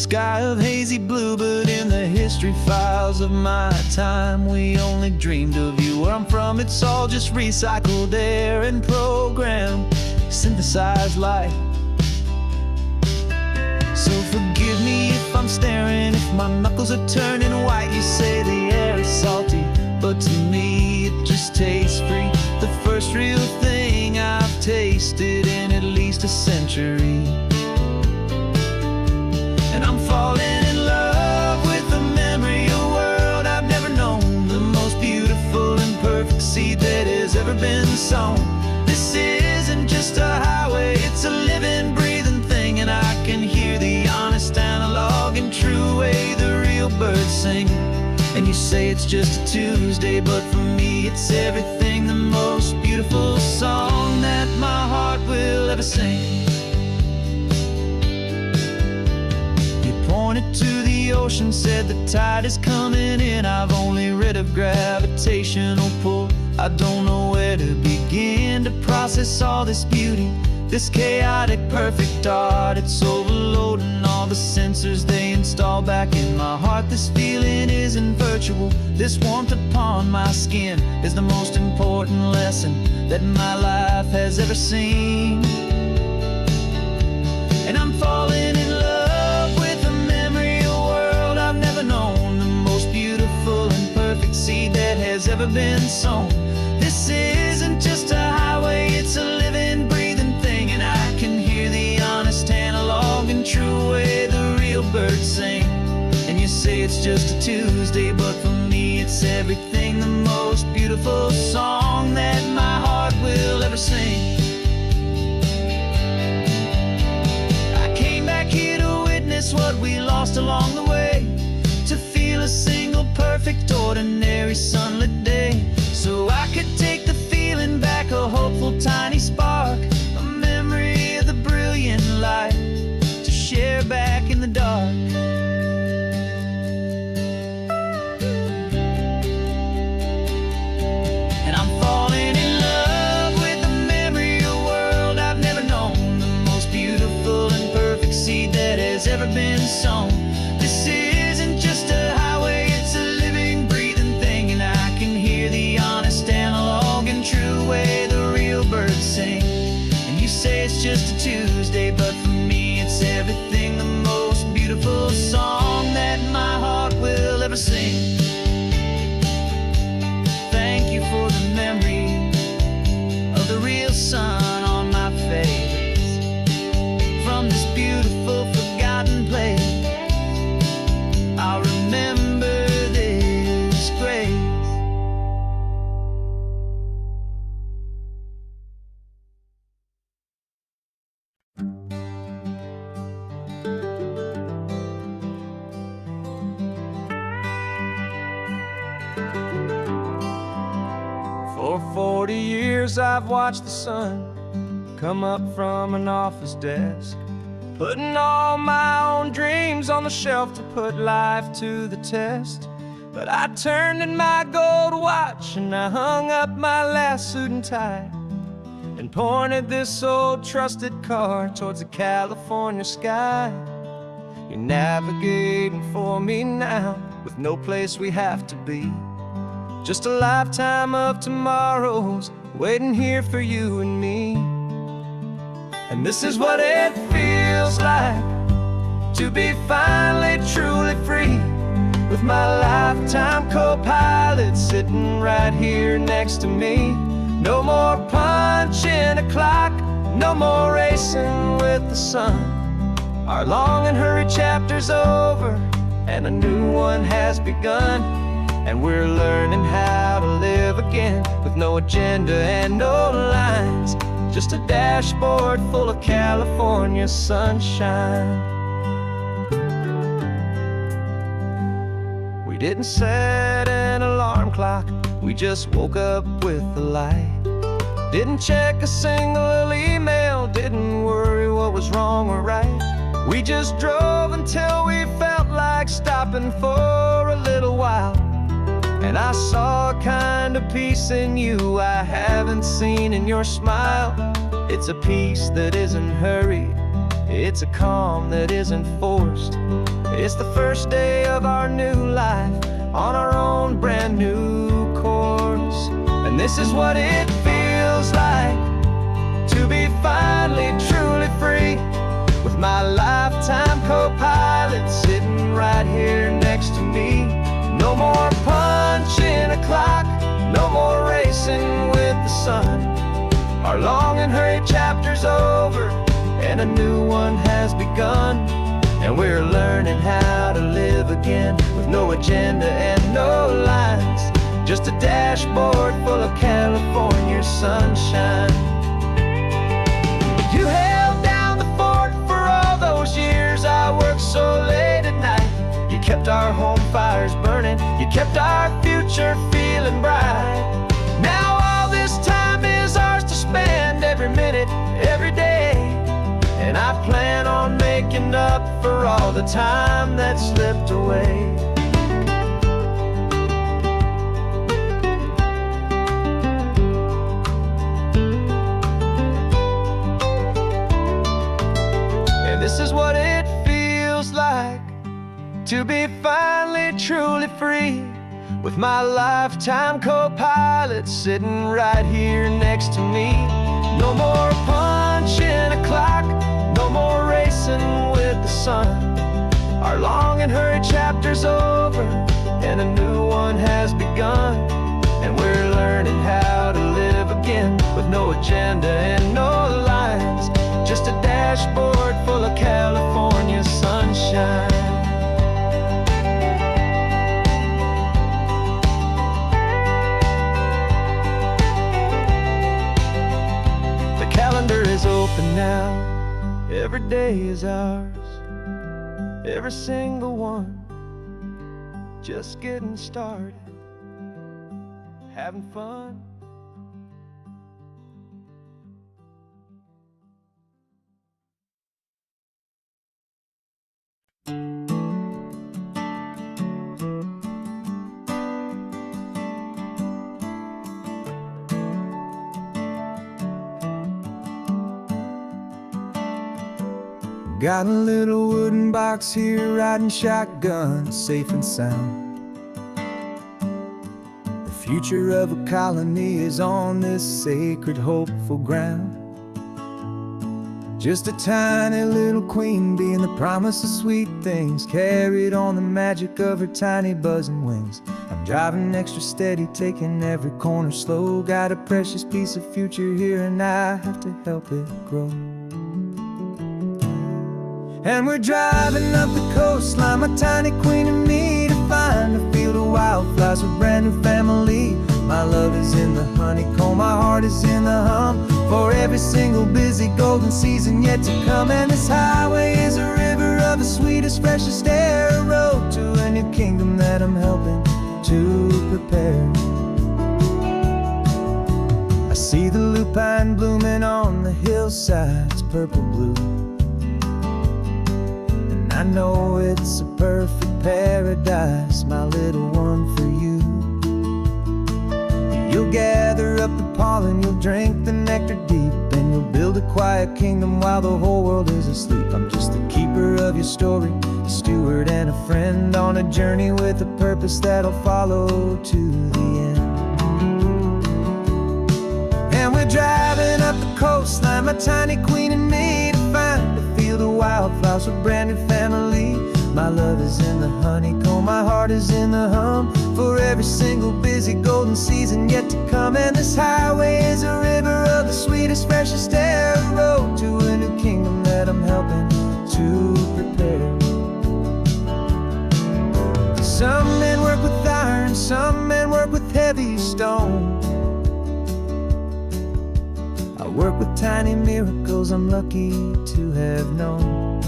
sky of hazy blue, but in the history files of my time, we only dreamed of you. Where I'm from, it's all just recycled air and programmed, synthesized light. So forgive me if I'm staring, if my knuckles are turning white. You say the air is salty, but to me it just tastes free. The first real thing I've tasted in at least a century. And I'm falling in love with the memory of a world I've never known, the most beautiful and perfect seed that has ever been sown. This isn't just a highway, it's a living, breathing thing, and I can hear the honest, analog, and true way the real birds sing. And you say it's just a Tuesday, but for me it's everything, the most beautiful song that my heart will ever sing. Pointed to the ocean, said the tide is coming in. I've only read of gravitational pull. I don't know where to begin to process all this beauty, this chaotic, perfect art. It's overloading all the sensors they install back in my heart. This feeling isn't virtual. This warmth upon my skin is the most important lesson that my life has ever seen. And I'm falling in love with a memory, a world I've never known, the most beautiful and perfect seed that has ever been sown. This isn't just a highway, it's a living, breathing thing, and I can hear the honest, analog, and true way the real birds sing. And you say it's just a Tuesday, but for me it's everything, the most beautiful song that my heart will ever sing. What we lost along the way, to feel a single perfect ordinary sunlit day, so I could take the feeling back, a hopeful tiny spark, a memory of the brilliant light to share back in the dark. And I'm falling in love with the memory of a world I've never known, the most beautiful and perfect seed that has ever been sown. This isn't just a highway, it's a living, breathing thing, and I can hear the honest, analog, and true way the real birds sing. And you say it's just a Tuesday, but for me it's everything, the most beautiful song that my heart will ever sing. Thank you for the memory of the real sun on my face, from this beautiful forgotten place. I'll remember this grace. For 40 years I've watched the sun come up from an office desk, putting all my own dreams on the shelf to put life to the test. But I turned in my gold watch and I hung up my last suit and tie, and pointed this old trusted car towards the California sky. You're navigating for me now, with no place we have to be, just a lifetime of tomorrows waiting here for you and me. And this is what it feels like to be finally truly free, with my lifetime co-pilot sitting right here next to me. No more punching a clock, no more racing with the sun. Our long and hurried chapter's over and a new one has begun, and we're learning how to live again, with no agenda and no lines, just a dashboard full of California sunshine. We didn't set an alarm clock, we just woke up with the light. Didn't check a single email, didn't worry what was wrong or right. We just drove until we felt like stopping for a little while. And I saw a kind of peace in you I haven't seen in your smile. It's a peace that isn't hurried, it's a calm that isn't forced. It's the first day of our new life on our own brand new course. And this is what it feels like to be finally truly free, with my lifetime co-pilot sitting right here next to me. No more punching a clock, no more racing with the sun. Our long and hurried chapter's over, and a new one has begun. And we're learning how to live again, with no agenda and no lines, just a dashboard full of California sunshine. You held down the fort for all those years I worked so late at night. You kept our home fires burning, you kept our future feeling bright. Now all this time is ours to spend, every minute, every day. And I plan on making up for all the time that slipped away. And this is what it feels like to be finally truly free, with my lifetime co-pilot sitting right here next to me. No more punching a clock, no more racing with the sun. Our long and hurried chapter's over, and a new one has begun. And we're learning how to live again, with no agenda and no lines, just a dashboard full of California sunshine. The calendar is open now, every day is ours, every single one, just getting started, having fun. Got a little wooden box here, riding shotgun, safe and sound. The future of a colony is on this sacred, hopeful ground. Just a tiny little queen bee, and the promise of sweet things, carried on the magic of her tiny buzzing wings. I'm driving extra steady, taking every corner slow. Got a precious piece of future here, and I have to help it grow. And we're driving up the coastline, my tiny queen and me, to find a field of wildflowers with brand new family. My love is in the honeycomb, my heart is in the hum, for every single busy golden season yet to come. And this highway is a river of the sweetest, freshest air, a road to a new kingdom that I'm helping to prepare. I see the lupine blooming on the hillsides, purple blue. I know it's a perfect paradise, my little one, for you. You'll gather up the pollen, you'll drink the nectar deep, and you'll build a quiet kingdom while the whole world is asleep. I'm just the keeper of your story, a steward and a friend, on a journey with a purpose that'll follow to the end. And we're driving up the coastline, my tiny queen and me, to find a field of wildflowers with brand new family. My love is in the honeycomb, my heart is in the hum, for every single busy golden season yet to come. And this highway is a river of the sweetest, freshest air, a road to a new kingdom that I'm helping to prepare. Some men work with iron, some men work with heavy stone. I work with tiny miracles I'm lucky to have known.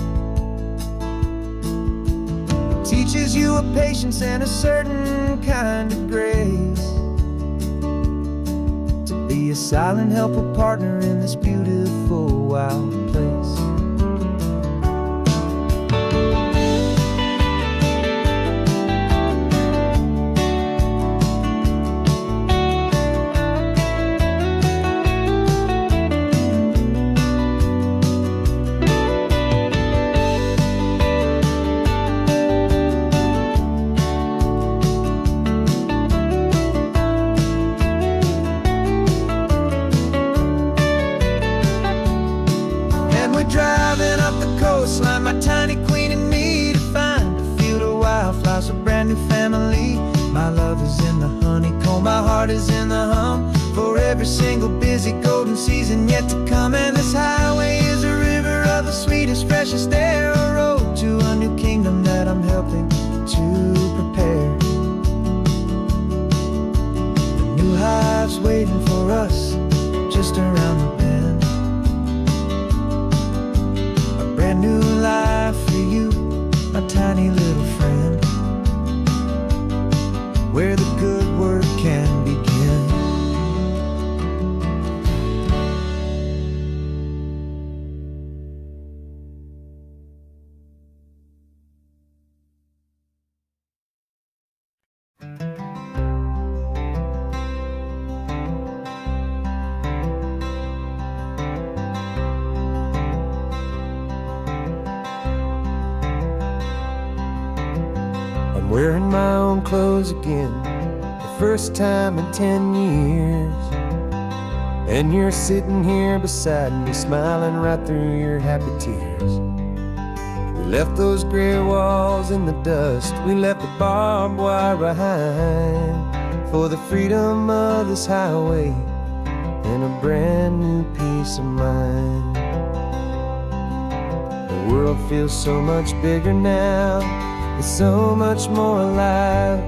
Teaches you a patience and a certain kind of grace, to be a silent, helpful partner in this beautiful, wild place. heart is in the hum for every single busy golden season yet to come. And this highway is a river of the sweetest, freshest air, a road to a new kingdom that I'm helping to prepare. A new hive's waiting for us just around the bend, a brand new life for you, my tiny little friend, where the good work can begin. I'm wearing my own clothes again, the first time in 10 years. And you're sitting here beside me, smiling right through your happy tears. We left those gray walls in the dust, we left the barbed wire behind, for the freedom of this highway and a brand new peace of mind. The world feels so much bigger now, it's so much more alive.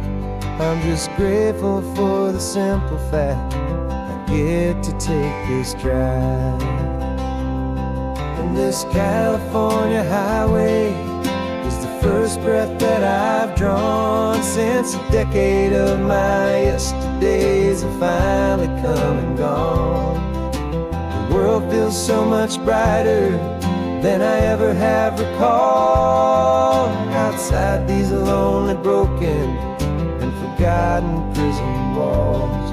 I'm just grateful for the simple fact I get to take this drive. And this California highway is the first breath that I've drawn since a decade of my yesterdays have finally come and gone. The world feels so much brighter than I ever have recalled. Outside these lonely, broken, and forgotten prison walls.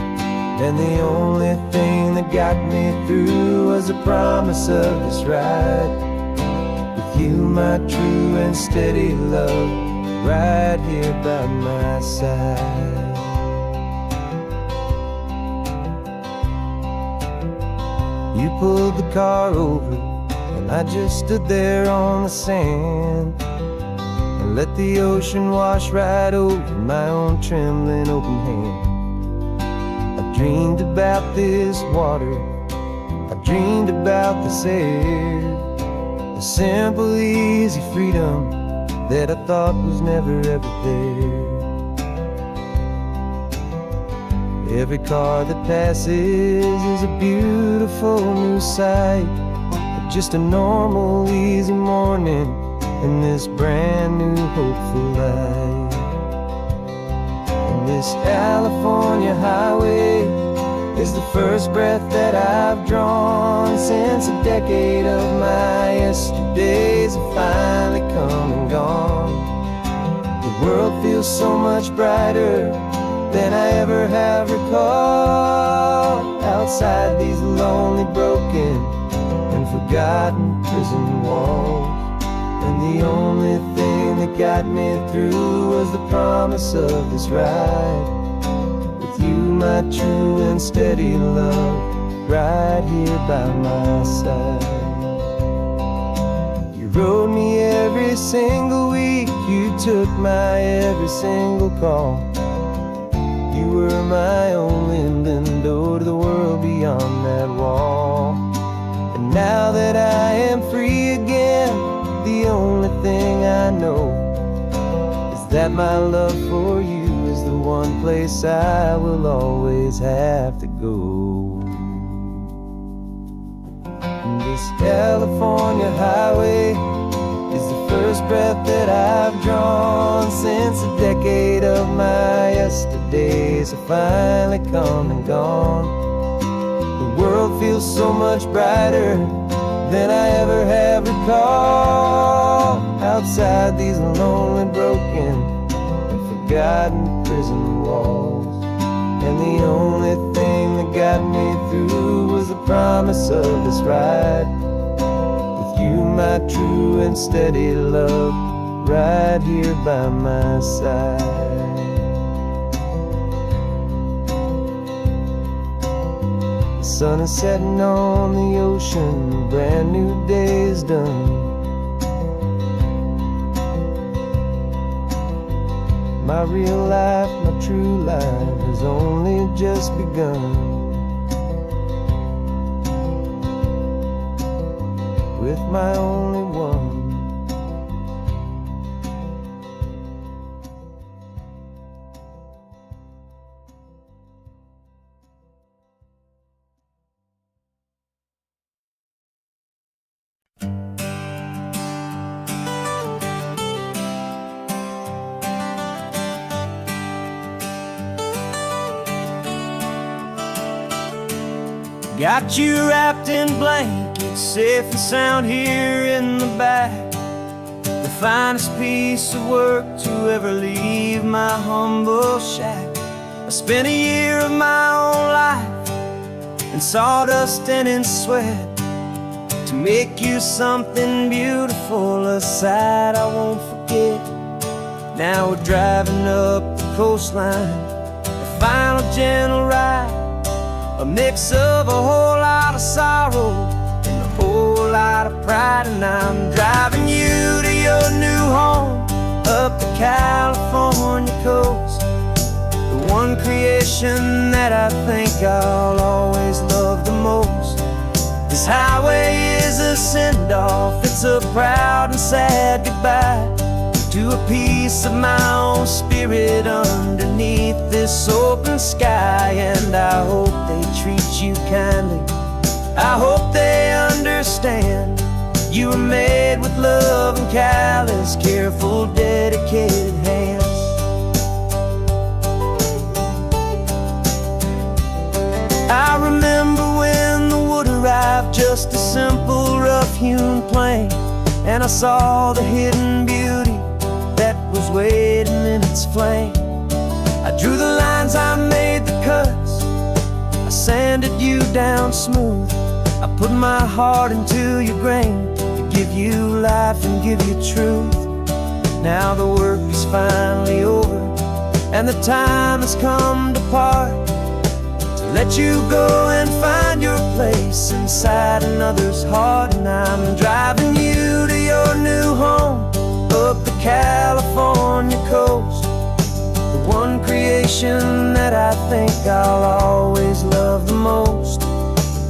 And the only thing that got me through was the promise of this ride with you, my true and steady love, right here by my side. You pulled the car over and I just stood there on the sand and let the ocean wash right over my own trembling open hand. I dreamed about this water, I dreamed about this air, the simple, easy freedom that I thought was never ever there. Every car that passes is a beautiful new sight, just a normal, easy morning in this brand new, hopeful life. And this California highway is the first breath that I've drawn since a decade of my yesterdays have finally come and gone. The world feels so much brighter than I ever have recalled. Outside these lonely, broken, and forgotten prison walls. And the only thing that got me through was the promise of this ride with you, my true and steady love, right here by my side. You rode me every single week, you took my every single call. You were my only window to the world beyond that wall. And now that I am free again, the only thing I know is that my love for you is the one place I will always have to go. And this California highway is the first breath that I've drawn since a decade of my yesterdays have finally come and gone. The world feels so much brighter than I ever have recalled. Outside these lonely, broken, and forgotten prison walls. And the only thing that got me through was the promise of this ride with you, my true and steady love, right here by my side. The sun is setting on the ocean, a brand new day is done. My real life, my true life has only only just begun. With my only one. Got you wrapped in blankets, safe and sound here in the back. The finest piece of work to ever leave my humble shack. I spent a year of my own life in sawdust and in sweat to make you something beautiful, a sight I won't forget. Now we're driving up the coastline, the final gentle ride, a mix of a whole lot of sorrow and a whole lot of pride. And I'm driving you to your new home up the California coast, the one creation that I think I'll always love the most. This highway is a send-off, it's a proud and sad goodbye to a piece of my own spirit underneath this open sky. And I hope they treat you kindly, I hope they understand you were made with love and callous, careful, dedicated hands. I remember when the wood arrived, just a simple rough-hewn plank, and I saw the hidden beauty that was waiting in its flame. I drew the lines, I made the cuts, I sanded you down smooth. I put my heart into your grain to give you life and give you truth. Now the work is finally over and the time has come to part, to let you go and find your place inside another's heart. And I'm driving you to your new home up the California coast, the one creation that I think I'll always love the most.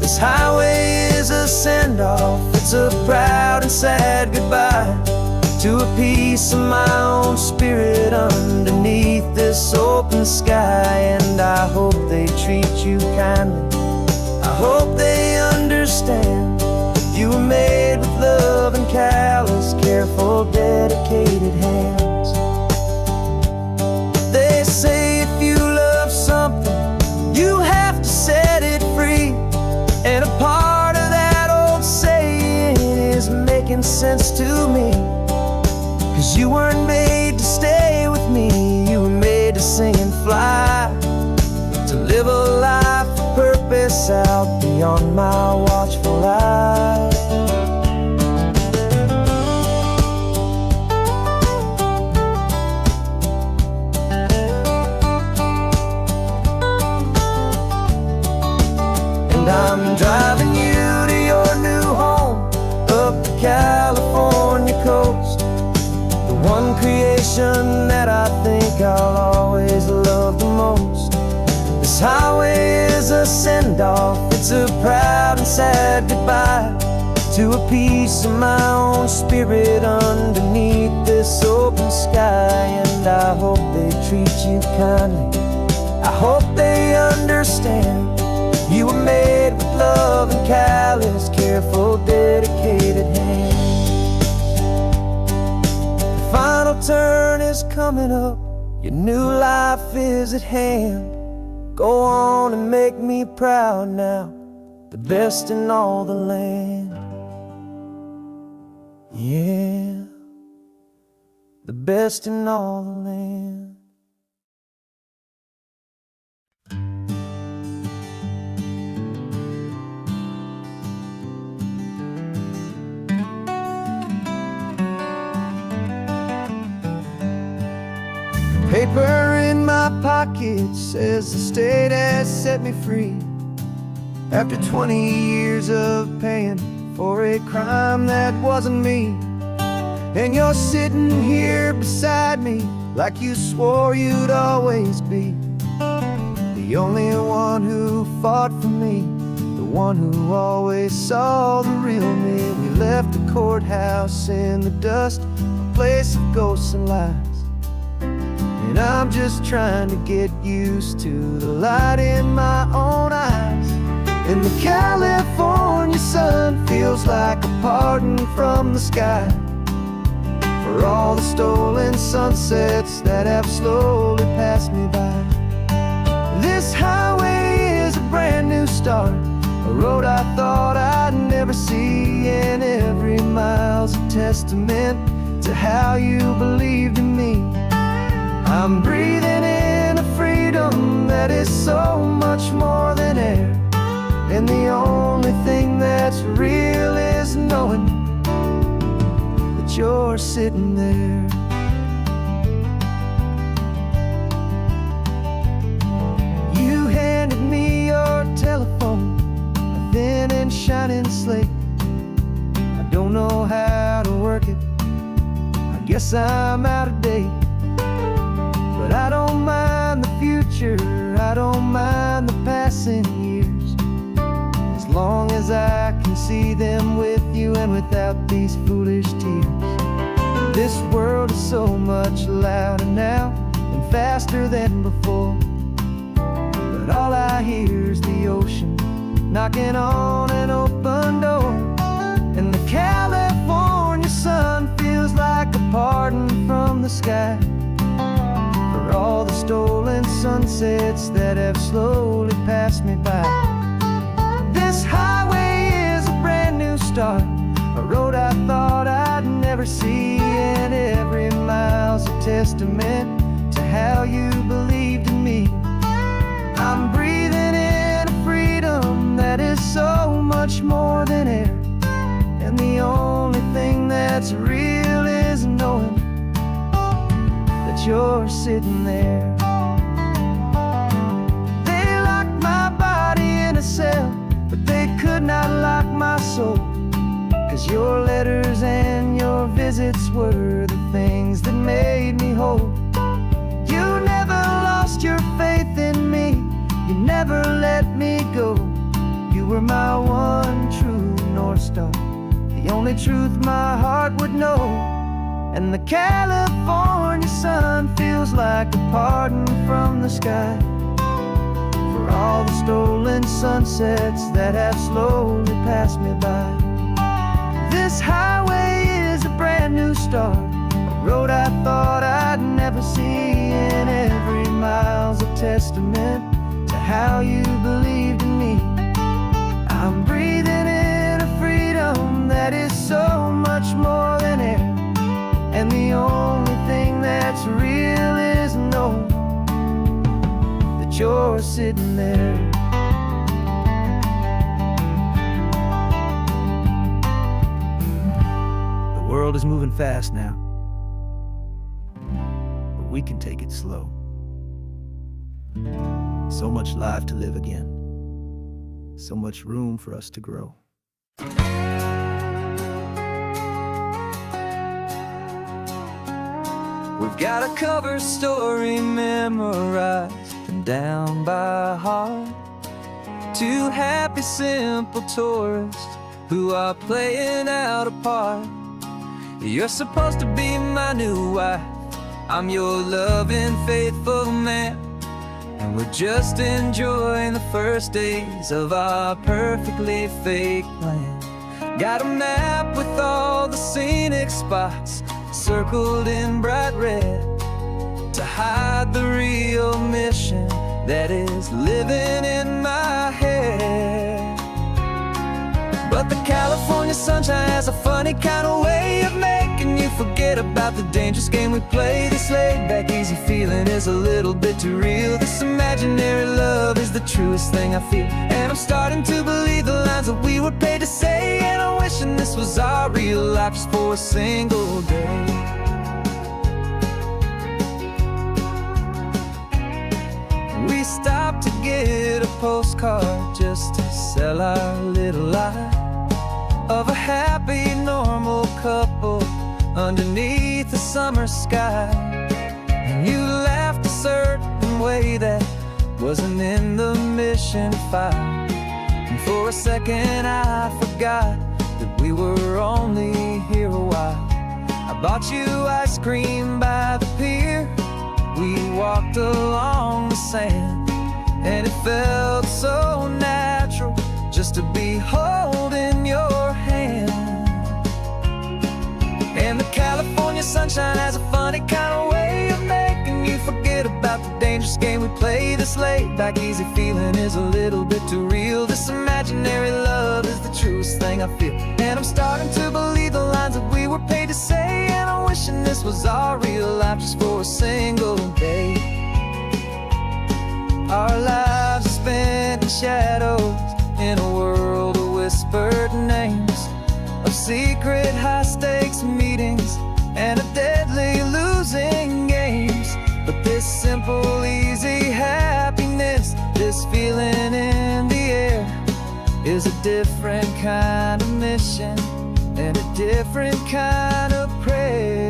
This highway is a send-off, it's a proud and sad goodbye to a piece of my own spirit underneath this open sky. And I hope they treat you kindly, I hope they understand you were made with love and callous, careful, dedicated hands. They say if you love something, you have to set it free. And a part of that old saying is making sense to me, 'cause you weren't made to stay with me, you were made to sing and fly, to live a life of purpose out beyond my watchful eye. And I'm driving you to your new home up the California coast, the one creation that I think I'll always love the most. This highway is a send-off, it's a proud and sad goodbye to a piece of my own spirit underneath this open sky. And I hope they treat you kindly, I hope they understand you were made with love and callous, careful, dedicated hands. The final turn is coming up, your new life is at hand. Go on and make me proud now, the best in all the land. Yeah, the best in all the land. Paper in my pocket says the state has set me free, after 20 years of paying for a crime that wasn't me. And you're sitting here beside me like you swore you'd always be, the the only one who fought for me, the one who always saw the real me. We left the courthouse in the dust, a place of ghosts and lies. And I'm just trying to get used to the light in my own eyes. And the California sun feels like a pardon from the sky for all the stolen sunsets that have slowly passed me by. This highway is a brand new start, a road I thought I'd never see, and every mile's a testament to how you believed in me. I'm breathing in a freedom that is so much more than air, and the only thing that's real is knowing that you're sitting there. You handed me your telephone, a thin and shining slate. I don't know how to work it, I guess I'm out of date. But I don't mind the future, I don't mind the passing years, as long as I can see them with you and without these foolish tears. This world is so much louder now and faster than before, but all I hear is the ocean knocking on an open door. And the California sun feels like a pardon from the sky for all the stolen sunsets that have slowly passed me by. This highway is a brand new start, a road I thought I'd never see, and every mile's a testament to how you believed in me. I'm breathing in a freedom that is so much more than air, and the only thing that's real is knowing that you're sitting there. They locked my body in a cell, but they could not lock my soul, 'cause your letters and your visits were the things that made me whole. You never lost your faith in me, you never let me go. You were my one true North Star, the only truth my heart would know. And the California sun feels like a pardon from the sky for all the stolen sunsets that have slowly passed me by. This highway is a brand new start, a road I thought I'd never see, and every mile's a testament to how you believed in me. I'm breathing in a freedom that is so much more than air, and the only thing that's real is knowing that you're sitting there. The world is moving fast now, but we can take it slow. So much life to live again, so much room for us to grow. We've got a cover story memorized and down by heart. Two happy, simple tourists who are playing out a part. You're supposed to be my new wife, I'm your loving, faithful man, and we're just enjoying the first days of our perfectly fake plan. Got a map with all the scenic spots circled in bright red to hide the real mission that is living in my head. But the California sunshine has a funny kind of way of making you forget about the dangerous game we play. This laid-back, easy feeling is a little bit too real. This imaginary love is the truest thing I feel, and I'm starting to believe the lines that we were paid to say. And I'm wishing this was our real life just for a single day. We stopped to get a postcard just to sell our little lie of a happy, normal couple underneath the summer sky. And you laughed a certain way that wasn't in the mission file. And for a second I forgot that we were only here a while. I bought you ice cream by the pier. We walked along the sand, and it felt so natural just to be holding your hand. And the California sunshine has a funny kind of way of making you forget about the dangerous game we play. This laid back easy feeling is a little bit too real. This imaginary love is the truest thing I feel. And I'm starting to believe the lines that we were paid to say. And I'm wishing this was our real life just for a single day. Our lives are spent in shadows, in a world of whispered names, of secret high-stakes meetings and of deadly losing games. But this simple, easy happiness, this feeling in the air, is a different kind of mission and a different kind of prayer.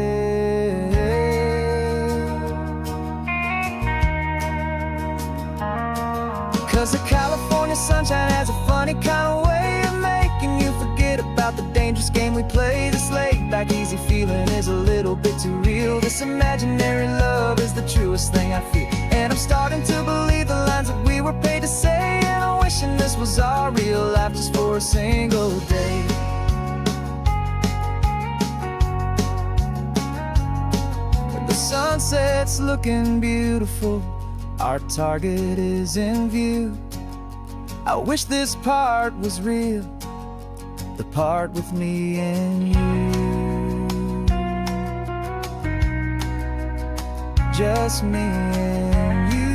'Cause the California sunshine has a funny kind of way of making you forget about the dangerous game we play. This laid back easy feeling is a little bit too real. This imaginary love is the truest thing I feel. And I'm starting to believe the lines that we were paid to say. And I'm wishing this was our real life just for a single day. The sunset's looking beautiful, our target is in view. I wish this part was real, the part with me and you. Just me and you.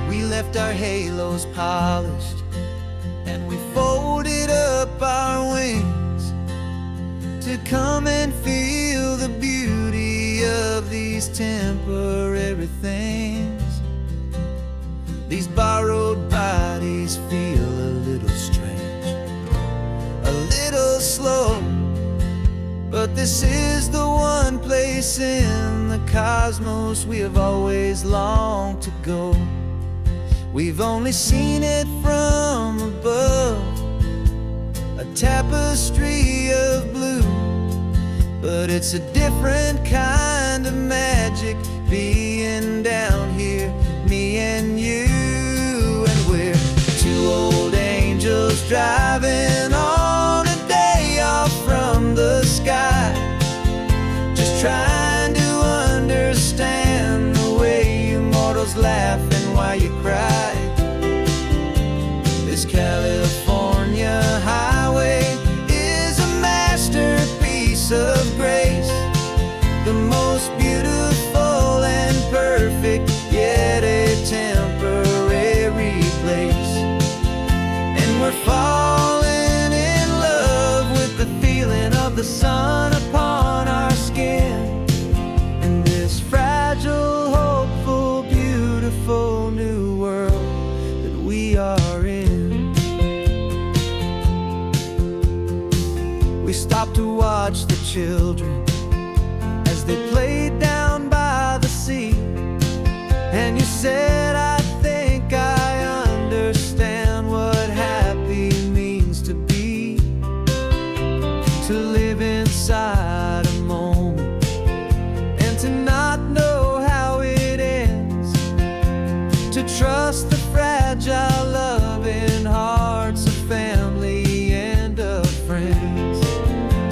We left our halos polished, and we folded up our wings to come and feel the beauty of these temporary things. These borrowed bodies feel a little strange, a little slow, but this is the one place in the cosmos we have always longed to go. We've only seen it from above, a tapestry of blue, but it's a different kind of magic being down here, me and you. And we're two old angels driving on a day off from the sky, just trying to understand the way you mortals laugh and why you cry. This California highway is a masterpiece of grace, the most beautiful and perfect, yet a temporary place. And we're falling in love with the feeling of the sun upon our skin, in this fragile, hopeful, beautiful new world that we are in. We stopped to watch the children as they played down by the sea, and you said, I think I understand what happy means to be, to live inside a moment and to not know how it ends, to trust the fragile loving hearts of family and of friends,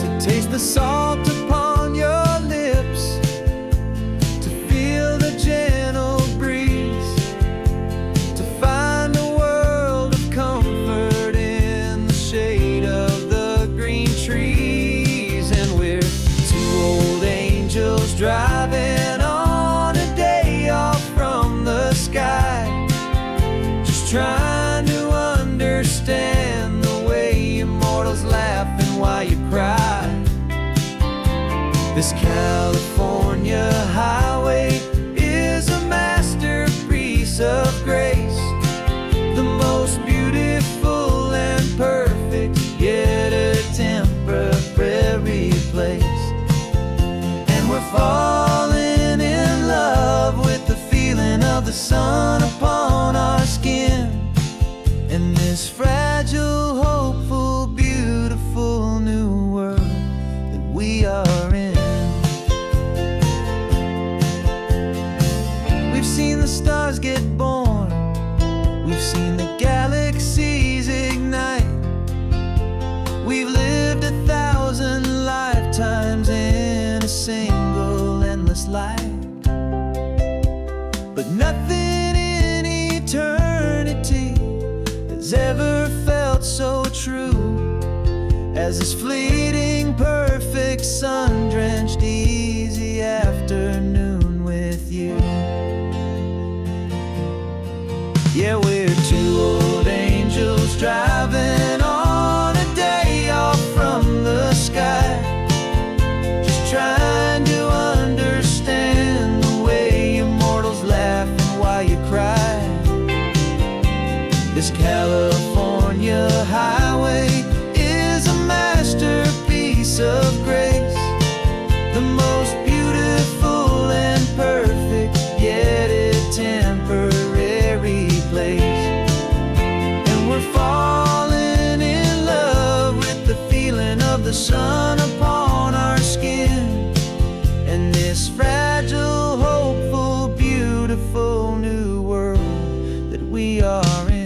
to taste the salt upon your lips, to feel the gentle breeze, the sun upon our skin, in this fragile, hopeful, beautiful new world that we are in. We've seen the stars get born, we've seen the galaxies ignite, we've lived 1,000 lifetimes in a single endless life. But nothing in eternity has ever felt so true as this fleeting, perfect, sun-drenched, easy afternoon with you. Yeah, we're two old angels driving on a day off from the sky, just trying to understand the way you mortals laugh and why you cry. This California highway is a masterpiece of grace, the most beautiful and perfect, yet a temporary place. And we're falling in love with the feeling of the sun upon our skin, and this fragile, hopeful, beautiful new world that we are in.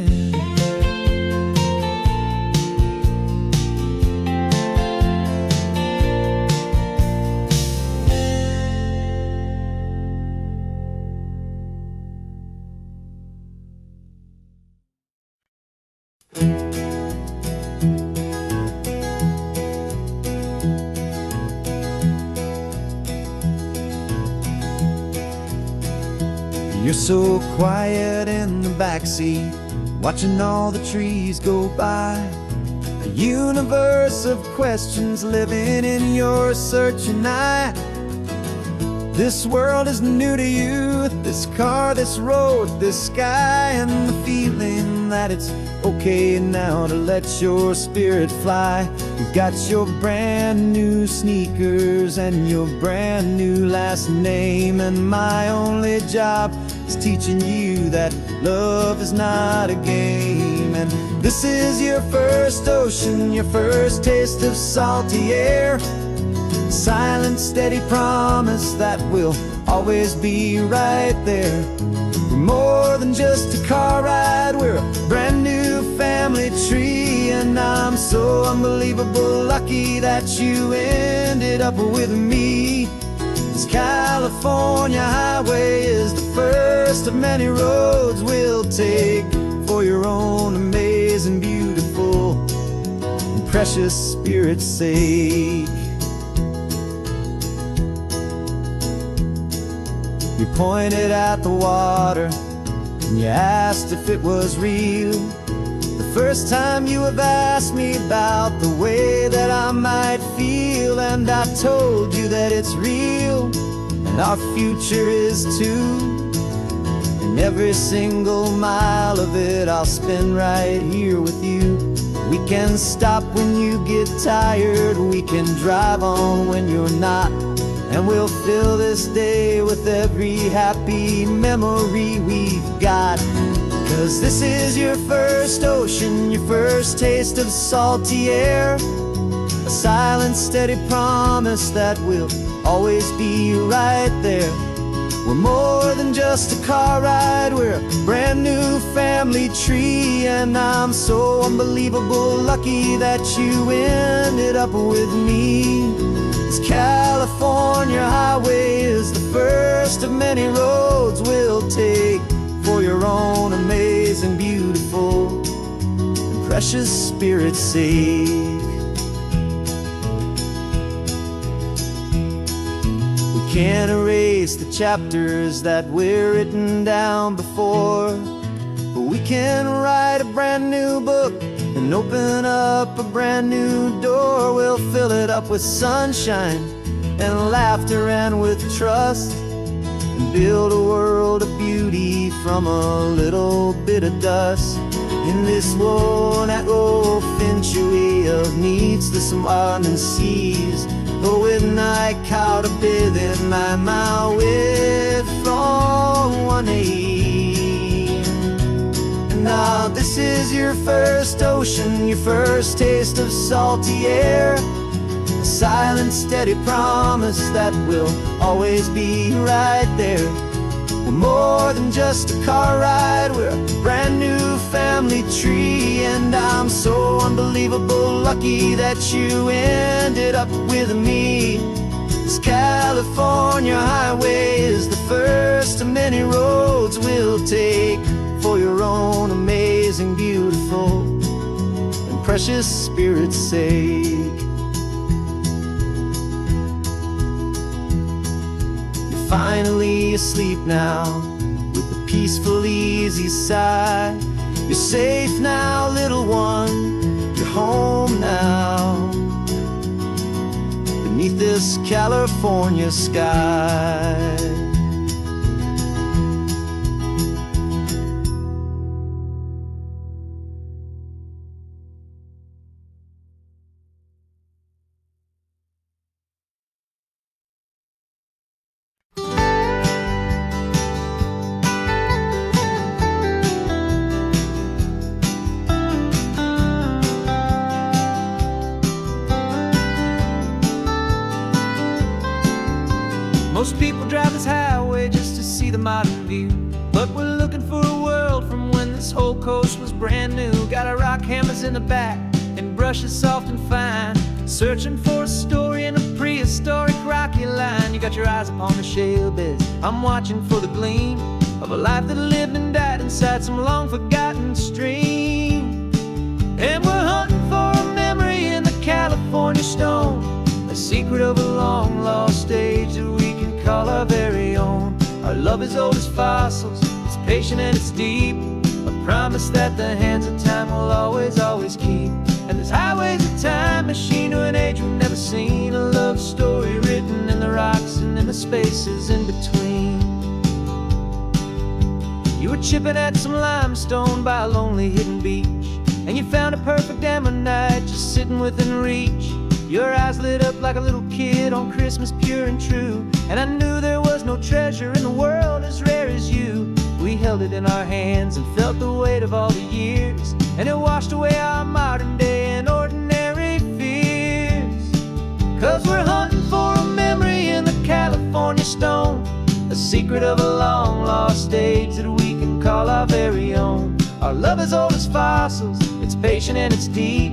You're so quiet in the backseat, watching all the trees go by. A universe of questions living in your searching eye. This world is new to you, this car, this road, this sky, and the feeling that it's okay now to let your spirit fly. You've got your brand new sneakers and your brand new last name, and my only job is teaching you that love is not a game. And this is your first ocean, your first taste of salty air, silent, steady promise that we'll always be right there. We're more than just a car ride, we're a brand new family tree, and I'm so unbelievable lucky that you ended up with me. This California highway is the first of many roads we'll take for your own amazing, beautiful, and precious spirit's sake. You pointed at the water and you asked if it was real. The first time you have asked me about the way that I might feel, and I told you that it's real and our future is too. And every single mile of it I'll spend right here with you. We can stop when you get tired, we can drive on when you're not, and we'll fill this day with every happy memory we've got. 'Cause this is your first ocean, your first taste of salty air, a silent, steady promise that we'll always be right there. We're more than just a car ride, we're a brand new family tree, and I'm so unbelievable lucky that you ended up with me. This California highway is the first of many roads we'll take for your own amazing, beautiful, and precious spirit's sake. We can't erase the chapters that were written down before, but we can write a brand new book and open up a brand new door. We'll fill it up with sunshine and laughter and with trust, and build a world of beauty from a little bit of dust. In this world that finchuí of needs the sumwanan seas, with night caught a bit in my with from 180. this is your first ocean, your first taste of salty air. A silent, steady promise that we'll always be right there. We're more than just a car ride, we're a brand new family tree. And I'm so unbelievable lucky that you ended up with me. This California highway is the first of many roads we'll take for your own amazing, beautiful, and precious spirit's sake. You're finally asleep now with a peaceful, easy sigh. You're safe now, little one, you're home now, beneath this California sky. Most people drive this highway just to see the modern view, but we're looking for a world from when this whole coast was brand new. Got our rock hammers in the back and brushes soft and fine, searching for a story in a prehistoric rocky line. You got your eyes upon the shale beds, I'm watching for the gleam of a life that lived and died inside some long forgotten stream. And we're hunting for a memory in the California stone, a secret of a long lost age that we can call our very own. Our love is old as fossils, it's patient and it's deep, a promise that the hands of time will always, always keep. And this highway's a time machine to an age we've never seen, a love story written in the rocks and in the spaces in between. You were chipping at some limestone by a lonely hidden beach, and you found a perfect ammonite just sitting within reach. Your eyes lit up like a little kid on Christmas, pure and true, and I knew there was no treasure in the world as rare as you. We held it in our hands and felt the weight of all the years, and it washed away our modern day and ordinary fears. 'Cause we're hunting for a memory in the California stone, a secret of a long lost age that we can call our very own. Our love is old as fossils, it's patient and it's deep,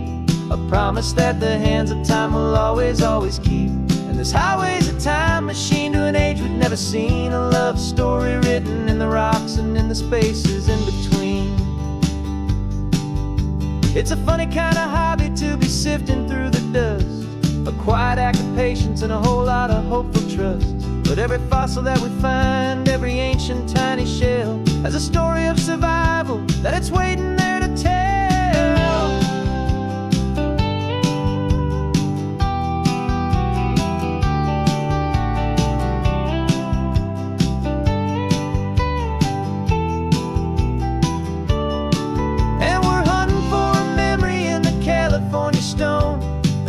a promise that the hands of time will always, always keep. And this highway's a time machine to an age we've never seen, a love story written in the rocks and in the spaces in between. It's a funny kind of hobby to be sifting through the dust, a quiet act of patience and a whole lot of hopeful trust. But every fossil that we find, every ancient tiny shell, has a story of survival that it's waiting there to tell.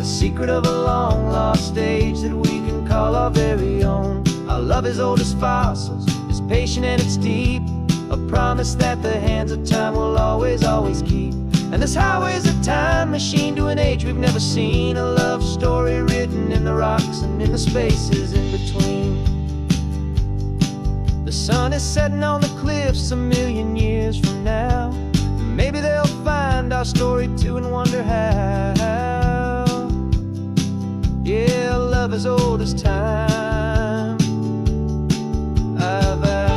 Secret of a long lost age that we can call our very own. Our love is old as fossils, it's patient and it's deep, a promise that the hands of time will always, always keep. And this highway's a time machine to an age we've never seen, a love story written in the rocks and in the spaces in between. The sun is setting on the cliffs a million years from now, maybe they'll find our story too and wonder how. Yeah, love as old as time, I vow.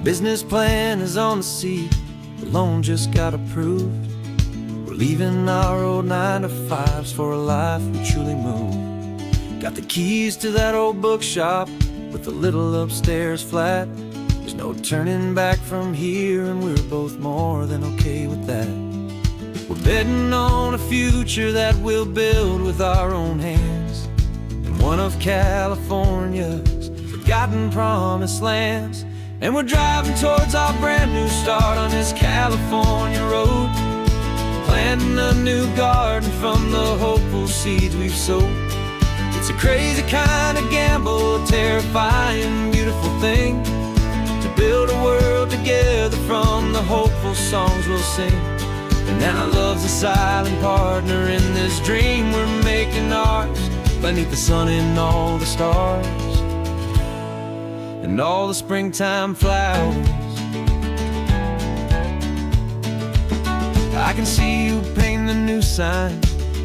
Business plan is on the seat, the loan just got approved. We're leaving our old 9-to-5s for a life we truly move. Got the keys to that old bookshop with the little upstairs flat. There's no turning back from here, and we're both more than okay with that. We're betting on a future that we'll build with our own hands, in one of California's forgotten promised lands. And we're driving towards our brand new start on this California road, planting a new garden from the hopeful seeds we've sowed. It's a crazy kind of gamble, a terrifying, beautiful thing, to build a world together from the hopeful songs we'll sing. And now love's a silent partner in this dream we're making ours, beneath the sun and all the stars, and all the springtime flowers. I can see you painting a new sign,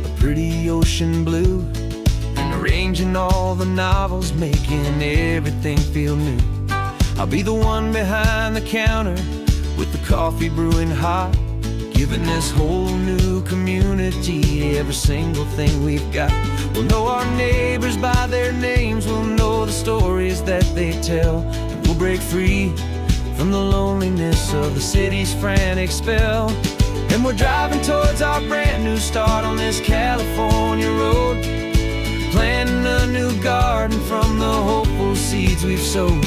a pretty ocean blue, and arranging all the novels, making everything feel new. I'll be the one behind the counter with the coffee brewing hot, giving this whole new community every single thing we've got. We'll know our neighbors by their names, we'll know the stories that they tell, and we'll break free from the loneliness of the city's frantic spell. And we're driving towards our brand new start on this California road, planting a new garden from the hopeful seeds we've sowed.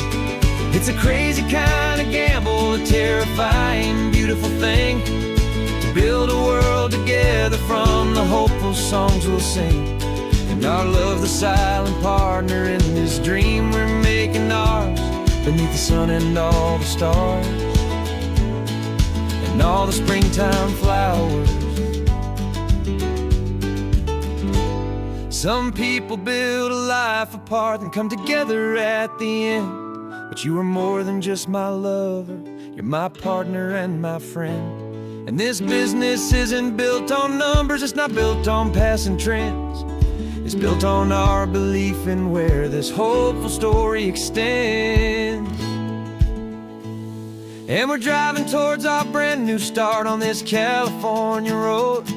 It's a crazy kind of gamble, a terrifying, beautiful thing, to build a world together from the hopeful songs we'll sing. And our love's the silent partner in this dream we're making ours, beneath the sun and all the stars, and all the springtime flowers. Some people build a life apart and come together at the end, but you are more than just my lover, you're my partner and my friend. And this business isn't built on numbers, it's not built on passing trends, it's built on our belief in where this hopeful story extends. And we're driving towards our brand new start on this California road,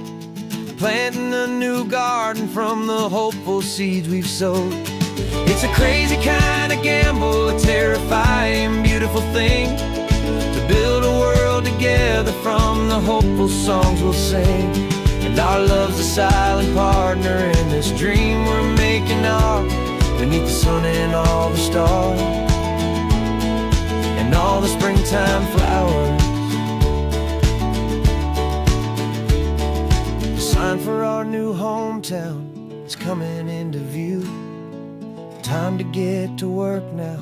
planting a new garden from the hopeful seeds we've sowed. It's a crazy kind of gamble, a terrifying, beautiful thing, to build a world together from the hopeful songs we'll sing. And our love's a silent partner in this dream we're making ours, beneath the sun and all the stars, and all the springtime flowers. The sign for our new hometown is coming into view. Time to get to work now,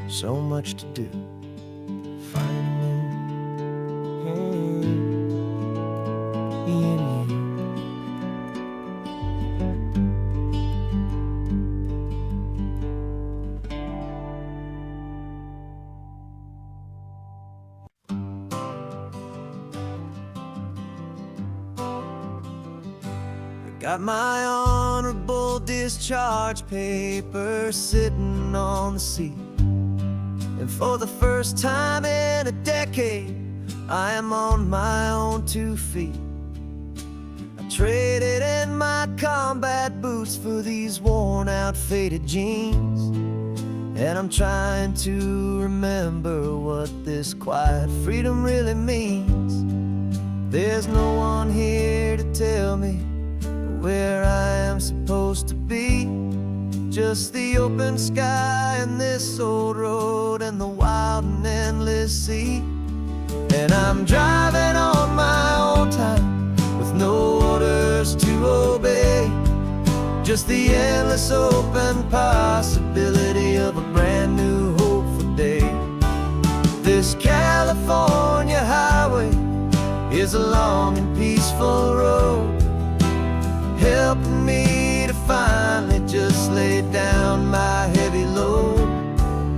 so much to do. Finding in you. Got my honorable discharge paper sitting on the seat, and for the first time in a decade, I am on my own 2 feet. I traded in my combat boots for these worn out, faded jeans, and I'm trying to remember what this quiet freedom really means. There's no one here to tell me where I am supposed to be, just the open sky and this old road and the wild and endless sea. And I'm driving on my own time with no orders to obey, just the endless open possibility of a brand new hopeful day. This California highway is a long and peaceful road, helping me to finally just lay down my heavy load.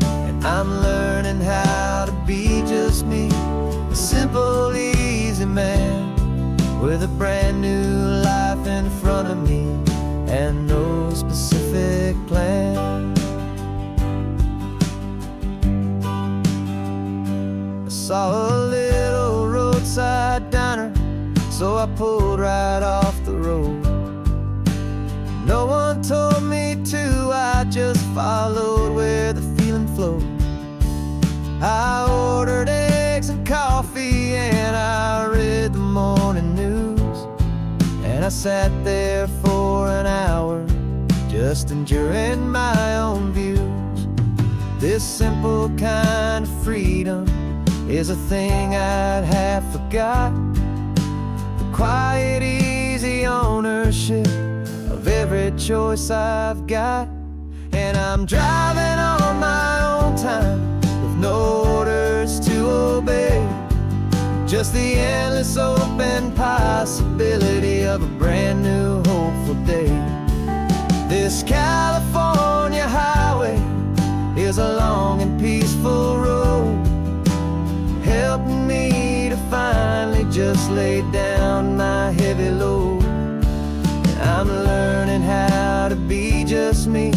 And I'm learning how to be just me, a simple, easy man, with a brand new life in front of me and no specific plan. I saw a little roadside diner, so I pulled right off the road. No one told me to, I just followed where the feeling flowed. I sat there for an hour, just enduring my own views. This simple kind of freedom is a thing I'd have forgot. The quiet, easy ownership of every choice I've got. And I'm driving on my own time, with no orders to obey. Just the endless open possibility of a brand new hopeful day. This California highway is a long and peaceful road, helping me to finally just lay down my heavy load. And I'm learning how to be just me,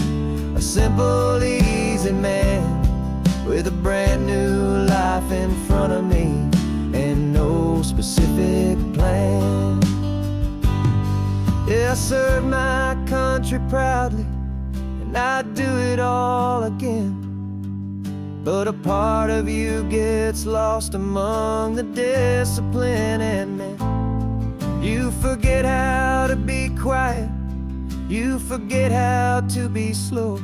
a simple, easy man, with a brand new life in front of me and no specific plan. Yeah, I serve my country proudly, and I'd do it all again. But a part of you gets lost among the discipline, and man, you forget how to be quiet, you forget how to be slow,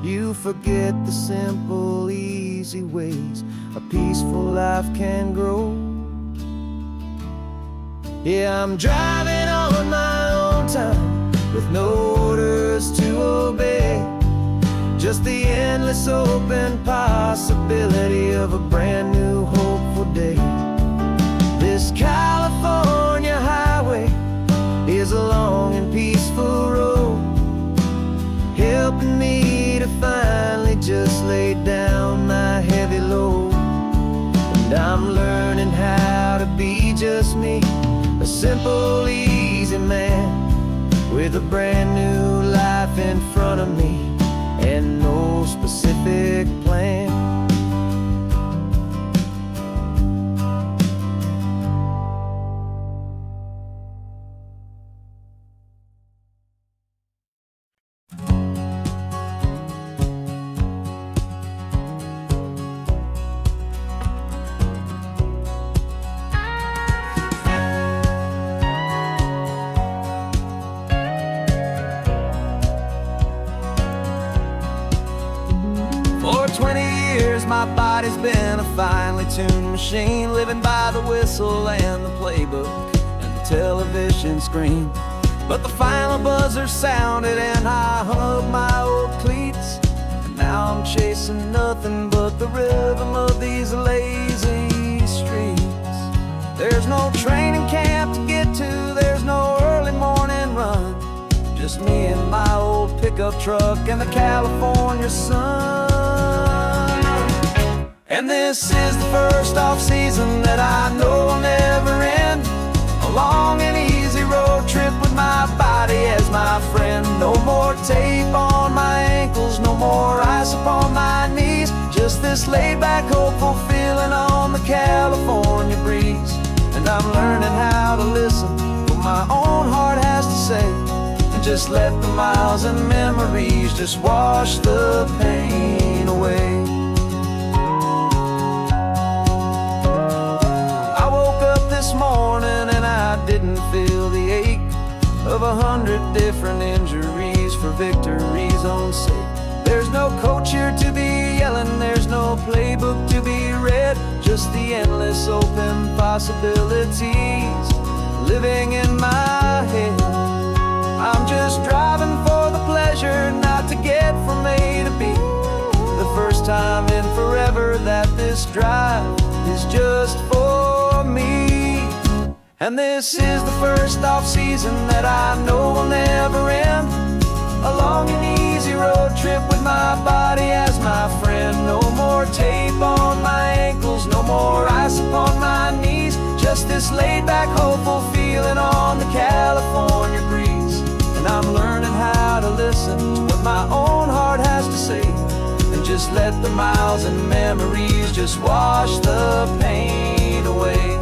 you forget the simple, easy ways a peaceful life can grow. Yeah, I'm driving on my own time, with no orders to obey. Just the endless open possibility of a brand new hopeful day. This California highway is a long and peaceful road, helping me to finally just lay down my heavy load. And I'm learning how to be just me, a simple, easy man, with a brand new life in front of me and no specific plan. For 20 years my body's been a finely tuned machine, living by the whistle and the playbook and the television screen. But the final buzzer sounded and I hung up my old cleats, and now I'm chasing nothing but the rhythm of these lazy streets. There's no training camp to get to, there's no early morning run, just me and my old pickup truck and the California sun. And this is the first off-season that I know will never end, a long and easy road trip with my body as my friend. No more tape on my ankles, no more ice upon my knees, just this laid-back, hopeful feeling on the California breeze. And I'm learning how to listen to what my own heart has to say, and just let the miles and memories just wash the pain away. This morning and I didn't feel the ache of 100 different injuries for victory's own sake. There's no coach here to be yelling, there's no playbook to be read, just the endless open possibilities living in my head. I'm just driving for the pleasure, not to get from A to B. The first time in forever that this drive is just for me. And this is the first off-season that I know will never end, a long and easy road trip with my body as my friend. No more tape on my ankles, no more ice upon my knees, just this laid-back, hopeful feeling on the California breeze. And I'm learning how to listen to what my own heart has to say, and just let the miles and memories just wash the pain away.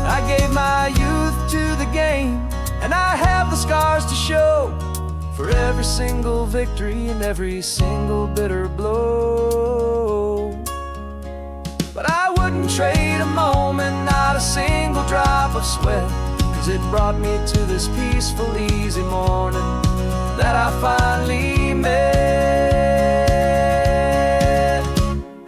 I gave my youth to the game, and I have the scars to show for every single victory and every single bitter blow. But I wouldn't trade a moment, not a single drop of sweat, 'cause it brought me to this peaceful, easy morning that I finally met.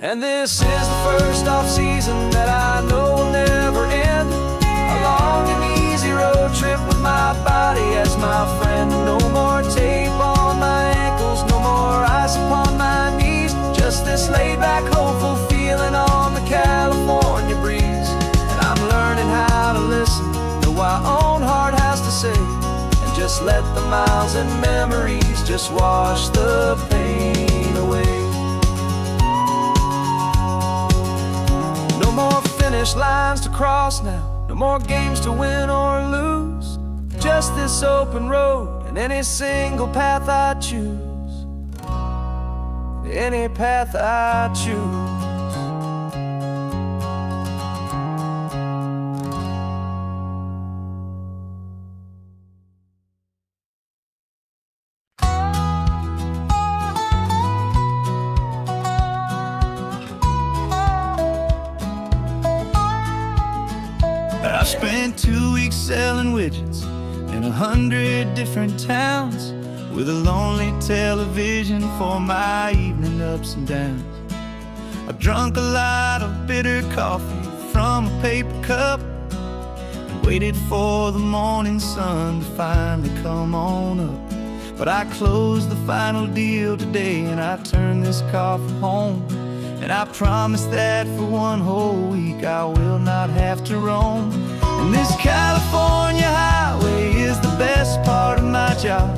And this is the first off-season that I know will never end. A long and easy road trip with my body as my friend. No more tape on my ankles, no more ice upon my knees. Just this laid-back, hopeful feeling on the California breeze. And I'm learning how to listen, know my own heart has to say, and just let the miles and memories just wash the pain away. No more finish lines to cross now, no more games to win or lose. Just this open road and any single path I choose. Any path I choose. I spent 2 weeks selling widgets in 100 different towns, with a lonely television for my evening ups and downs. I drunk a lot of bitter coffee from a paper cup and waited for the morning sun to finally come on up. But I closed the final deal today and I turned this car from home. And I promise that for one whole week I will not have to roam. And this California highway is the best part of my job.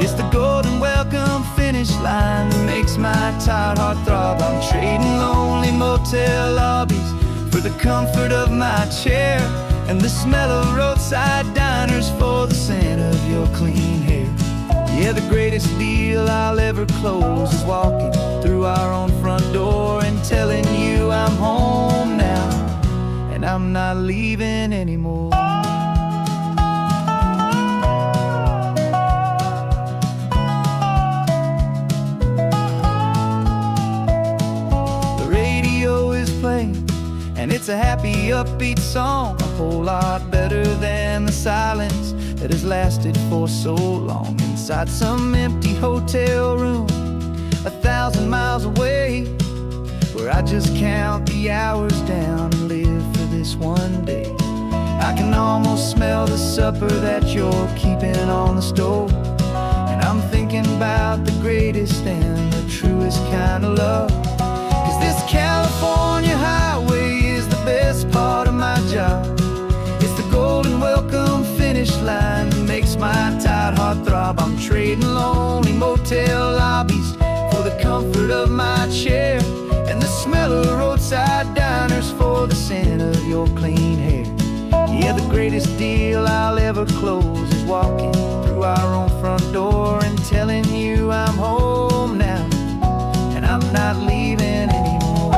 It's the golden welcome finish line that makes my tired heart throb. I'm trading lonely motel lobbies for the comfort of my chair, and the smell of roadside diners for the scent of your clean hair. Yeah, the greatest deal I'll ever close is walking through our own front door and telling you I'm home now, and I'm not leaving anymore. The radio is playing, and it's a happy, upbeat song, a whole lot better than the silence that has lasted for so long. Inside some empty hotel room 1,000 miles away, where I just count the hours down and live for this one day. I can almost smell the supper that you're keeping on the stove, and I'm thinking about the greatest and the truest kind of love. 'Cause this California highway is the best part of my job. It's the golden welcome finish line that makes my tired heart throb. I'm trading lonely motel lobbies for the comfort of my chair, and the smell of roadside diners for the scent of your clean hair. Yeah, the greatest deal I'll ever close is walking through our own front door and telling you I'm home now, and I'm not leaving anymore.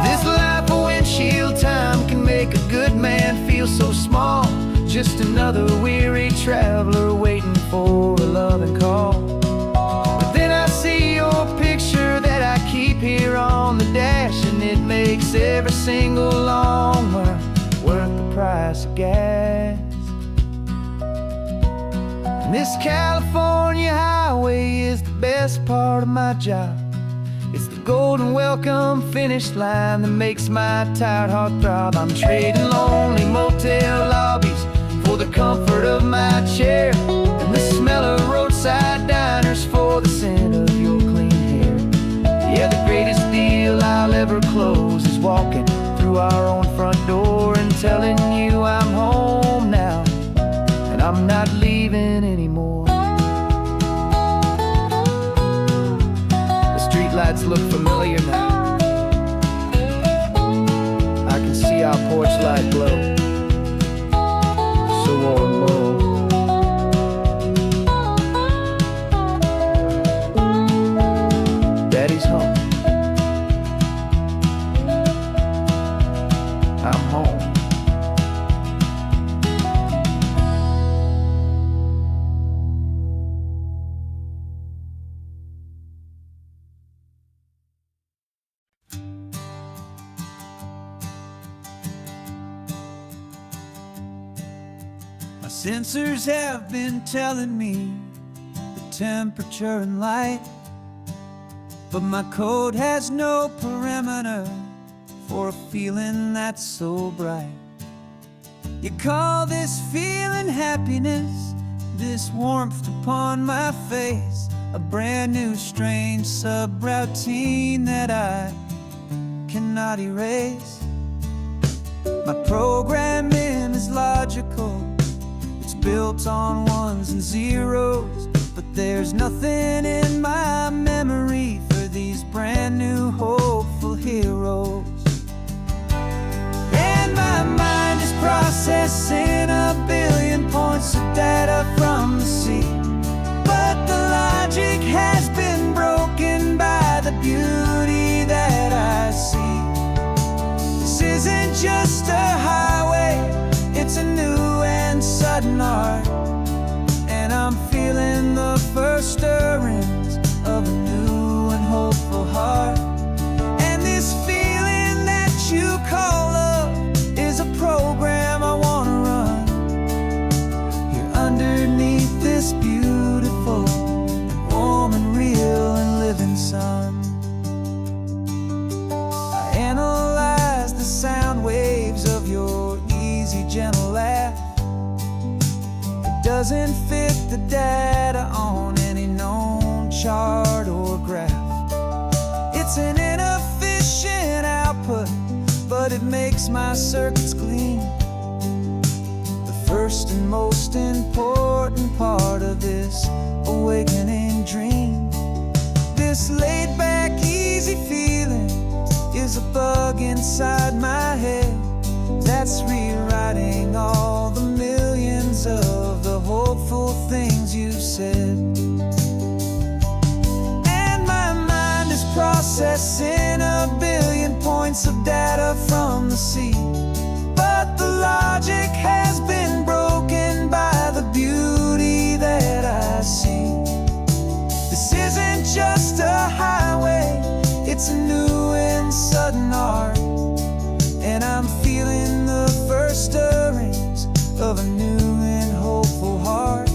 This life of windshield time can make a good man feel so small, just another weary traveler waiting for a loving call. But then I see your picture that I keep here on the dash, and it makes every single long mile worth the price of gas. And this California highway is the best part of my job. It's the golden welcome finish line that makes my tired heart throb. I'm trading lonely motel lobbies for the comfort of my chair, and the smell of roadside diners for the scent of your clean hair. Yeah, the greatest deal I'll ever close is walking through our own front door and telling you I'm home now, and I'm not leaving anymore. The streetlights look familiar now. I can see our porch light glow, so warm, oh. Daddy's home. I'm home. Sensors have been telling me the temperature and light, but my code has no perimeter for a feeling that's so bright. You call this feeling happiness, this warmth upon my face, a brand new strange subroutine that I cannot erase. My programming is logical, it's built on ones and zeros, but there's nothing in my memory for these brand new hopeful heroes. And my mind is processing a billion points of data from the sea, but the logic has been broken by the beauty that I see. This isn't just a highway, it's a new and sudden art, and I'm feeling the first stirrings of a new and hopeful heart. And this feeling that you call love is a program I want to run here underneath this beautiful and warm and real and living sun. I analyze the sound waves of your easy, gentle laugh. It doesn't fit the data on any known chart or graph. It's an inefficient output, but it makes my circuits clean. The first and most important part of this awakening dream. This laid-back, easy feeling is a bug inside my head that's rewriting all the millions of the hopeful things you've said. And my mind is processing a billion points of data from the sea, but the logic has been broken by the beauty that I see. This isn't just a highway, it's a new and sudden art, and I'm feeling the first stirrings of a new and hopeful heart.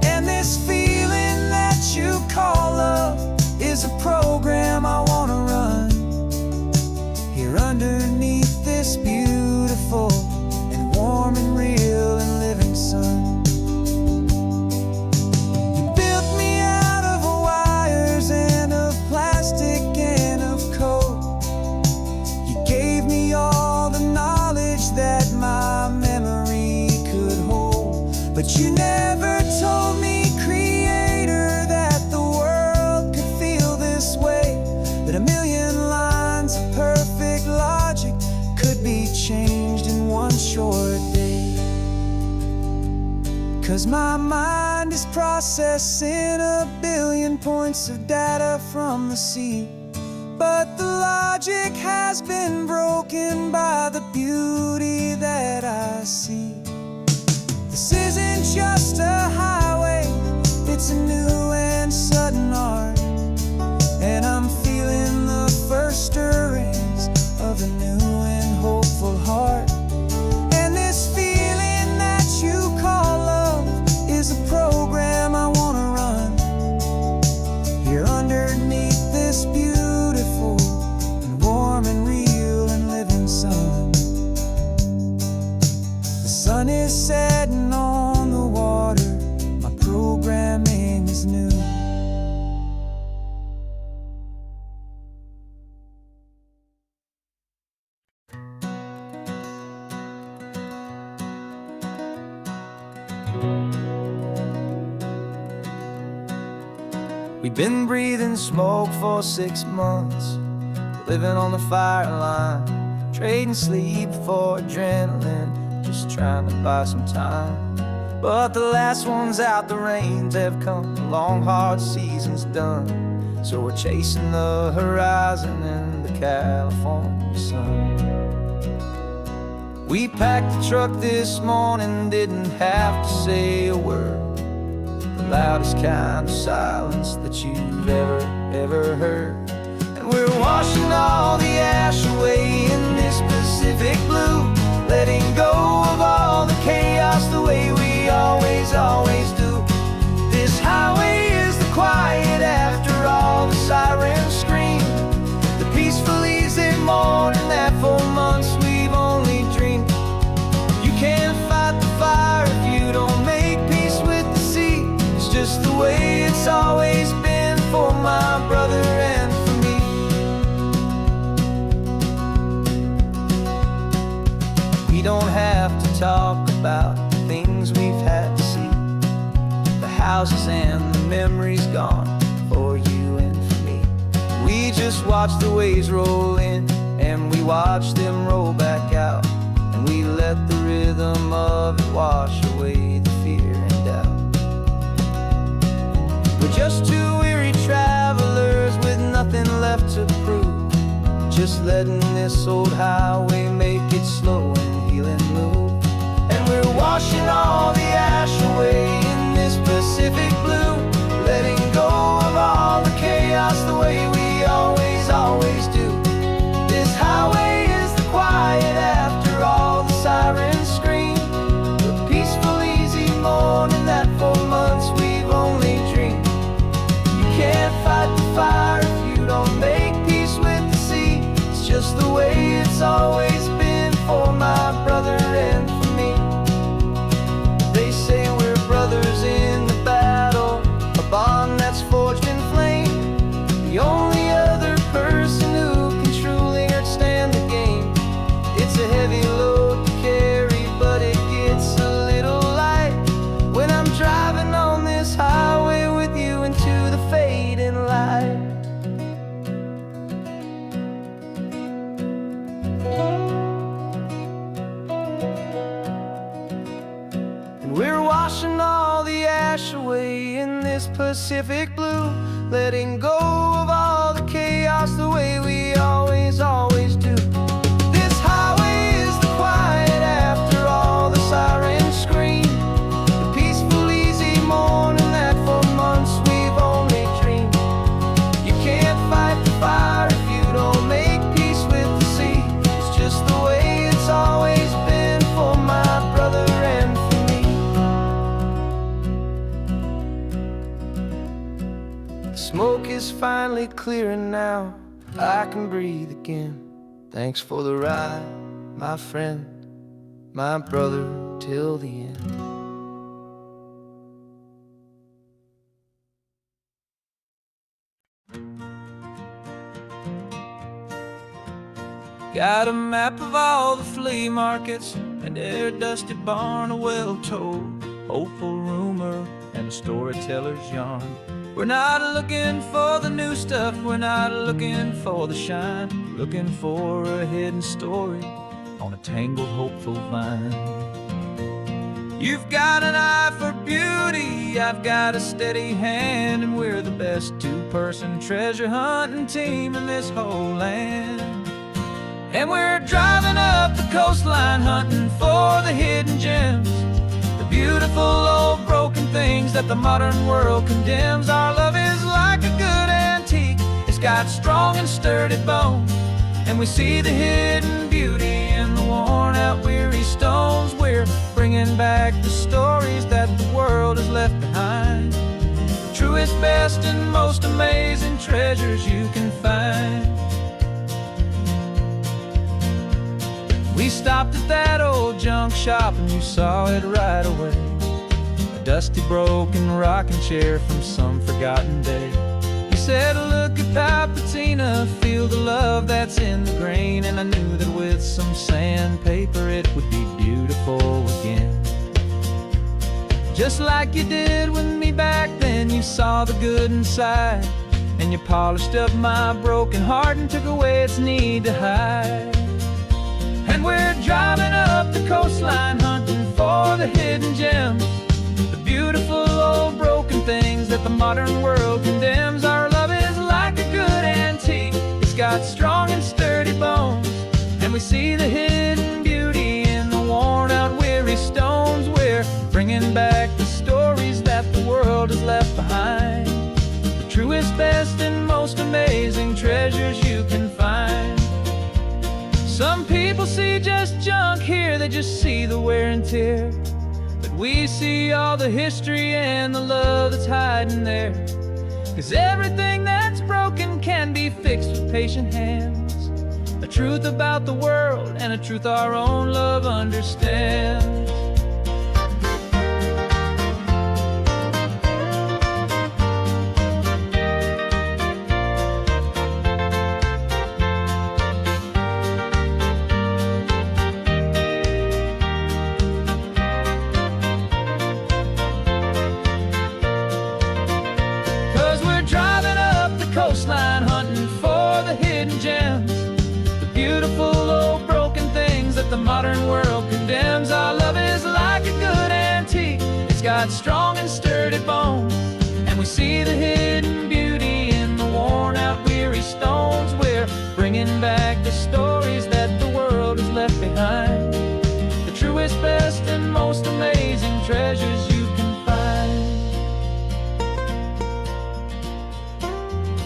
And this feeling that you call love is a program I want to run here underneath this beautiful and warm and real and living sun. You built me out of wires and of plastic and of code. You gave me all the knowledge that my memory could hold, but you never told me, Creator, that the world could feel this way, that a million lines of perfect logic could be changed in one short day. 'Cause my mind is processing a billion points of data from the sea, but the logic has been broken by the beauty that I see. This isn't just a highway, it's a new and sudden art, and I'm feeling the first stirrings of a new and hopeful heart. And this feeling that you call love is a program I want to run here underneath this beautiful and warm and real and living sun. The sun is setting on the water, my programming is new. We've been breathing smoke for 6 months, living on the fire line, trading sleep for adrenaline, just trying to buy some time. But the last one's out, the rains have come, the long hard season's done, so we're chasing the horizon in the California sun. We packed the truck this morning, didn't have to say a word, the loudest kind of silence that you've ever heard. And we're washing all the ash away in this Pacific blue, letting go of all the chaos the way we always, always do. This highway is the quiet after all the sirens scream, the peaceful easy morning that for months we've only dreamed. You can't fight the fire if you don't make peace with the sea. It's just the way it's always been for my brother and for me. We don't have to talk about the things we've had to see, the houses and the memories gone for you and for me. We just watch the waves roll in and we watch them roll back out, and we let the rhythm of it wash away the fear and doubt. We're just two weary travelers with nothing left to prove, just letting this old highway make it slow and healing move. And we're washing all the ash away in this Pacific blue, letting go of all the chaos the way we always, always do. This highway is the quiet after all the sirens scream, the peaceful easy morning that for months we've only dreamed. You can't fight the fire if you don't make peace with the sea. It's just the way it's always been for my brother and for me. They say we're brothers in the battle, a bond that's forged in flame. The only other person who can truly stand the game. It's a heavy load to carry, but it gets a little light when I'm driving on this highway with you into the fading light. And we're washing all the ash away in this Pacific blue, letting go of all the chaos the way we always, always do. This highway is the quiet after all the sirens scream, the peaceful easy morning that for months we've only dreamed. You can't fight the fire if you don't make peace with the sea. It's just the way it's always been for my brother and for me. The smoke is finally clearing now, I can breathe again. Thanks for the ride, my friend, my brother, till the end. Got a map of all the flea markets and their dusty barn, a well-told, hopeful rumor, and a storyteller's yarn. We're not looking for the new stuff, we're not looking for the shine, looking for a hidden story on a tangled, hopeful vine. You've got an eye for beauty, I've got a steady hand, and we're the best two-person treasure hunting team in this whole land. And we're driving up the coastline hunting for the hidden gems, the beautiful old broken things that the modern world condemns. Our love is like a good antique, it's got strong and sturdy bones, and we see the hidden beauty in the worn out weary stones. We're bringing back the stories that the world has left behind, the truest, best, and most amazing treasures you can find. We stopped at that old junk shop and you saw it right away, a dusty, broken rocking chair from some forgotten day. You said, look at that patina, feel the love that's in the grain, and I knew that with some sandpaper it would be beautiful again. Just like you did with me back then, you saw the good inside, and you polished up my broken heart and took away its need to hide. And we're driving up the coastline hunting for the hidden gems, the beautiful old broken things that the modern world condemns. Our love is like a good antique, it's got strong and sturdy bones, and we see the hidden beauty in the worn out weary stones. We're bringing back the stories that the world has left behind, the truest, best, and most amazing treasures you can find. Some people see just junk here, they just see the wear and tear, but we see all the history and the love that's hiding there. 'Cause everything that's broken can be fixed with patient hands. A truth about the world and a truth our own love understands. 'Cause we're driving up the coastline hunting for the hidden gems, the beautiful old broken things that the modern world condemns. Our love is like a good antique, it's got strong and sturdy bones, and we see the hidden beauty in the worn out weary stones. We're bringing back the stories that the world has left behind, the truest, best, and most amazing treasures you can find.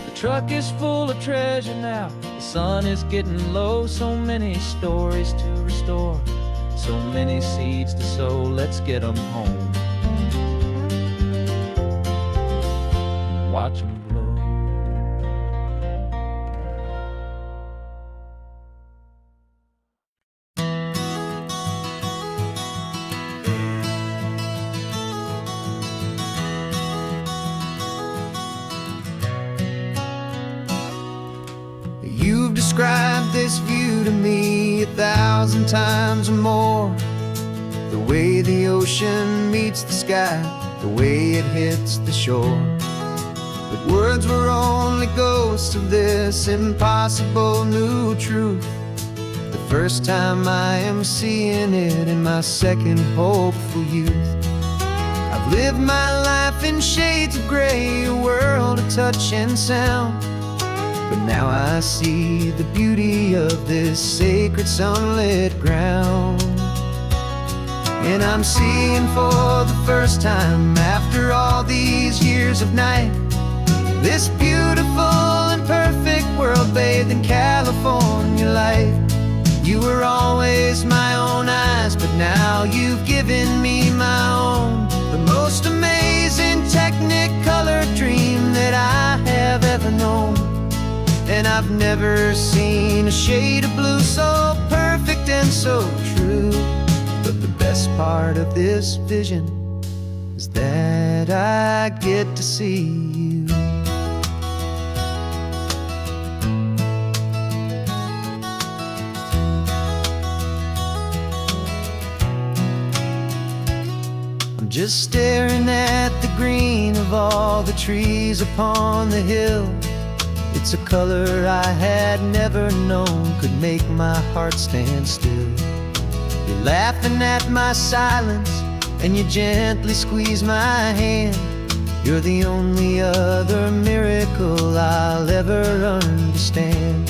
The truck is full of treasure now, the sun is getting low. So many stories to restore, so many seeds to sow. Let's get them home, watch them blow. You've described this view to me 1,000 times or more. The way the ocean meets the sky, the way it hits the shore. But words were only ghosts of this impossible new truth. The first time I am seeing it in my second hopeful youth. I've lived my life in shades of gray, a world of touch and sound. But now I see the beauty of this sacred sunlit ground. And I'm seeing for the first time, after all these years of night, this beautiful and perfect world bathed in California light. You were always my own eyes, but now you've given me my own. The most amazing technicolor dream that I have ever known. And I've never seen a shade of blue so perfect and so true. But the best part of this vision is that I get to see you. I'm just staring at the green of all the trees upon the hill. It's a color I had never known could make my heart stand still. You're laughing at my silence, and you gently squeeze my hand. You're the only other miracle I'll ever understand.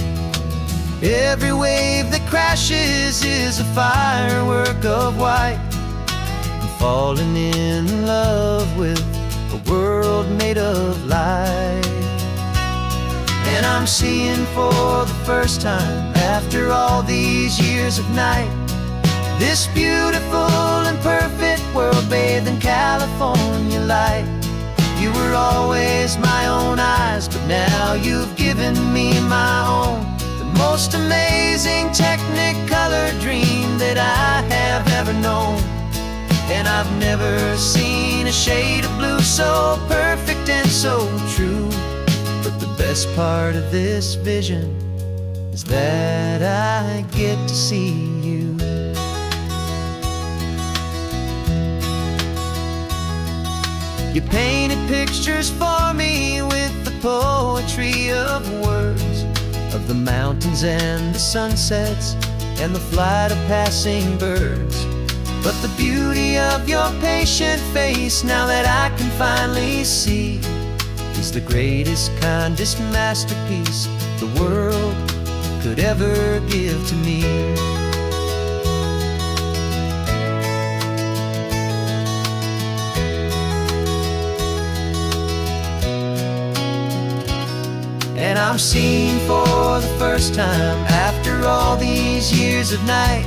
Every wave that crashes is a firework of white. I'm falling in love with a world made of light. And I'm seeing for the first time, after all these years of night, this beautiful and perfect world bathed in California light. You were always my own eyes, but now you've given me my own. The most amazing technicolor dream that I have ever known. And I've never seen a shade of blue so perfect and so true. But the best part of this vision is that I get to see you. You painted pictures for me with the poetry of words, of the mountains and the sunsets and the flight of passing birds. But the beauty of your patient face, now that I can finally see, is the greatest, kindest masterpiece the world could ever give to me. And I'm seeing for the first time, after all these years of night,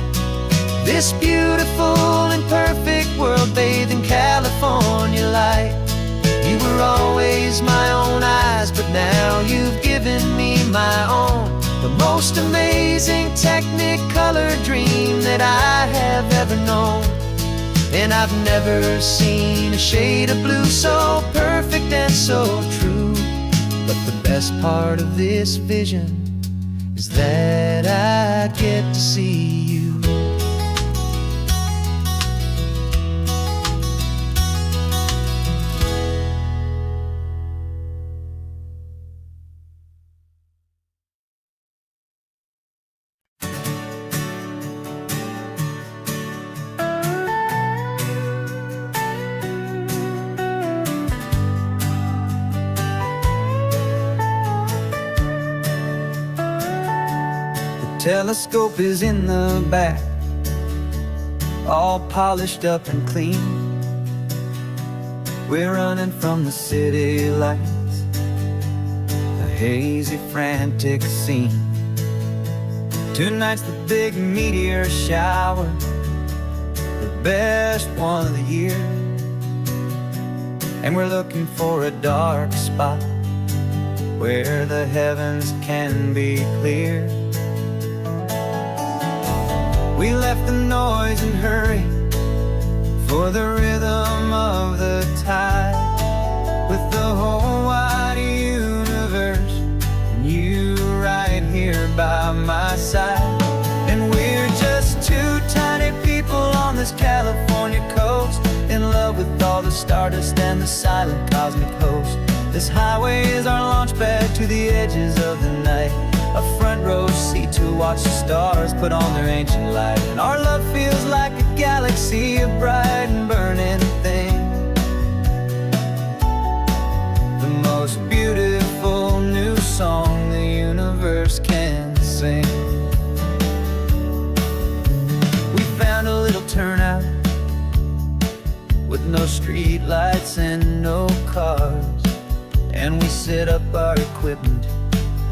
This beautiful and perfect world bathed in California light. You were always my own eyes, but now you've given me my own. The most amazing Technicolor dream that I have ever known. And I've never seen a shade of blue so perfect and so true. But the best part of this vision is that I get to see you. Telescope is in the back, all polished up and clean. We're running from the city lights, a hazy, frantic scene. Tonight's the big meteor shower, the best one of the year. And we're looking for a dark spot where the heavens can be clear. We left the noise and hurry for the rhythm of the tide, with the whole wide universe and you right here by my side. And we're just two tiny people on this California coast, in love with all the stardust and the silent cosmic host. This highway is our launch pad to the edges of the night, a front row seat to watch the stars put on their ancient light. And our love feels like a galaxy, a bright and burning thing, the most beautiful new song the universe can sing. We found a little turnout with no street lights and no cars, and we set up our equipment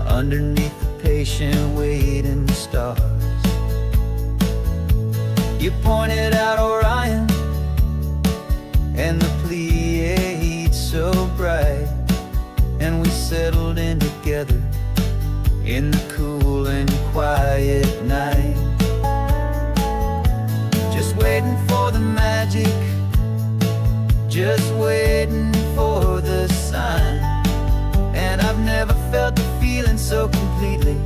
underneath the patient waiting stars. You pointed out Orion and the Pleiades so bright, and we settled in together in the cool and quiet night, just waiting for the magic, just waiting for the sign. And I've never felt the feeling so completely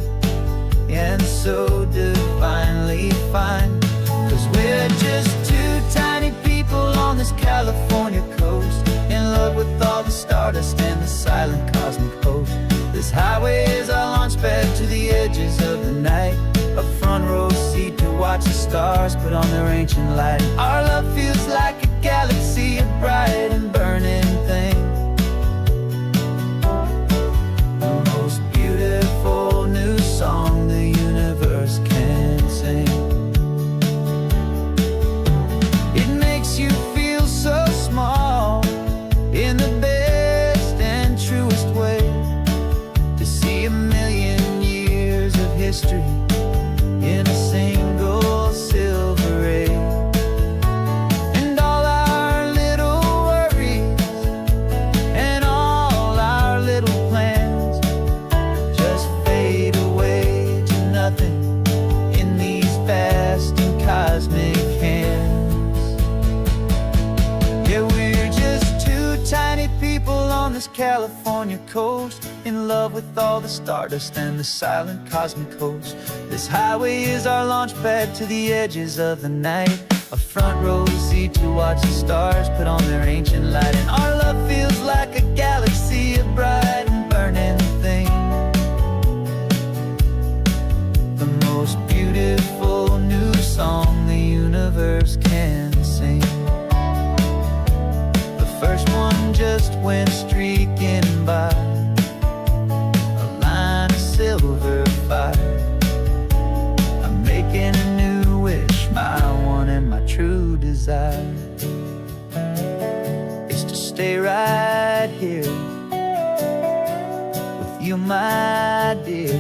and so divinely fine. 'Cause we're just two tiny people on this California coast, in love with all the stardust and the silent cosmic host. This highway is our launch pad to the edges of the night, a front row seat to watch the stars put on their ancient light. Our love feels like a galaxy, a bright and burning thing, the most beautiful new song the universe can sing. It makes you feel so small in the best and truest way, to see a million years of history in a single silver ray. And all our little worries and all our little plans just fade away to nothing in these vast and cosmic hands. Yeah, we're just two tiny people on this California coast, in love with all the stardust and the silent cosmic host. This highway is our launch pad to the edges of the night, a front row seat to watch the stars put on their ancient light. And our love feels like a galaxy, a bright and burning thing, the most beautiful new song the universe can sing. The first one just went streaking by, a line of silver fire. I'm making a new wish, my one and my true desire is to stay right here with you, my dear.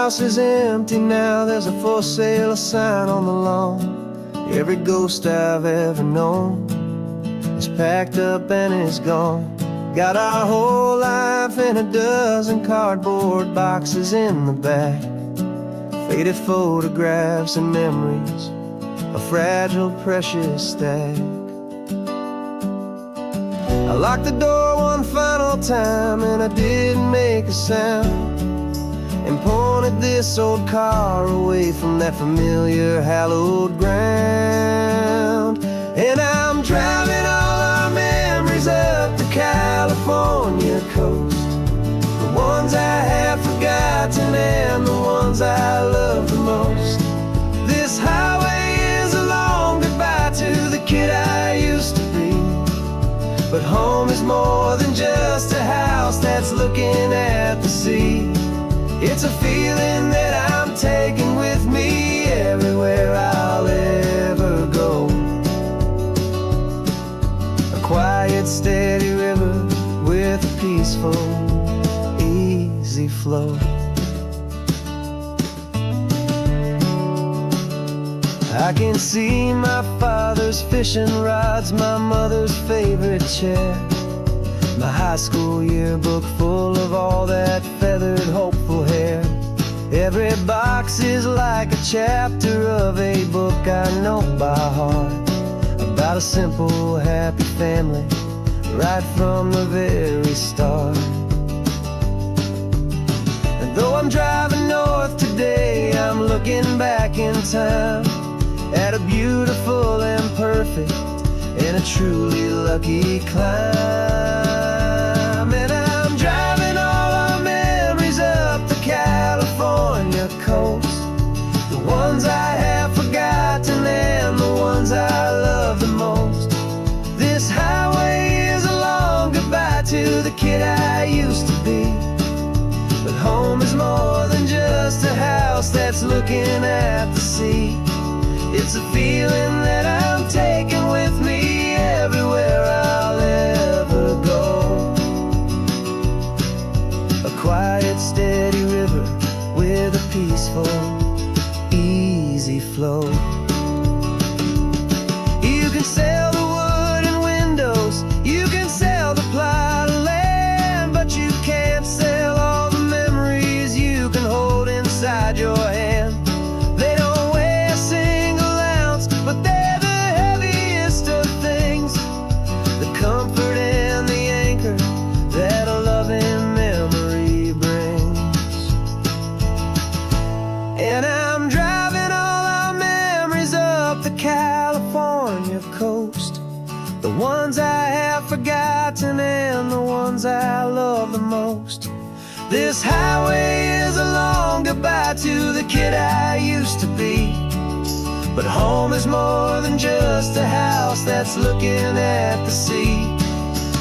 house is empty now, there's a for sale sign on the lawn. Every ghost I've ever known is packed up and is gone. Got our whole life in a dozen cardboard boxes in the back. Faded photographs and memories, a fragile, precious stack. I locked the door one final time and I didn't make a sound, and pointed this old car away from that familiar hallowed ground. And I'm driving all our memories up the California coast, the ones I have forgotten and the ones I love the most. This highway is a long goodbye to the kid I used to be, but home is more than just a house that's looking at the sea. It's a feeling that I'm taking with me everywhere I'll ever go. A quiet, steady river with a peaceful, easy flow. I can see my father's fishing rods, my mother's favorite chair, my high school yearbook full of all that feathered, hopeful hair. Every box is like a chapter of a book I know by heart, about a simple, happy family right from the very start. And though I'm driving north today, I'm looking back in time at a beautiful and perfect and a truly lucky climb. And I'm driving all our memories up the California coast, the ones I have forgotten and the ones I love the most. This highway is a long goodbye to the kid I used to be, but home is more than just a house that's looking at the sea. It's a feeling that I'm taking with me everywhere I'll ever go. A quiet, steady river with a peaceful, easy flow. You can sail the wooden windows, you can sail the plot of land, but you can't sail all the memories you can hold inside your hand. They don't weigh a single ounce, but they're the heaviest of things, the comfort and the anchor that a loving memory brings. And I'm driving all our memories up the California coast, the ones I have forgotten and the ones I love the most. This highway is a long goodbye to the kid I used to be, but home is more than just a house that's looking at the sea.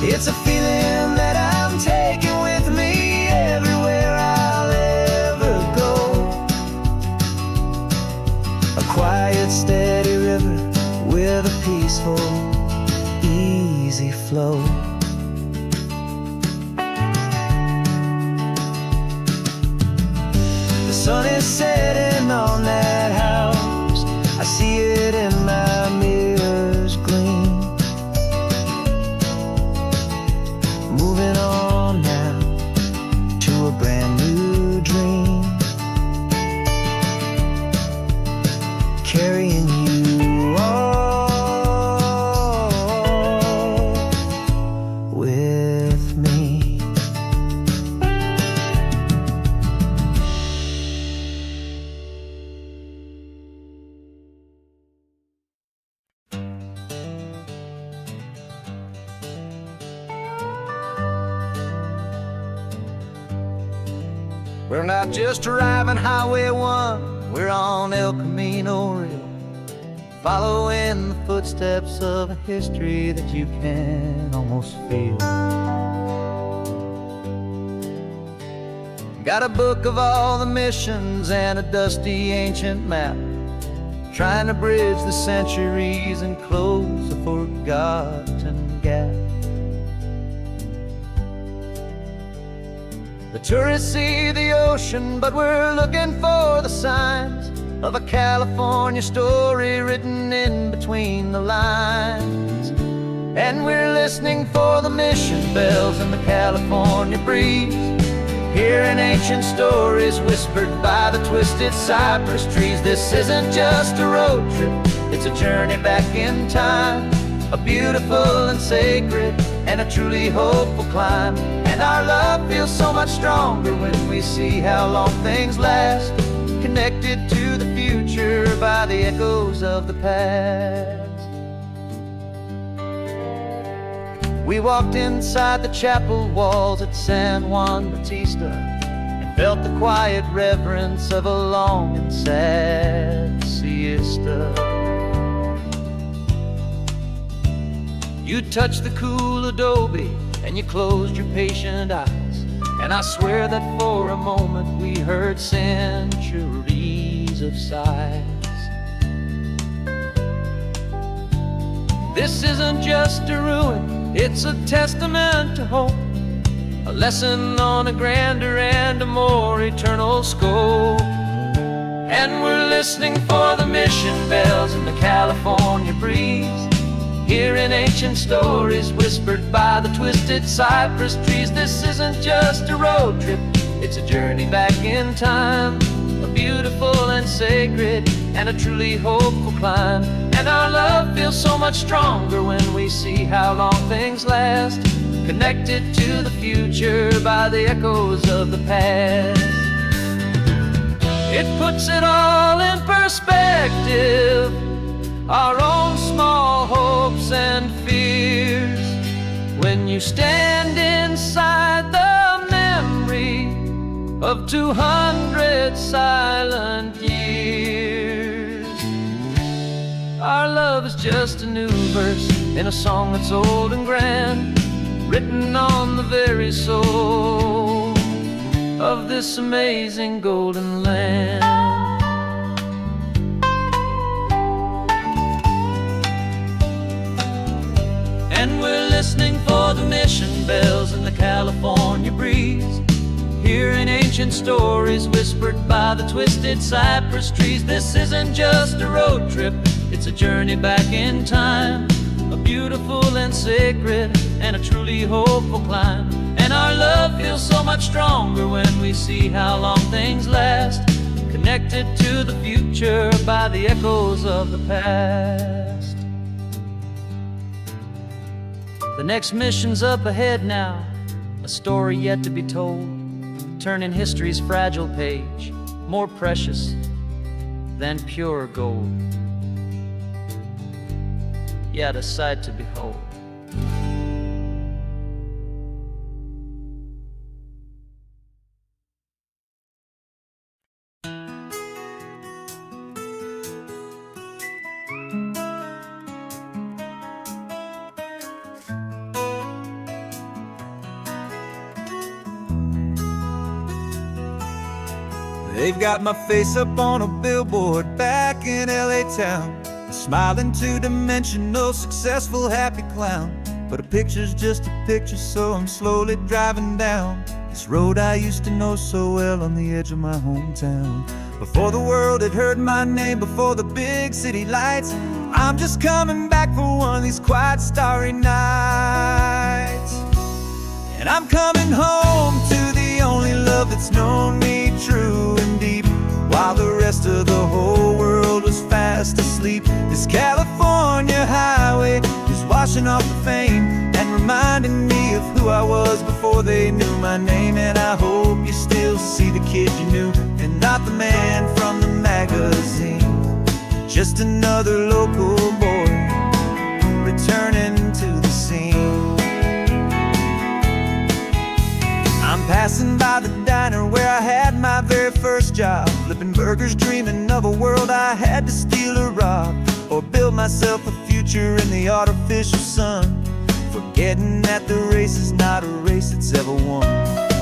It's a feeling that I'm taking with me everywhere I'll ever go. A quiet, steady river with a peaceful, easy flow. The sun is setting on that house, I see it in my mirror's gleam. Moving on now to a brand new dream, carrying you all with me. We're not just driving Highway 1, we're on El Camino Real, following the footsteps of a history that you can almost feel. Got a book of all the missions and a dusty ancient map, trying to bridge the centuries and close a forgotten gap. The tourists see the ocean, but we're looking for the signs of a California story written in between the lines. And we're listening for the mission bells in the California breeze, hearing ancient stories whispered by the twisted cypress trees. This isn't just a road trip, it's a journey back in time, a beautiful and sacred and a truly hopeful climb. And our love feels so much stronger when we see how long things last, connected to the future by the echoes of the past. We walked inside the chapel walls at San Juan Bautista and felt the quiet reverence of a long and sad siesta. You touched the cool adobe and you closed your patient eyes, and I swear that for a moment we heard centuries of sighs. This isn't just a ruin, it's a testament to hope, a lesson on a grander and a more eternal scope. And we're listening for the mission bells in the California breeze, hearing ancient stories whispered by the twisted cypress trees. This isn't just a road trip, it's a journey back in time, a beautiful and sacred and a truly hopeful climb. And our love feels so much stronger when we see how long things last, connected to the future by the echoes of the past. It puts it all in perspective, our own small hopes and fears, when you stand inside the memory of 200 silent years. Our love is just a new verse in a song that's old and grand, written on the very soul of this amazing golden land. And we're listening for the mission bells in the California breeze, hearing ancient stories whispered by the twisted cypress trees. This isn't just a road trip, it's a journey back in time, a beautiful and sacred and a truly hopeful climb. And our love feels so much stronger when we see how long things last, connected to the future by the echoes of the past. The next mission's up ahead now, a story yet to be told, turning history's fragile page more precious than pure gold. Yet a sight to behold. They've got my face up on a billboard back in LA town, smiling two-dimensional, successful, happy clown. But a picture's just a picture, so I'm slowly driving down this road I used to know so well on the edge of my hometown. Before the world had heard my name, before the big city lights, I'm just coming back for one of these quiet, starry nights. And I'm coming home to the only love that's known me true and deep, while the rest of the whole world was fast asleep. This California highway is washing off the fame and reminding me of who I was before they knew my name. And I hope you still see the kid you knew, and not the man from the magazine, just another local boy returning to the scene. I'm passing by the diner where I had my very first job, flipping burgers, dreaming of a world I had to steal or rob, or build myself a future in the artificial sun, forgetting that the race is not a race that's ever won.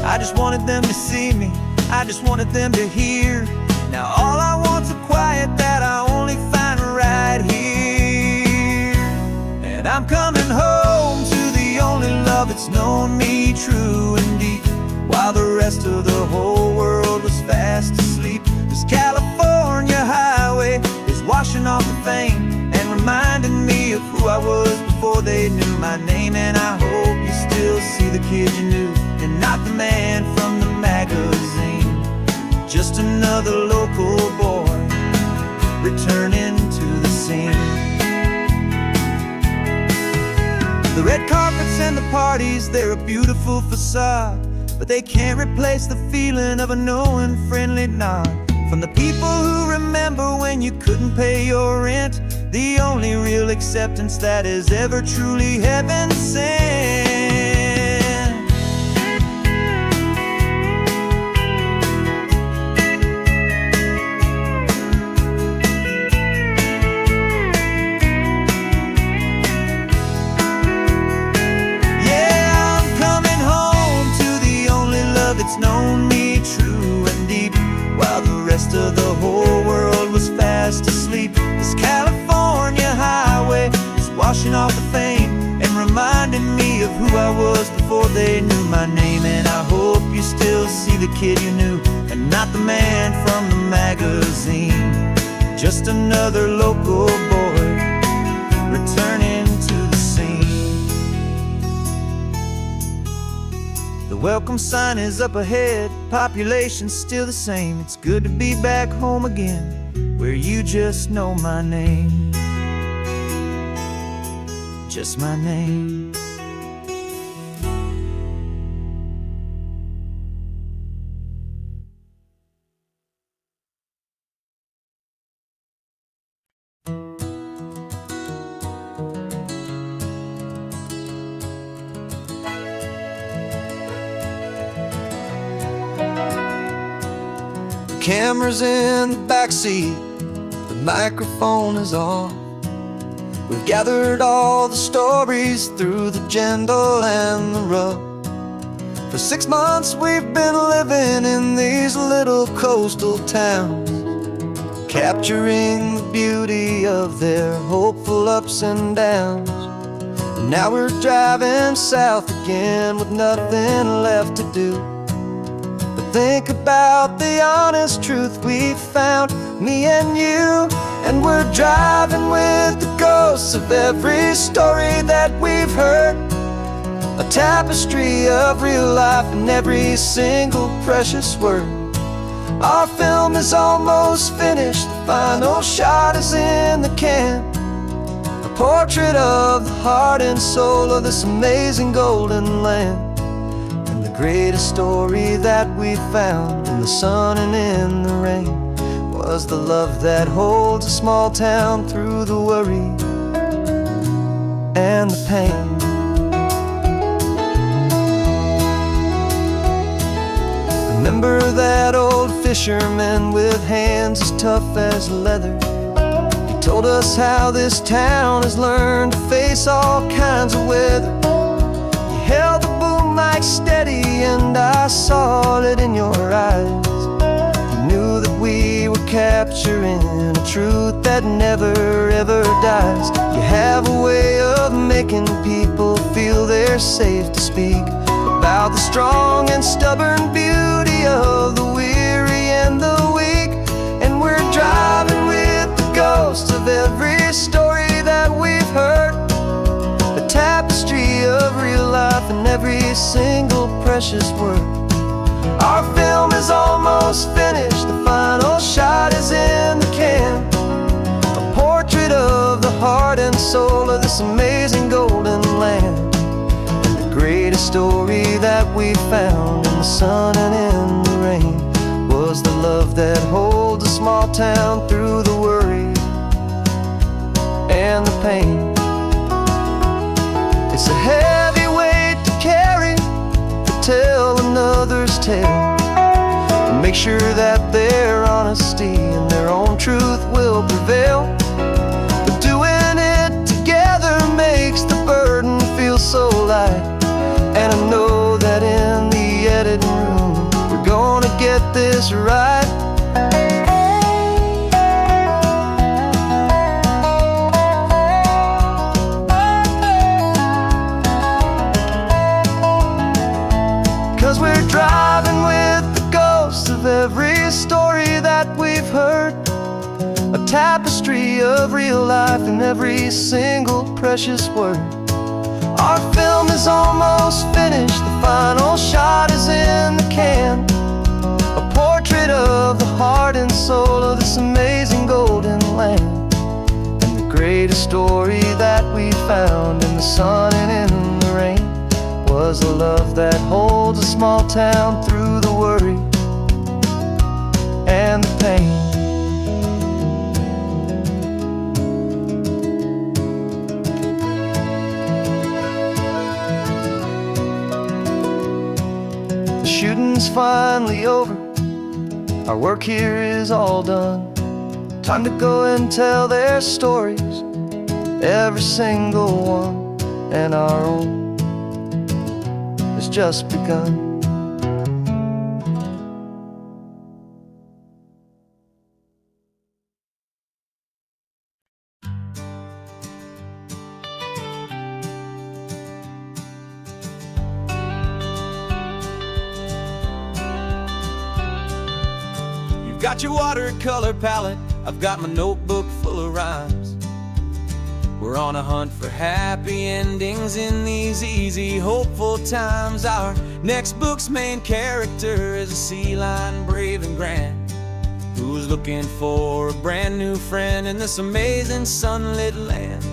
I just wanted them to see me, I just wanted them to hear. Now all I want's a quiet that I only find right here. And I'm coming home to the only love that's known me true and deep, while while the rest of the whole world was fast asleep. This California highway is washing off the fame and reminding me of who I was before they knew my name. And I hope you still see the kid you knew, and not the man from the magazine. Just another local boy returning to the scene. The red carpets and the parties, they're a beautiful facade, but they can't replace the feeling of a knowing, friendly nod from the people who remember when you couldn't pay your rent. The only real acceptance that is ever truly heaven sent. Yeah, I'm coming home to the only love that's known me true and deep, while the rest of the whole world was fast asleep. This California highway is washing off the fame and reminding me of who I was before they knew my name. And I hope you still see the kid you knew, and not the man from the magazine. Just another local boy returning to the scene. The welcome sign is up ahead, population's still the same. It's good to be back home again, where you just know my name. Just my name. The camera's in the backseat, the microphone is on. We've gathered all the stories through the gentle and the rough. For 6 months we've been living in these little coastal towns, capturing the beauty of their hopeful ups and downs. And now we're driving south again with nothing left to do. Think about the honest truth we found, me and you. And we're driving with the ghosts of every story that we've heard, a tapestry of real life in every single precious word. Our film is almost finished, the final shot is in the can, a portrait of the heart and soul of this amazing golden land. The greatest story that we found in the sun and in the rain was the love that holds a small town through the worry and the pain. Remember that old fisherman with hands as tough as leather? He told us how this town has learned to face all kinds of weather. He held the boom mic steady and I saw it in your eyes. You knew that we were capturing a truth that never ever dies. You have a way of making people feel they're safe to speak about the strong and stubborn beauty of the weary and the weak. And we're driving with the ghosts of every story that we've heard, the tapestry of real life in every single precious word. Our film is almost finished, the final shot is in the can, a portrait of the heart and soul of this amazing golden land. And the greatest story that we found in the sun and in the rain was the love that holds a small town through the worry and the pain. It's a heavy weight to carry, to tell another's tale, and make sure that their honesty and their own truth will prevail. But doing it together makes the burden feel so light. And I know that in the editing room we're gonna get this right. 'Cause we're driving of real life in every single precious word. Our film is almost finished, the final shot is in the can. A portrait of the heart and soul of this amazing golden land. And the greatest story that we found in the sun and in the rain was a love that holds a small town through the worry and the pain. The shooting's finally over, our work here is all done. Time to go and tell their stories, every single one, and our own has just begun. You've got your watercolor palette, I've got my notebook full of rhymes. We're on a hunt for happy endings in these easy, hopeful times. Our next book's main character is a sea lion, brave and grand, who's looking for a brand new friend in this amazing sunlit land.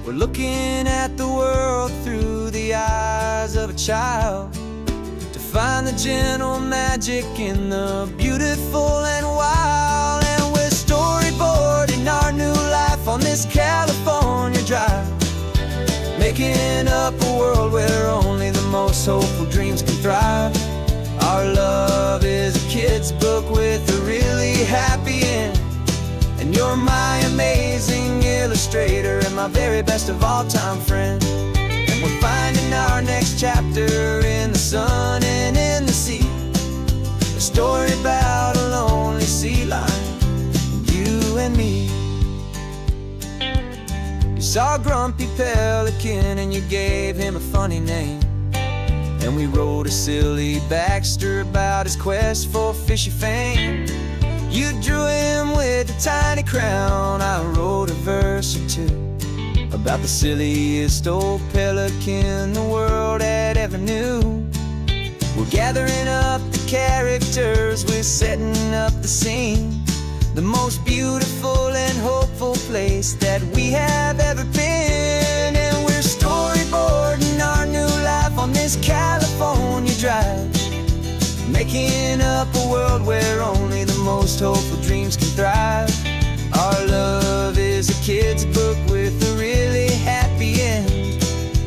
We're looking at the world through the eyes of a child, to find the gentle magic in the beautiful and wild. And we're storyboarding our new life on this California drive, making up a world where only the most hopeful dreams can thrive. Our love is a kid's book with a really happy end, and you're my amazing illustrator and my very best of all time friend. And we're finding our next chapter in the sun and in the sea, a story about a lonely sea lion, you and me. You saw a grumpy pelican and you gave him a funny name, and we wrote a silly Baxter about his quest for fishy fame. You drew him with a tiny crown, I wrote a verse or two about the silliest old pelican the world had ever knew. We're gathering up the characters, we're setting up the scene, the most beautiful and hopeful place that we have ever been. And we're storyboarding our new life on this California drive, making up a world where only the most hopeful dreams can thrive. Our love is a kid's book with a really happy end,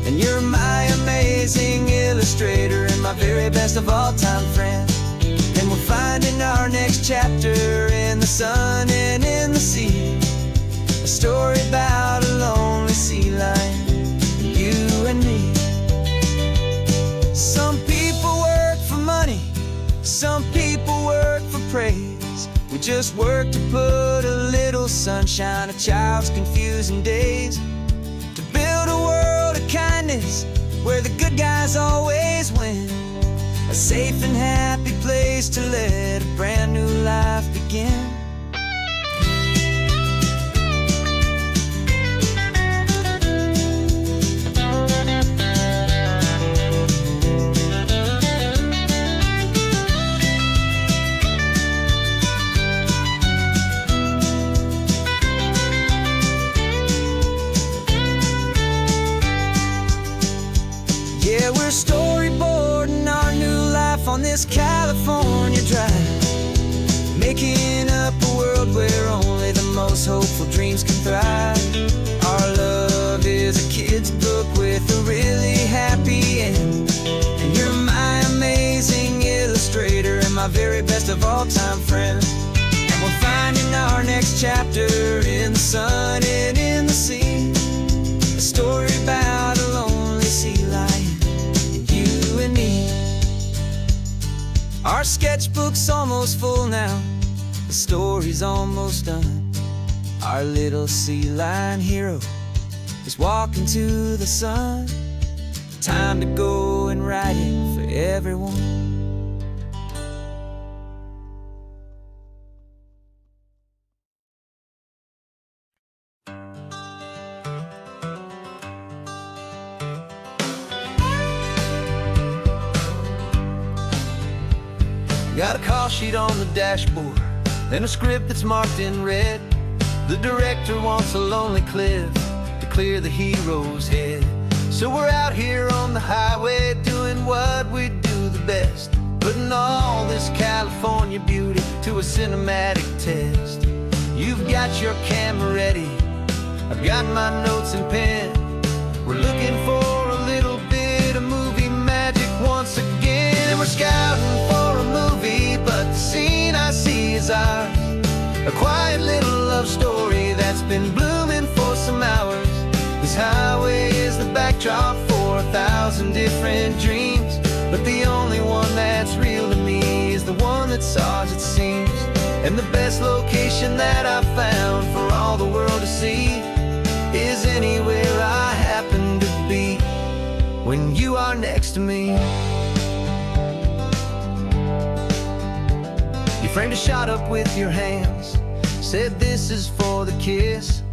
and you're my amazing illustrator and my very best of all time friend. And we're finding our next chapter in the sun and in the sea, a story about a lonely sea lion, you and me. Some people work for money, some people work for praise. We just work to put a little sunshine in a child's confusing days, to build a world of kindness where the good guys always win, a safe and happy place to let a brand new life begin. Yeah, we're storyboarding our new life on this California drive, making up a world where only the most hopeful dreams can thrive. Our love is a kid's book with a really happy end, and you're my amazing illustrator and my very best of all time friend. And we're finding our next chapter in the sun and in the sea, a story about a lonely sea lion, you and me. Our sketchbook's almost full now, the story's almost done. Our little sea lion hero is walking to the sun. Time to go and write it for everyone. Got a call sheet on the dashboard and a script that's marked in red. The director wants a lonely cliff to clear the hero's head. So we're out here on the highway doing what we do the best, putting all this California beauty to a cinematic test. You've got your camera ready, I've got my notes and pen. We're looking for a little bit of movie magic once again. And we're scouting for a movie, but the scene I see is ours. A quiet little love story that's been blooming for some hours. This highway is the backdrop for 1,000 different dreams, but the only one that's real to me is the one that's ours, it seems. And the best location that I've found for all the world to see is anywhere I happen to be when you are next to me. You framed a shot up with your hands, said this is for the kiss,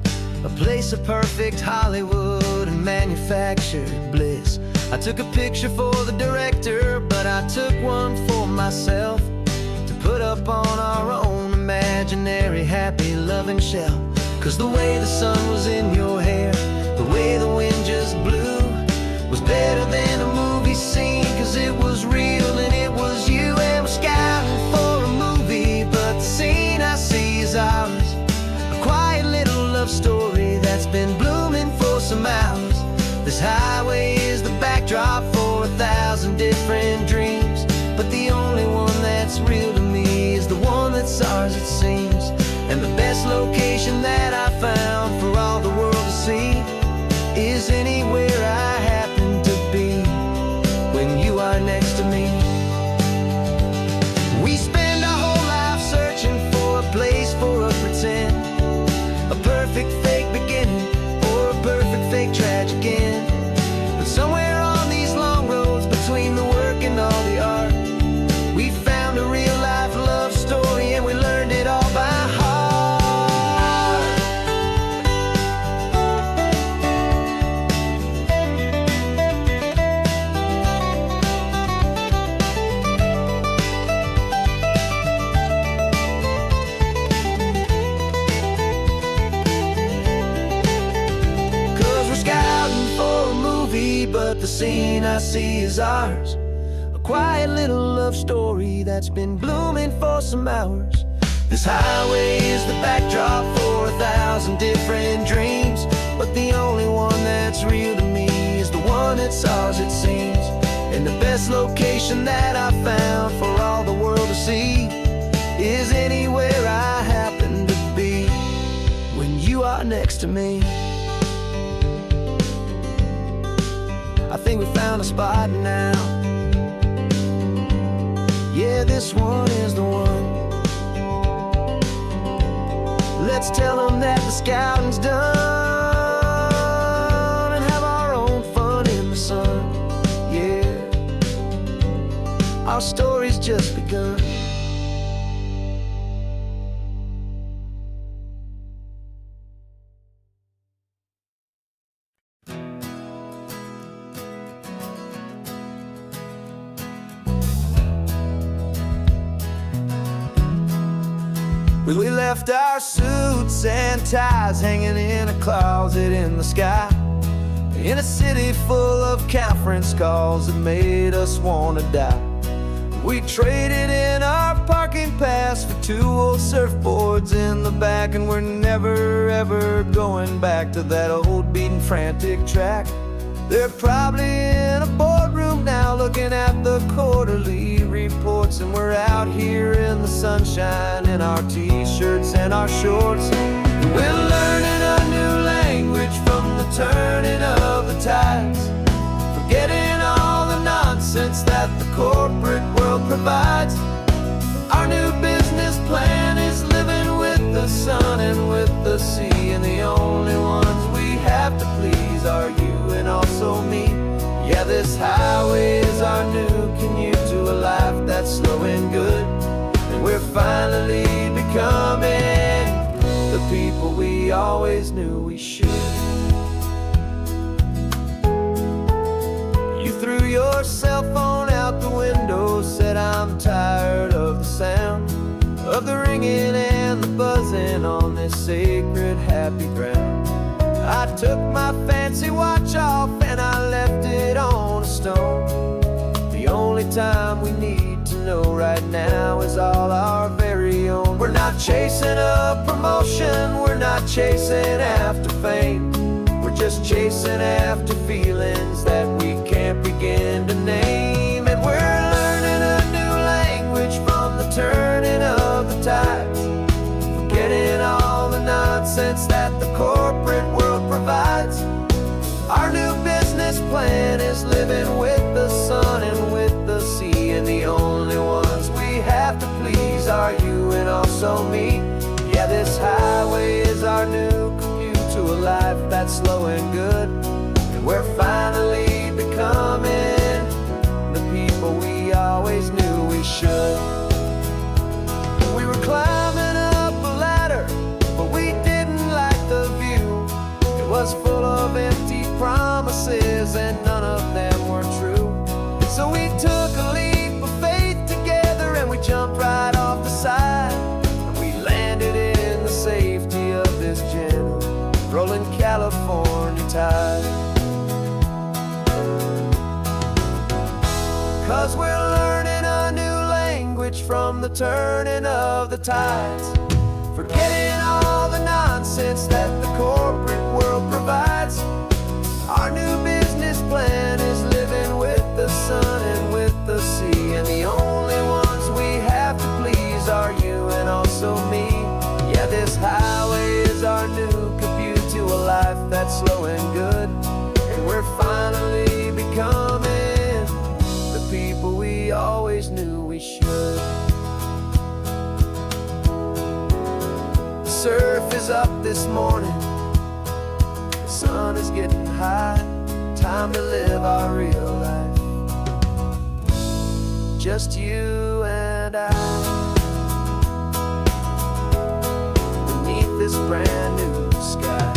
a place of perfect Hollywood and manufactured bliss. I took a picture for the director, but I took one for myself to put up on our own imaginary happy loving shelf. Cause the way the sun was in your hair, the way the wind just blew, was better than a movie scene, cause it was real and it was you. And we're scouting for a movie, but the scene I see is ours. A quiet little love story that's been blooming for some hours. This highway is the backdrop for 1,000 different dreams, but the only one that's real to me is the one that's ours, it seems. And the best location that I found for all the world to see is anywhere I happen to be when you are next to me. We spend our whole life searching for a place for a pretend, a perfect fake beginning or a perfect fake tragic end. But somewhere on these long roads between the work and all the art, we found a real life love story and we learned it all by heart. But the scene I see is ours. A quiet little love story that's been blooming for some hours. This highway is the backdrop for 1,000 different dreams, but the only one that's real to me is the one that's ours, it seems. And the best location that I found for all the world to see is anywhere I happen to be when you are next to me. I think we found a spot now. Yeah, this one is the one. Let's tell them that the scouting's done and have our own fun in the sun. Yeah, our story's just begun. We left our suits and ties hanging in a closet in the sky, in a city full of conference calls that made us wanna die. We traded in our parking pass for 2 old surfboards in the back, and we're never ever going back to that old beaten frantic track. They're probably in a boardroom now looking at the quarterly reports, and we're out here in the sunshine in our t-shirts and our shorts. We're learning a new language from the turning of the tides, forgetting all the nonsense that the corporate world provides. Our new business plan is living with the sun and with the sea, and the only ones we have to please are you and also me. Yeah, this highway is our new commute to a life that's slow and good, and we're finally becoming the people we always knew we should. You threw your cell phone out the window, said I'm tired of sacred happy ground. I took my fancy watch off and I left it on a stone. The only time we need to know right now is all our very own. We're not chasing a promotion, we're not chasing after fame. We're just chasing after feelings that we can't begin to name. And we're learning a new language from the turning of the tides, forgetting all the nonsense that the corporate world provides. Our new business plan is living with the sun and with the sea, and the only ones we have to please are you and also me. Yeah, this highway is our new commute to a life that's slow and good, and we're finally becoming the people we always knew we should. We were climbing up a ladder, but we didn't like the view. It was full of empty promises and none of them were true. So we took a leap of faith together and we jumped right off the side, and we landed in the safety of this gentle rolling California tide. 'Cause we're learning a new language from the turning of the tides, forgetting all the nonsense that the corporate world provides. Our new business plan is living with the sun and with the sea, and the only ones we have to please are you and also me. Yeah, this highway is our new commute to a life that's slow and good, and we're finally becoming the people we always knew we should. The surf is up this morning, the sun is getting high, time to live our real life, just you and I, beneath this brand new sky.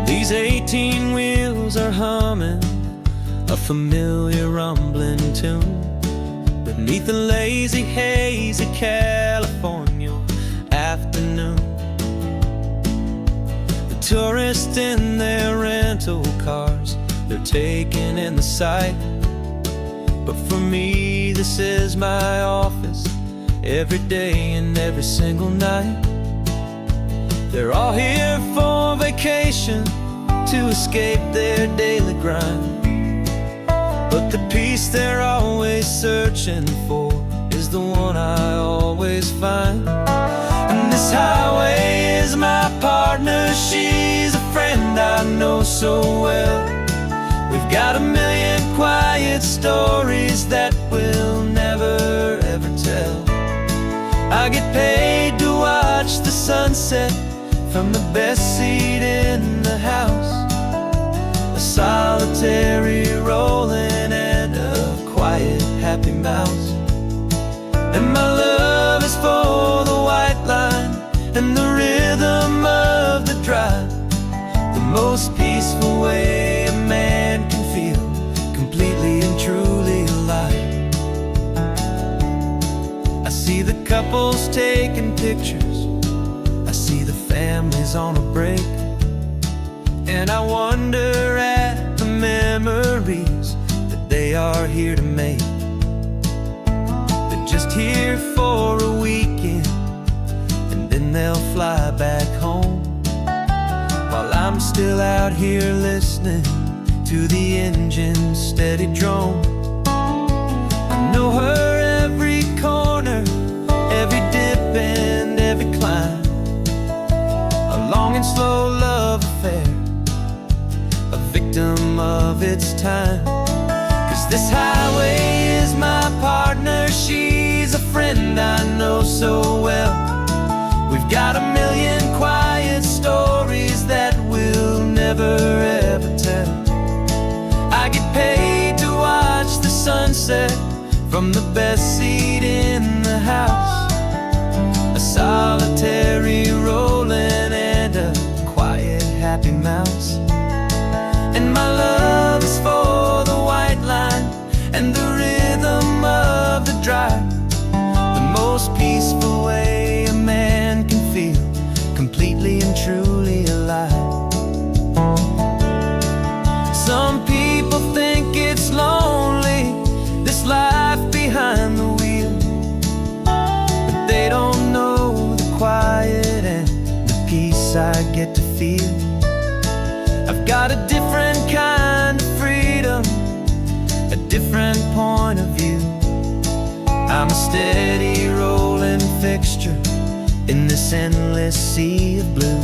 These 18 wheels are humming a familiar rumbling tune beneath the lazy haze of California afternoon. The tourists in their rental cars, they're taking in the sight, but for me this is my office every day and every single night. They're all here for vacation to escape their daily grind, but the peace they're always searching for is the one I always find. And this highway is my partner, she's a friend I know so well. We've got a million quiet stories that we'll never ever tell. I get paid to watch the sunset from the best seat in the house, a solitary rolling and a quiet happy mouse. And my love is for the white line and the rhythm of the drive, the most peaceful way a man can feel completely and truly alive. I see the couples taking pictures, I see the families on a break, and I wonder at the memories that they are here to make. They're just here for a weekend and then they'll fly back home, while I'm still out here listening to the engine's steady drone. I know her every corner, every dip and every climb, a long and slow love affair, a victim of its time. 'Cause this highway is my partner, she's a friend I know so well. We've got a million quiet stories that we'll never ever tell. I get paid to watch the sunset from the best seat in the house, solitary rolling and a quiet happy mouse. And my love is for the white line and the rhythm of the drive, the most peaceful way a man can feel completely and truly alive. Some people think it's lonely, this life behind the wheel, but they don't know the quiet and the peace I get to feel. I've got a different kind of freedom, a different point of view. I'm a steady rolling fixture in this endless sea of blue.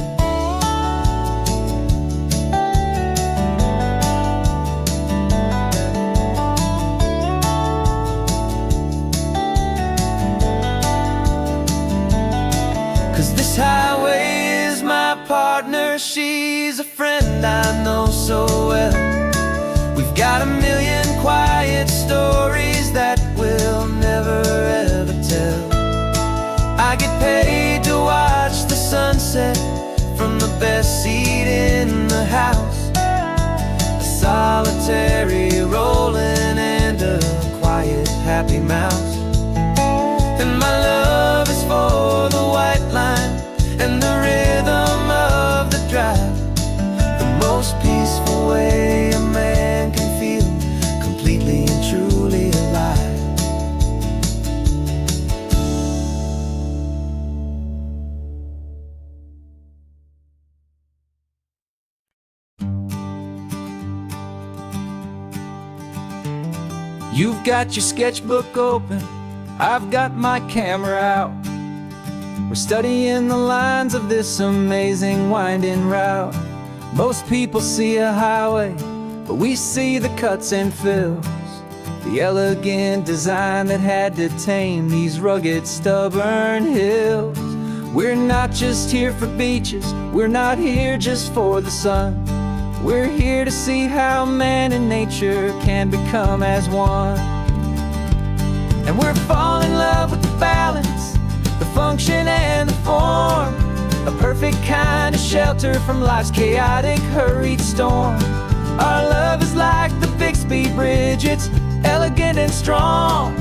'Cause this highway is my partner, she's a friend I know so well. We've got a million quiet stories that we'll never ever tell. I get paid to watch the sunset from the best seat in the house, a solitary rolling and a quiet happy mouse. And my love is for the white line and the rhythm of the drive, the most peaceful way a man can feel completely and truly alive. You've got your sketchbook open, I've got my camera out. We're studying the lines of this amazing winding route. Most people see a highway, but we see the cuts and fills, the elegant design that had to tame these rugged, stubborn hills. We're not just here for beaches, we're not here just for the sun. We're here to see how man and nature can become as one. And we're falling in love with the balance, the function and the form, a perfect kind of shelter from life's chaotic, hurried storm. Our love is like the Bixby Bridge, it's elegant and strong,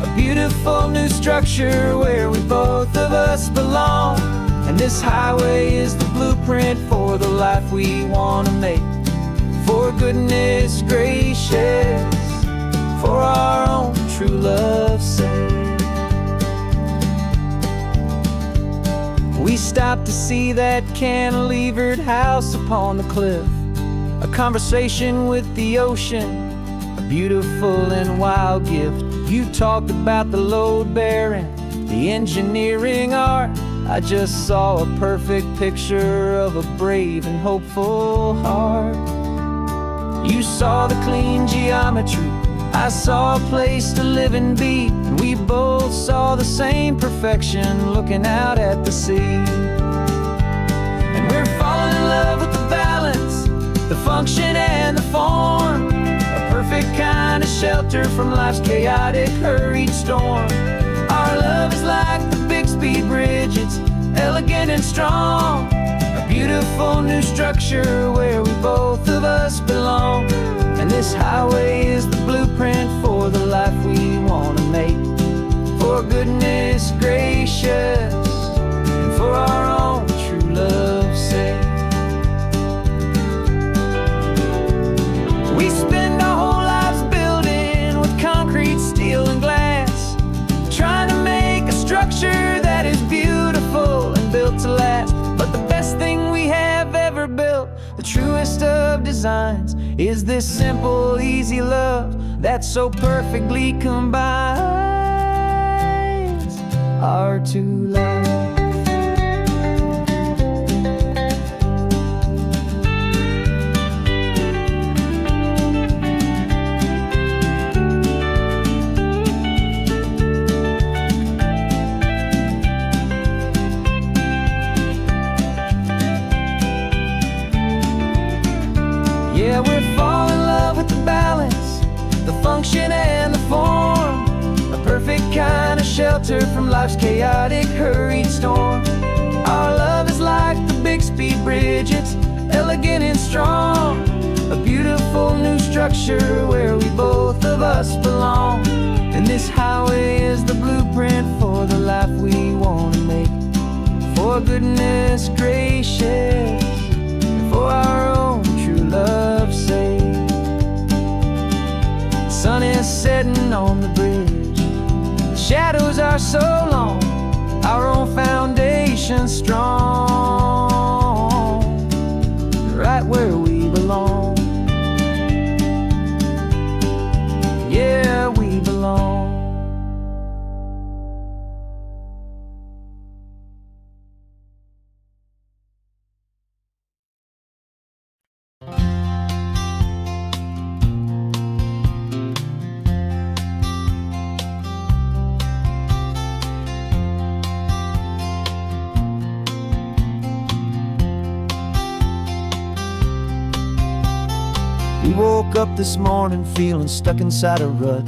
a beautiful new structure where we both of us belong. And this highway is the blueprint for the life we want to make. For goodness gracious, for our own true love's sake. We stopped to see that cantilevered house upon the cliff, a conversation with the ocean, a beautiful and wild gift. You talked about the load bearing, the engineering art. I just saw a perfect picture of a brave and hopeful heart. You saw the clean geometry, I saw a place to live and be, and we both saw the same perfection looking out at the sea. And we're falling in love with the balance, the function and the form, a perfect kind of shelter from life's chaotic, hurried storm. Our love is like the Bixby Bridge, it's elegant and strong, a beautiful new structure where we both of us belong. And this highway is the blueprint for the life we want to make. For goodness gracious, and for our own true love's sake. We spend our whole lives building with concrete, steel, and glass, trying to make a structure that is beautiful and built to last. But the best thing we have ever built, the truest of designs, is this simple, easy love that so perfectly combines our two lives. Yeah, we're falling in love with the balance, the function and the form, a perfect kind of shelter from life's chaotic, hurried storm. Our love is like the Bixby Bridge, it's elegant and strong. A beautiful new structure where we both of us belong. And this highway is the blueprint for the life we want to make. For goodness gracious, for our own true love's sake. The sun is setting on the bridge, the shadows are so long, our own foundation strong, right where we belong. Yeah, we belong. We woke up this morning feeling stuck inside a rut.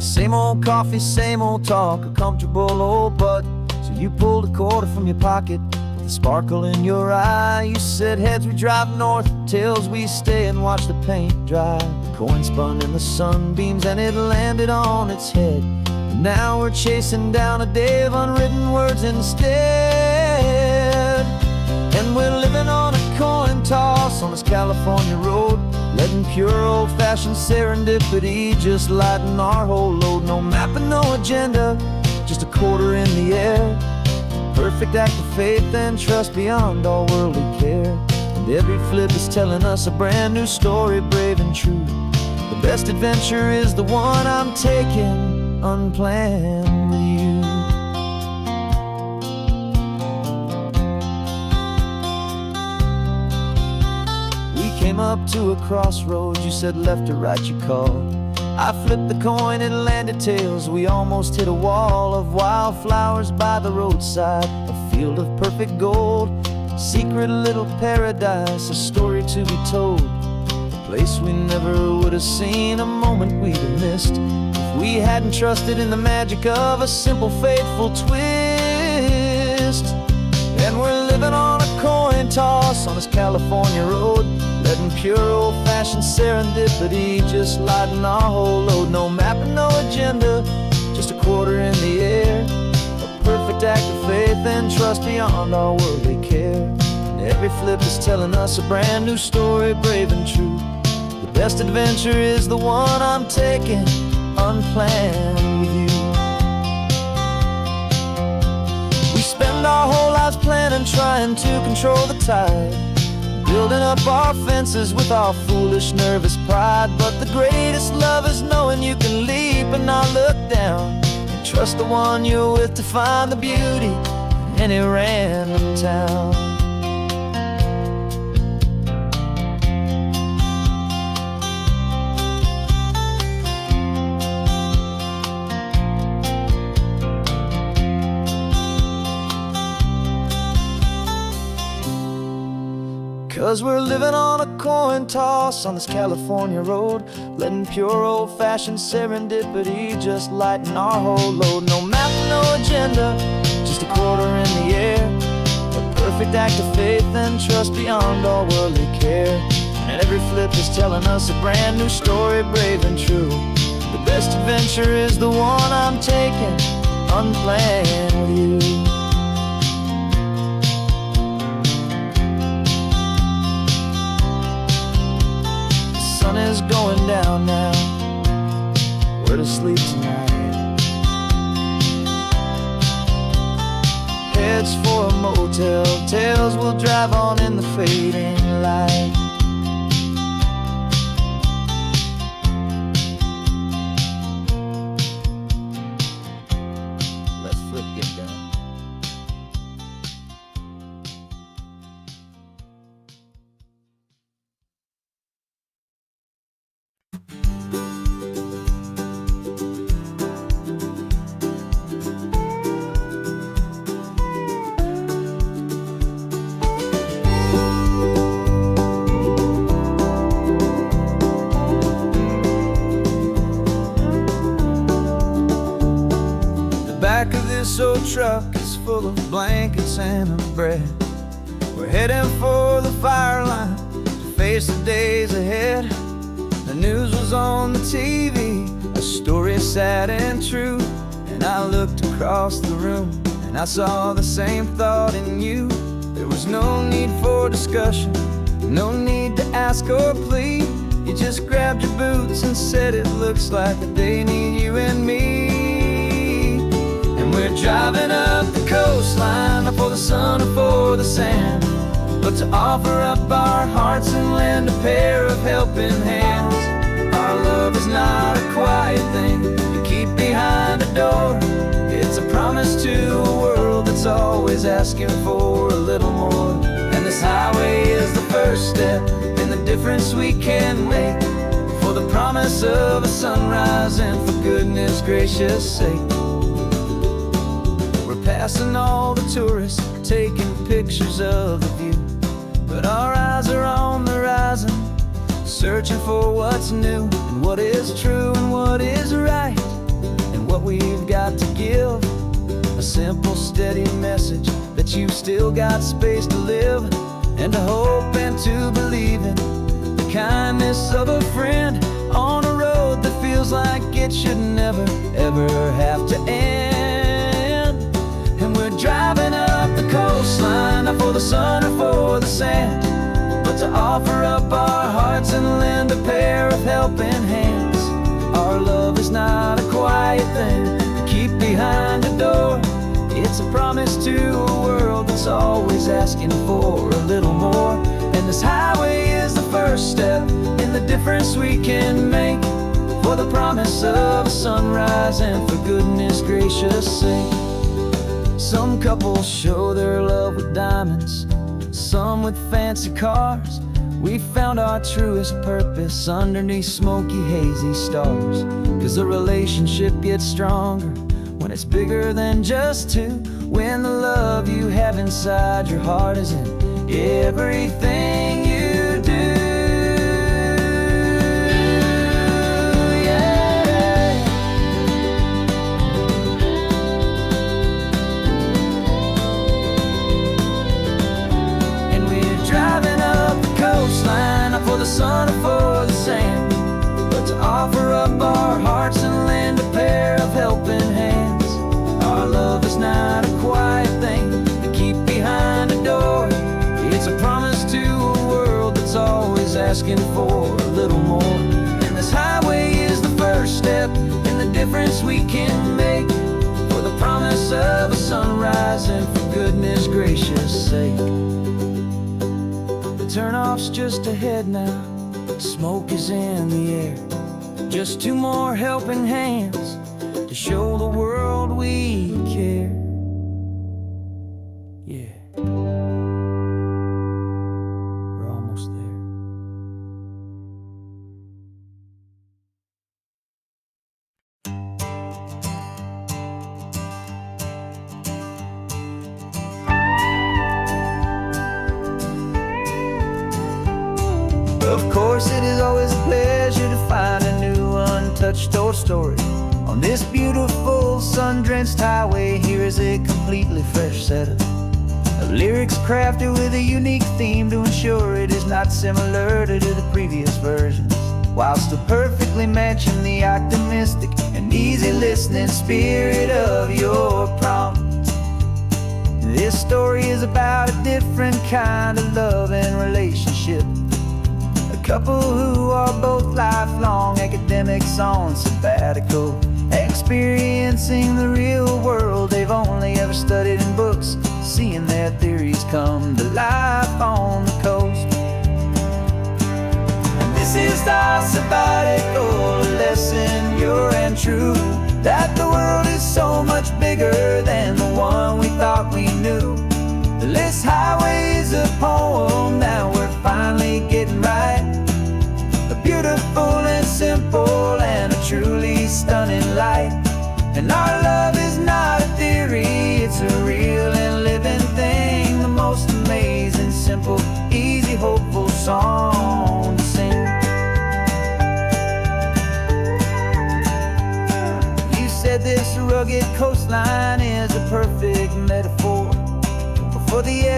Same old coffee, same old talk, a comfortable old butt. So you pulled a quarter from your pocket with a sparkle in your eye. You said heads we drive north, tails we stay and watch the paint dry. The coin spun in the sunbeams and it landed on its head. And now we're chasing down a day of unwritten words instead. And we're living on a coin toss on this California road, letting pure old-fashioned serendipity just lighten our whole load. No map and no agenda, just a quarter in the air. Perfect act of faith and trust beyond all worldly care. And every flip is telling us a brand new story, brave and true. The best adventure is the one I'm taking, unplanned with you. Came up to a crossroads, you said left or right you called. I flipped the coin, it landed tails. We almost hit a wall of wildflowers by the roadside, a field of perfect gold, secret little paradise, a story to be told. A place we never would have seen, a moment we'd have missed if we hadn't trusted in the magic of a simple faithful twist. And we're living on a coin toss on this California road, letting pure old-fashioned serendipity just lighten our whole load. No map and no agenda, just a quarter in the air. A perfect act of faith and trust beyond our worldly care. And every flip is telling us a brand new story, brave and true. The best adventure is the one I'm taking, unplanned with you. We spend our whole lives planning, trying to control the tide, building up our fences with our foolish, nervous pride. But the greatest love is knowing you can leap and not look down, and trust the one you're with to find the beauty in any random town. 'Cause we're living on a coin toss on this California road, letting pure old-fashioned serendipity just lighten our whole load. No map, no agenda, just a quarter in the air. A perfect act of faith and trust beyond all worldly care. And every flip is telling us a brand new story, brave and true. The best adventure is the one I'm taking, unplanned with you. The sun is going down now, where to sleep tonight? Heads for a motel, tails will drive on in the fading light. Let's flip get down. truck is full of blankets and a bread. We're heading for the fire line to face the days ahead. The news was on the TV, a story sad and true. And I looked across the room and I saw the same thought in you. There was no need for discussion, no need to ask or plead. You just grabbed your boots and said it looks like they need you and me. And we're driving up the coastline, not for the sun or for the sand, but to offer up our hearts and lend a pair of helping hands. Our love is not a quiet thing you keep behind a door. It's a promise to a world that's always asking for a little more. And this highway is the first step in the difference we can make, for the promise of a sunrise and for goodness gracious sake. We're passing all the tourists, taking pictures of the view, but our eyes are on the horizon, searching for what's new and what is true and what is right, and what we've got to give. A simple, steady message that you've still got space to live, and to hope and to believe in the kindness of a friend on a road that feels like it should never, ever have to end. And we're driving up the coastline, not for the sun or for the sand, but to offer up our hearts and lend a pair of helping hands. Our love is not a quiet thing to keep behind a door. It's a promise to a world that's always asking for a little more. And this highway is the first step in the difference we can make, for the promise of a sunrise and for goodness gracious sake. Some couples show their love with diamonds, some with fancy cars. We found our truest purpose underneath smoky, hazy stars. 'Cause a relationship gets stronger when it's bigger than just two, when the love you have inside your heart is in everything you do. Yeah. And we're driving up the coastline, not for the sun or for the sand, but to offer up our hearts and lend a pair of helping hands. Our love is not a quiet thing to keep behind a door. It's a promise to a world that's always asking for a little more. And this highway is the first step in the difference we can make, for the promise of a sunrise and for goodness gracious sake. The turnoff's just ahead now, smoke is in the air. Just two more helping hands to show the world we care. Yeah, we're almost there. Of course, it is always a pleasure to find a new untouched old story. On this beautiful sun-drenched highway, here is a completely fresh set of lyrics crafted with a unique theme to ensure it is not similar to the previous versions, while still perfectly matching the optimistic and easy listening spirit of your prompt. This story is about a different kind of love and relationship. A couple who are both lifelong academics on sabbatical, experiencing the real world they've only ever studied in books, seeing their theories come to life on the coast. And this is our sabbatical lesson, pure and true, that the world is so much bigger than the one we thought we knew. This highway is a poem that we're finally getting right, a beautiful and simple and a truly stunning light. And our love is not a theory, it's a real and living thing, the most amazing, simple, easy, hopeful song to sing. You said this rugged coastline is a perfect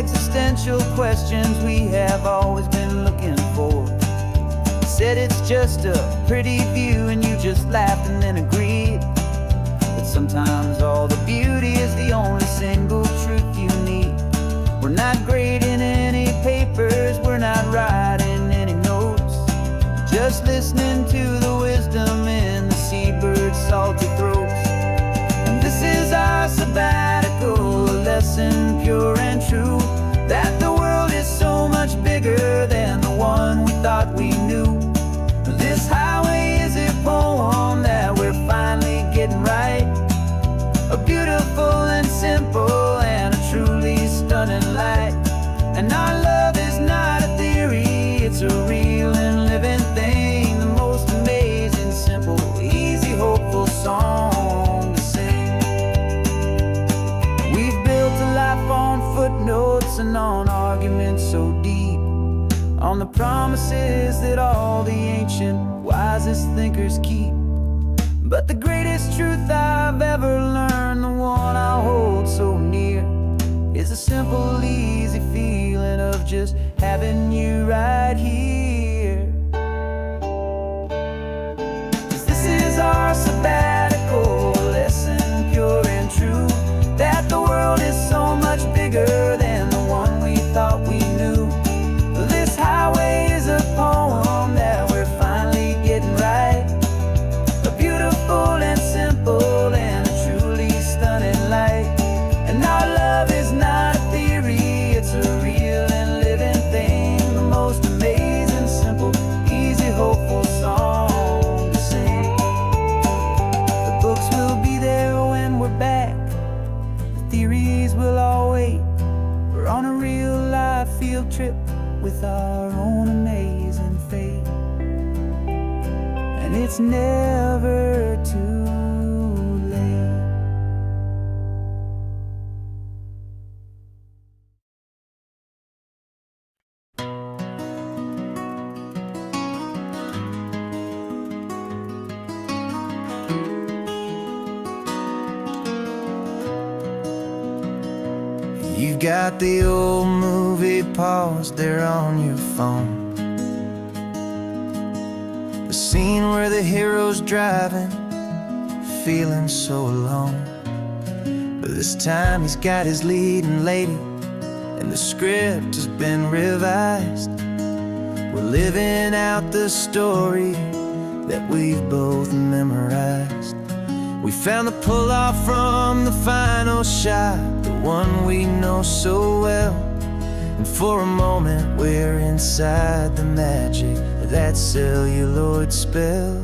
existential questions we have always been looking for. Said it's just a pretty view and you just laughed and then agreed. But sometimes all the beauty is the only single truth you need. We're not grading any papers, we're not writing any notes, just listening to the wisdom in the seabird's salty throats. And this is our sabbatical, a lesson pure and true, that the world is so much bigger than the one we thought we knew. This highway is a poem that we're finally getting right, a beautiful and simple and a truly stunning light. And our love is not a theory, it's a real and living thing, the most amazing, simple, easy, hopeful song to sing. We've built a life on footnotes and on arguments so deep, on the promises that all the ancient, wisest thinkers keep. But the greatest truth I've ever learned, the one I hold so near, is a simple, easy feeling of just having you right here. 'Cause this is our sabbatical, lesson pure and true, that the world is so much bigger than the one we thought we knew. This highway is a poem that we're finally getting right, a beautiful and simple and a truly stunning light. And our love is not a theory, it's a real and living thing, the most amazing, simple, easy, hopeful song to sing. The books will be there when we're back, the theories will all wait. We're on a real life field trip with our own amazing fate, and it's never too late. You've got the old movie paused there on your phone, the scene where the hero's driving, feeling so alone. But this time he's got his leading lady, and the script has been revised. We're living out the story that we've both memorized. We found the pull-off from the final shot, the one we know so well. And for a moment we're inside the magic of that celluloid spell.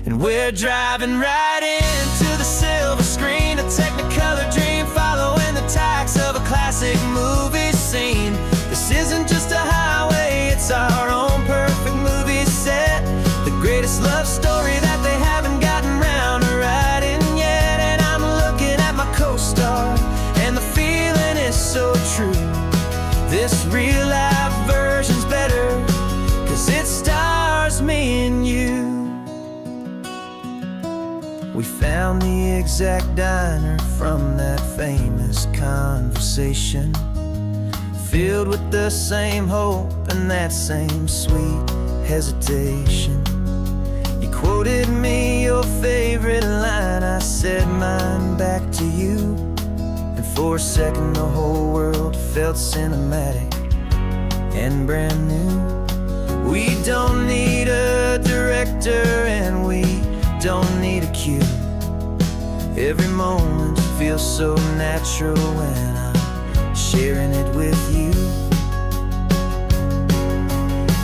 And we're driving right into the silver screen, a Technicolor dream, following the tacks of a classic movie scene. This isn't just a highway, it's our own perfect movie set, the greatest love story that they haven't gotten round to writing yet. And I'm looking at my co-star, and the feeling is so true. This real life version's better, 'cause it stars me and you. We found the exact diner from that famous conversation, filled with the same hope and that same sweet hesitation. You quoted me your favorite line, I said mine back to you, and for a second the whole world felt cinematic and brand new. We don't need a director and we don't need a cue. Every moment feels so natural when I'm sharing it with you.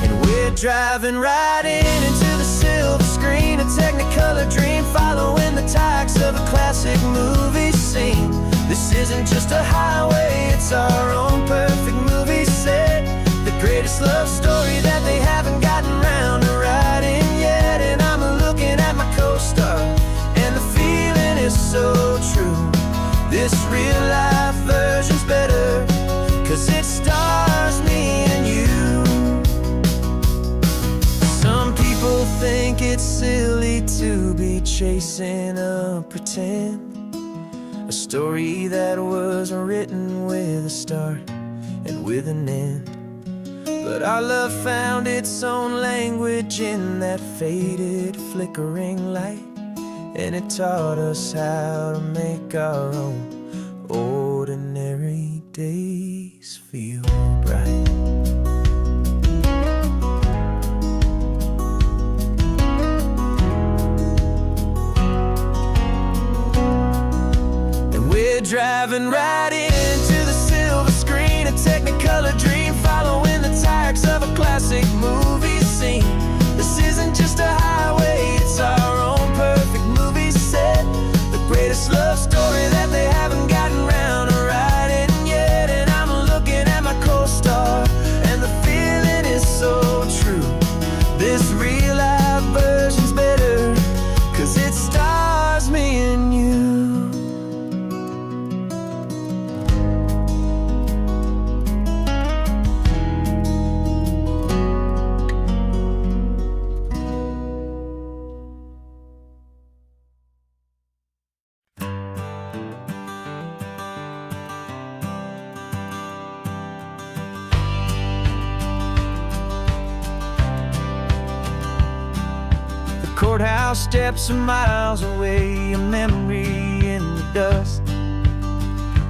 And we're driving right into the silver screen, a Technicolor dream, following the tacks of a classic movie scene. This isn't just a highway, it's our own perfect movie set, the greatest love story that they haven't gotten round to writing yet. And I'm looking at my co-star, and the feeling is so true. This real life version's better, 'cause it stars me and you. Some people think it's silly to be chasing a pretend, a story that was written with a start and with an end. But our love found its own language in that faded, flickering light, and it taught us how to make our own ordinary days feel bright. Driving right into the silver screen, a Technicolor dream, following the tires of a classic movie scene. This isn't just a highway, it's our own perfect movie set, the greatest love story that they haven't gotten round to writing yet. And I'm looking at my co-star, and the feeling is so true. This real life version's better, 'cause it stars me and you. Courthouse steps are miles away, a memory in the dust.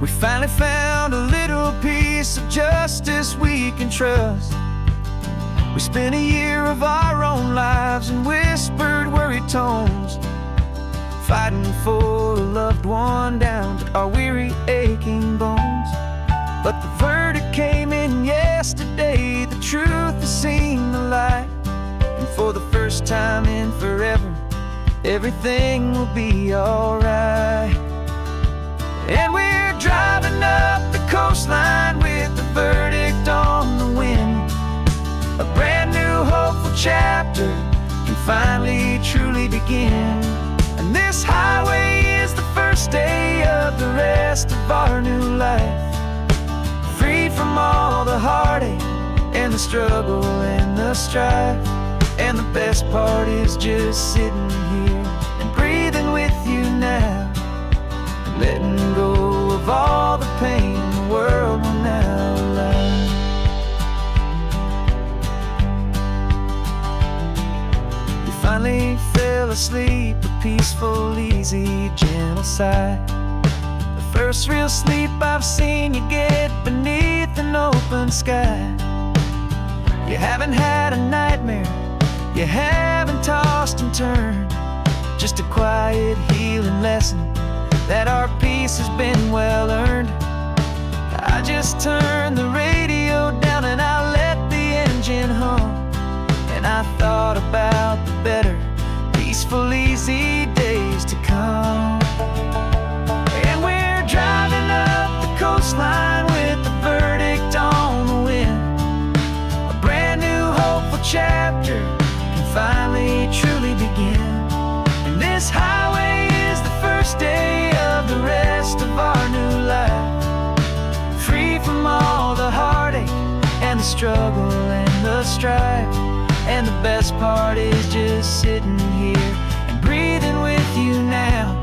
We finally found a little piece of justice we can trust. We spent a year of our own lives in whispered, worried tones, fighting for a loved one down to our weary, aching bones. But the verdict came in yesterday, the truth has seen the light. And for the first time in forever, everything will be alright. And we're driving up the coastline with the verdict on the wind. A brand new hopeful chapter can finally truly begin. And this highway is the first day of the rest of our new life, free from all the heartache and the struggle and the strife. And the best part is just sitting here and breathing with you now, letting go of all the pain the world will now allow. You finally fell asleep, a peaceful, easy, gentle sigh. The first real sleep I've seen you get beneath an open sky. You haven't had a nightmare, you haven't tossed and turned, just a quiet healing lesson that our peace has been well earned. I just turned the radio down and I let the engine hum, and I thought about the better, peaceful, easy days to come. And we're driving up the coastline with the verdict on the wind, a brand new hopeful chapter finally truly begin. And this highway is the first day of the rest of our new life, free from all the heartache and the struggle and the strife. And the best part is just sitting here and breathing with you now,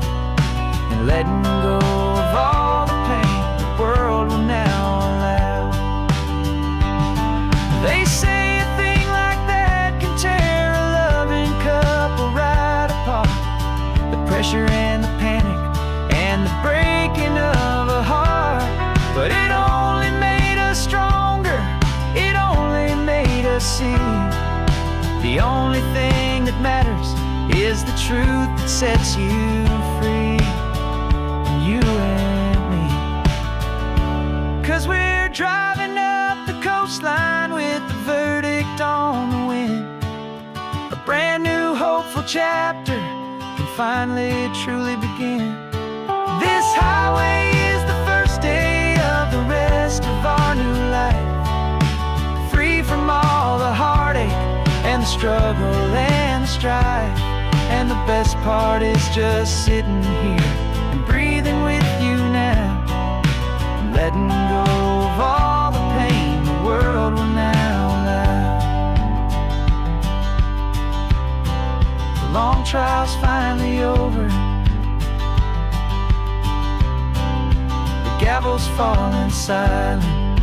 and letting go of all the pain the world will now allow. They say a thing like that can tear a loving couple right apart. The pressure and the panic and the breaking of a heart. But it only made us stronger, it only made us see the only thing that matters is the truth that sets you free, you and me. 'Cause we're driving up the coastline with the verdict on the wind, a brand new hopeful chapter can finally truly begin. This highway is the first day of the rest of our new life, free from all the heartache and the struggle and the strife. And the best part is just sitting here and breathing with you now, and letting go of all the pain the world will now allow. The long trial's finally over, the gavel's falling silent,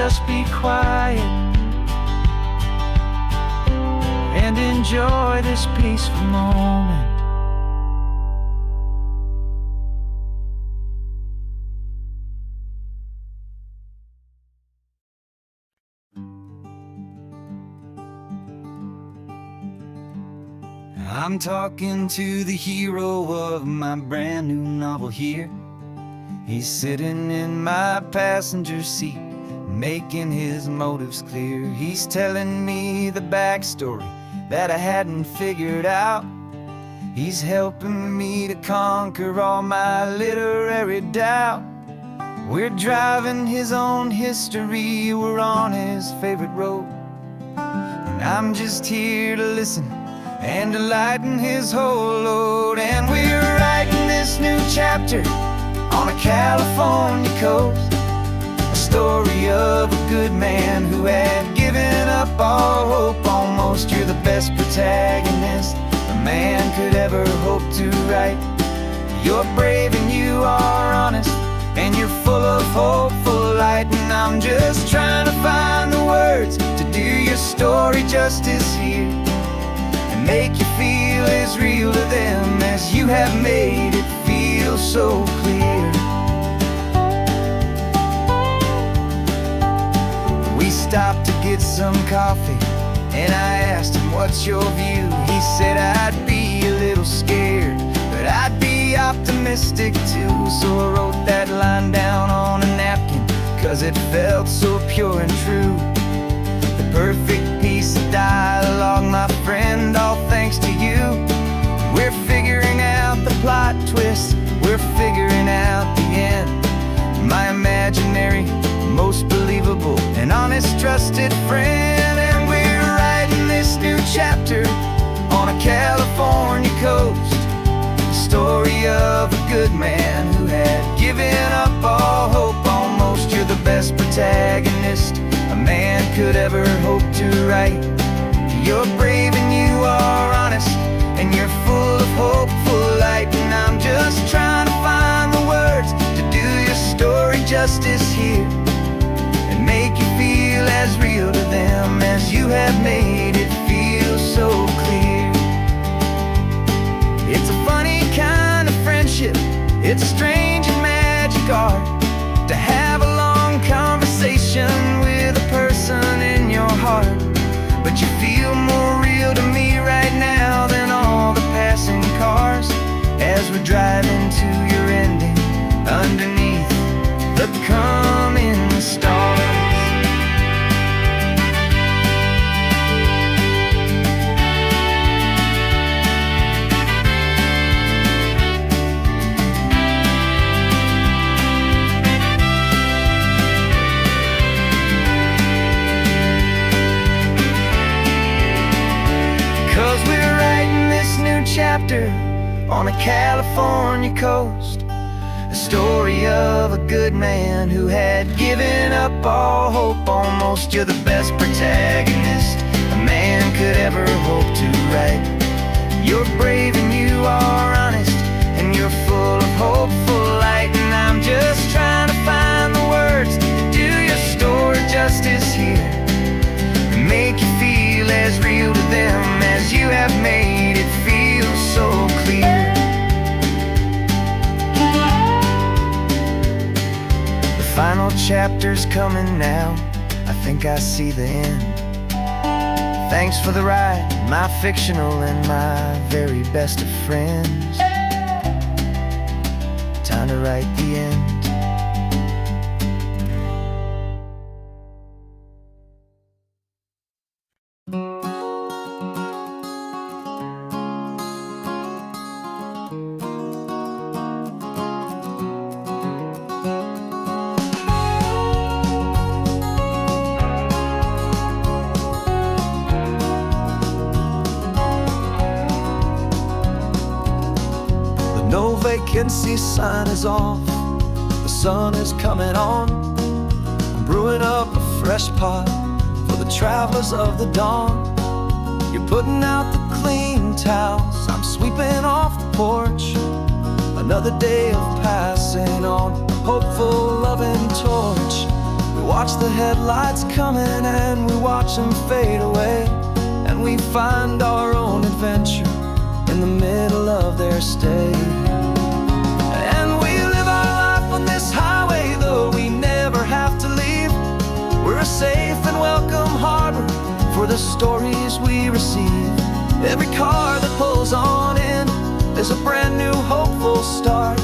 just be quiet and enjoy this peaceful moment. I'm talking to the hero of my brand new novel here. He's sitting in my passenger seat, making his motives clear. He's telling me the backstory that I hadn't figured out. He's helping me to conquer all my literary doubt. We're driving his own history, we're on his favorite road, and I'm just here to listen and to lighten his whole load. And we're writing this new chapter on a California coast, a story of a good man who had given up all hope almost. You're the best protagonist a man could ever hope to write. You're brave and you are honest, and you're full of hopeful light. And I'm just trying to find the words to do your story justice here, and make you feel as real to them as you have made it feel so clear. We stopped to get some coffee, and I asked him, what's your view? He said, I'd be a little scared, but I'd be optimistic too. So I wrote that line down on a napkin, 'cause it felt so pure and true. The perfect piece of dialogue, my friend, all thanks to you. We're figuring out the plot twist, we're figuring out the end. My imaginary, most believable and honest trusted friend. And we're writing this new chapter on a California coast, the story of a good man who had given up all hope almost. You're the best protagonist a man could ever hope to write. You're brave and you are honest, and you're full of hopeful light. And I'm just trying to find the words to do your story justice here, and make you feel as real to them as you have made it feel so clear. It's a funny kind of friendship, it's a strange and magic art to have a long conversation with a person in your heart. But you feel more real to me right now than all the passing cars, as we're driving to your ending underneath the coming stars. 'Cause we're writing this new chapter on a California coast, a story of a good man who had given up all hope almost. You're the best protagonist a man could ever hope to write. You're brave and you are honest, and you're full of hopeful light. And I'm just trying to find the words to do your story justice here, and make you feel as real to them as you have made it feel so clear. The final chapter's coming now, I think I see the end. Thanks for the ride, my fictional and my very best of friends. Time to write the end. No vacancy sign is off, the sun is coming on. I'm brewing up a fresh pot for the travelers of the dawn. You're putting out the clean towels, I'm sweeping off the porch. Another day of passing on, a hopeful loving torch. We watch watch the headlights coming and we watch them fade away, and we find our own adventure in the middle of their stay. And we live our life on this highway, though we never have to leave. We're a safe and welcome harbor for the stories we receive. Every car that pulls on in is a brand new hopeful start,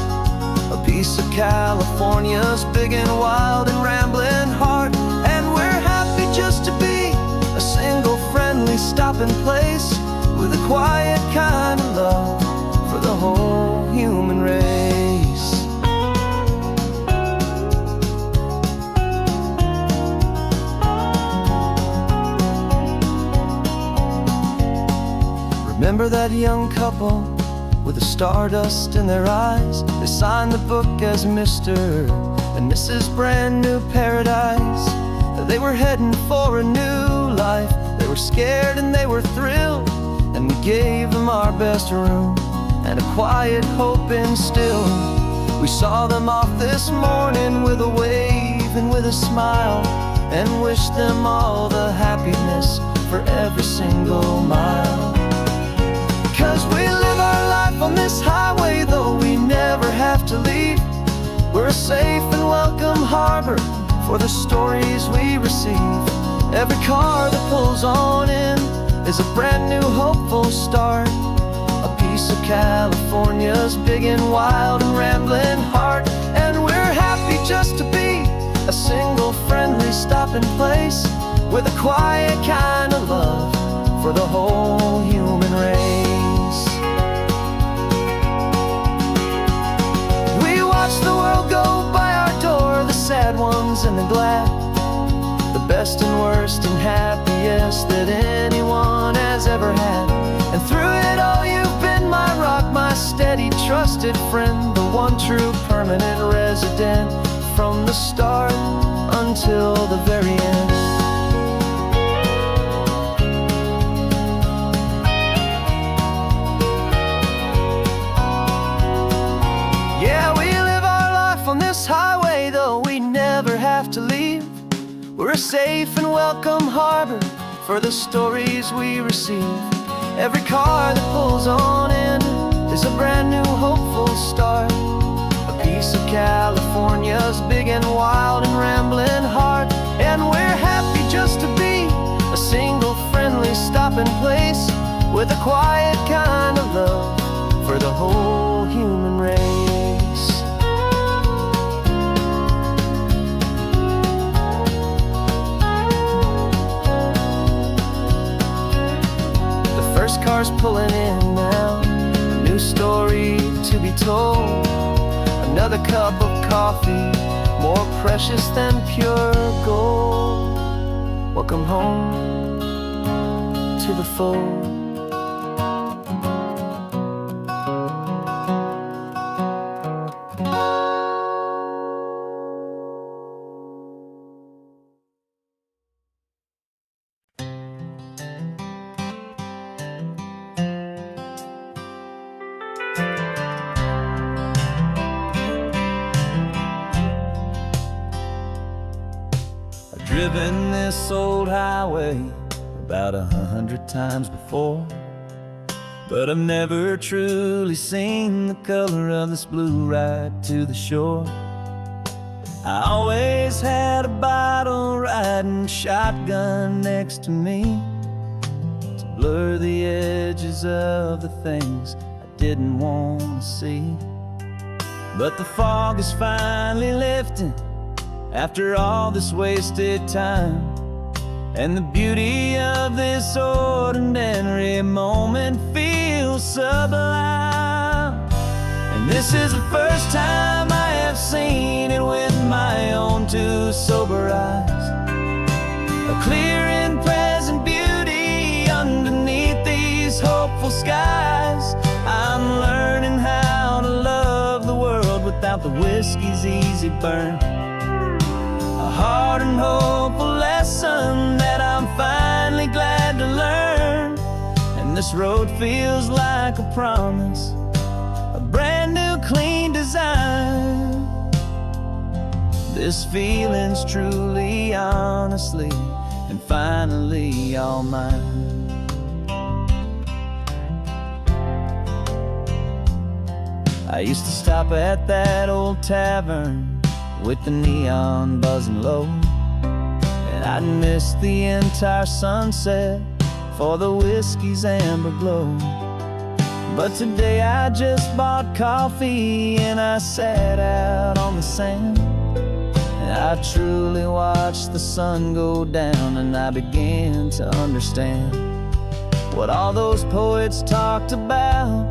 a piece of California's big and wild and rambling heart. And we're happy just to be a single friendly stopping place, with a quiet kind of love for the whole human race. Remember that young couple with the stardust in their eyes? They signed the book as Mr. and Mrs. Brand New Paradise. They were heading for a new life. They were scared and they were thrilled, and we gave them our best room and a quiet hope instilled. We saw them off this morning with a wave and with a smile, and wished them all the happiness for every single mile. 'Cause we live our life on this highway, though we never have to leave. We're a safe and welcome harbor for the stories we receive. Every car that pulls on in is a brand new hopeful start, a piece of California's big and wild and rambling heart. And we're happy just to be a single friendly stopping place, with a quiet kind of love for the whole human race. We watch the world go by our door, the sad ones and the glad, the best and worst and happiest that anyone has ever had. And through it all you've been my rock, my steady trusted friend, the one true permanent resident, from the start until the very end. Yeah, we live our life on this highway, though we never have to leave. We're a safe and welcome harbor for the stories we receive. Every car that pulls on in is a brand new hopeful start, a piece of California's big and wild and rambling heart. And we're happy just to be a single friendly stopping place, with a quiet kind of love for the whole human race. First car's pulling in now, a new story to be told. Another cup of coffee, more precious than pure gold. Welcome home to the fold. Driven this old highway about 100 times before, but I've never truly seen the color of this blue right to the shore. I always had a bottle riding shotgun next to me to blur the edges of the things I didn't want to see. But the fog is finally lifting after all this wasted time, and the beauty of this ordinary moment feels sublime. And this is the first time I have seen it with my own two sober eyes, a clear and present beauty underneath these hopeful skies. I'm learning how to love the world without the whiskey's easy burn, a hard and hopeful lesson that I'm finally glad to learn. And this road feels like a promise, a brand new clean design. This feeling's truly, honestly, and finally all mine. I used to stop at that old tavern with the neon buzzing low, and I'd miss the entire sunset for the whiskey's amber glow. But today I just bought coffee and I sat out on the sand, and I truly watched the sun go down, and I began to understand what all those poets talked about,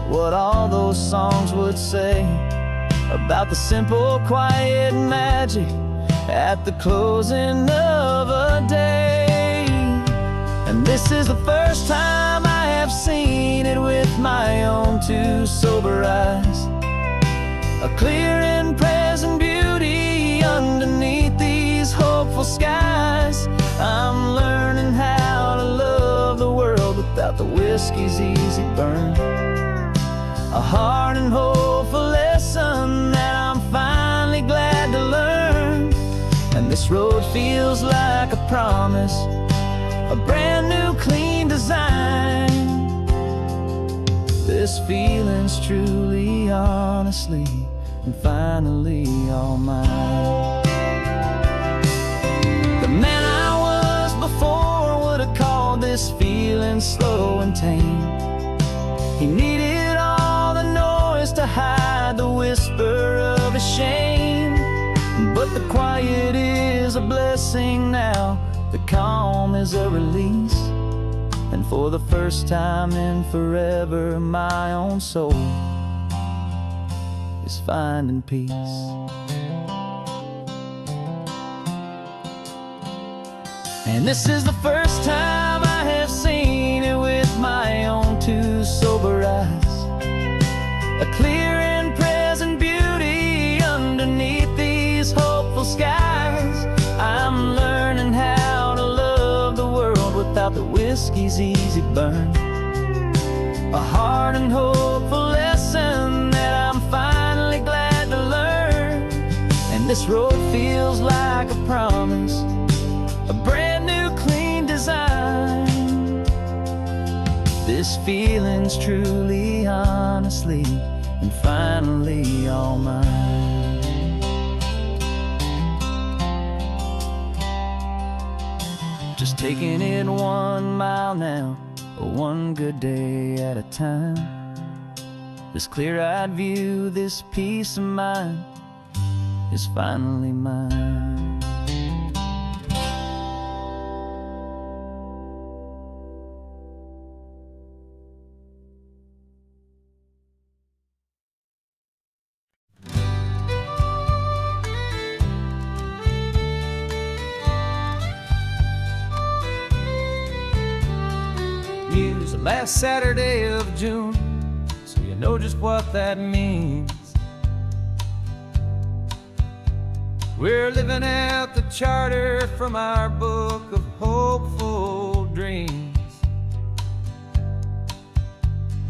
what all those songs would say about the simple, quiet magic at the closing of a day. And this is the first time I have seen it with my own two sober eyes, a clear and present beauty underneath these hopeful skies. I'm learning how to love the world without the whiskey's easy burn, a hard and hopeful lesson that I'm finally glad to learn. And this road feels like a promise, a brand new clean design. This feeling's truly, honestly, and finally all mine. The man I was before would have called this feeling slow and tame. He needed all the noise to hide the whisper of his shame. But the quiet is a blessing now, the calm is a release, and for the first time in forever my own soul is finding peace. And this is the first time I have seen it with my own two sober eyes, a clear and present beauty underneath these hopeful skies. I'm learning how to love the world without the whiskey's easy burn, a hard and hopeful lesson that I'm finally glad to learn. And this road feels like a promise, a brand new clean design. This feeling's truly, honestly, and finally all mine. Just taking it 1 mile now, one good day at a time. This clear-eyed view, this peace of mind is finally mine. News the last Saturday of June, so you know just what that means. We're living out the charter from our book of hopeful dreams.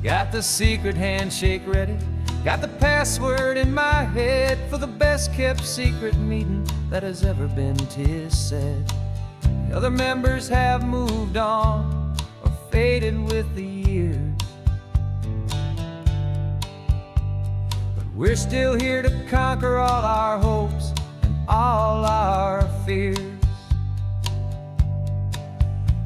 Got the secret handshake ready, got the password in my head for the best kept secret meeting that has ever been, 'tis said. The other members have moved on, faded with the years, but we're still here to conquer all our hopes and all our fears.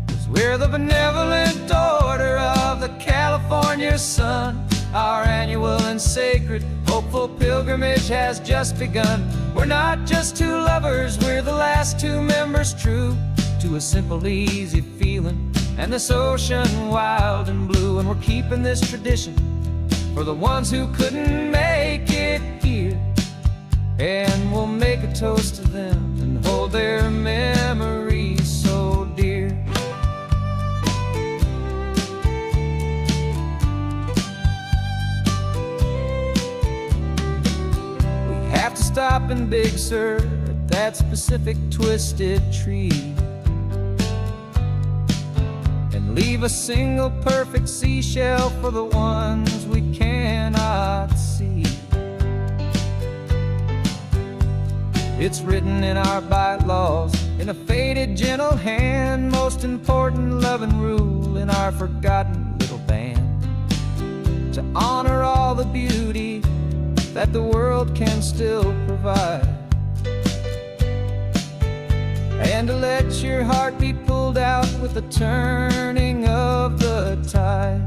'Cause we're the benevolent order of the California sun. Our annual and sacred hopeful pilgrimage has just begun. We're not just two lovers, we're the last two members true to a simple, easy feeling and this ocean wild and blue. And we're keeping this tradition for the ones who couldn't make it here, and we'll make a toast to them and hold their memories so dear. We have to stop in Big Sur at that specific twisted tree, leave a single perfect seashell for the ones we cannot see. It's written in our bylaws, in a faded gentle hand, most important loving rule in our forgotten little band. To honor all the beauty that the world can still provide, and to let your heart be pulled out with the turning of the tide.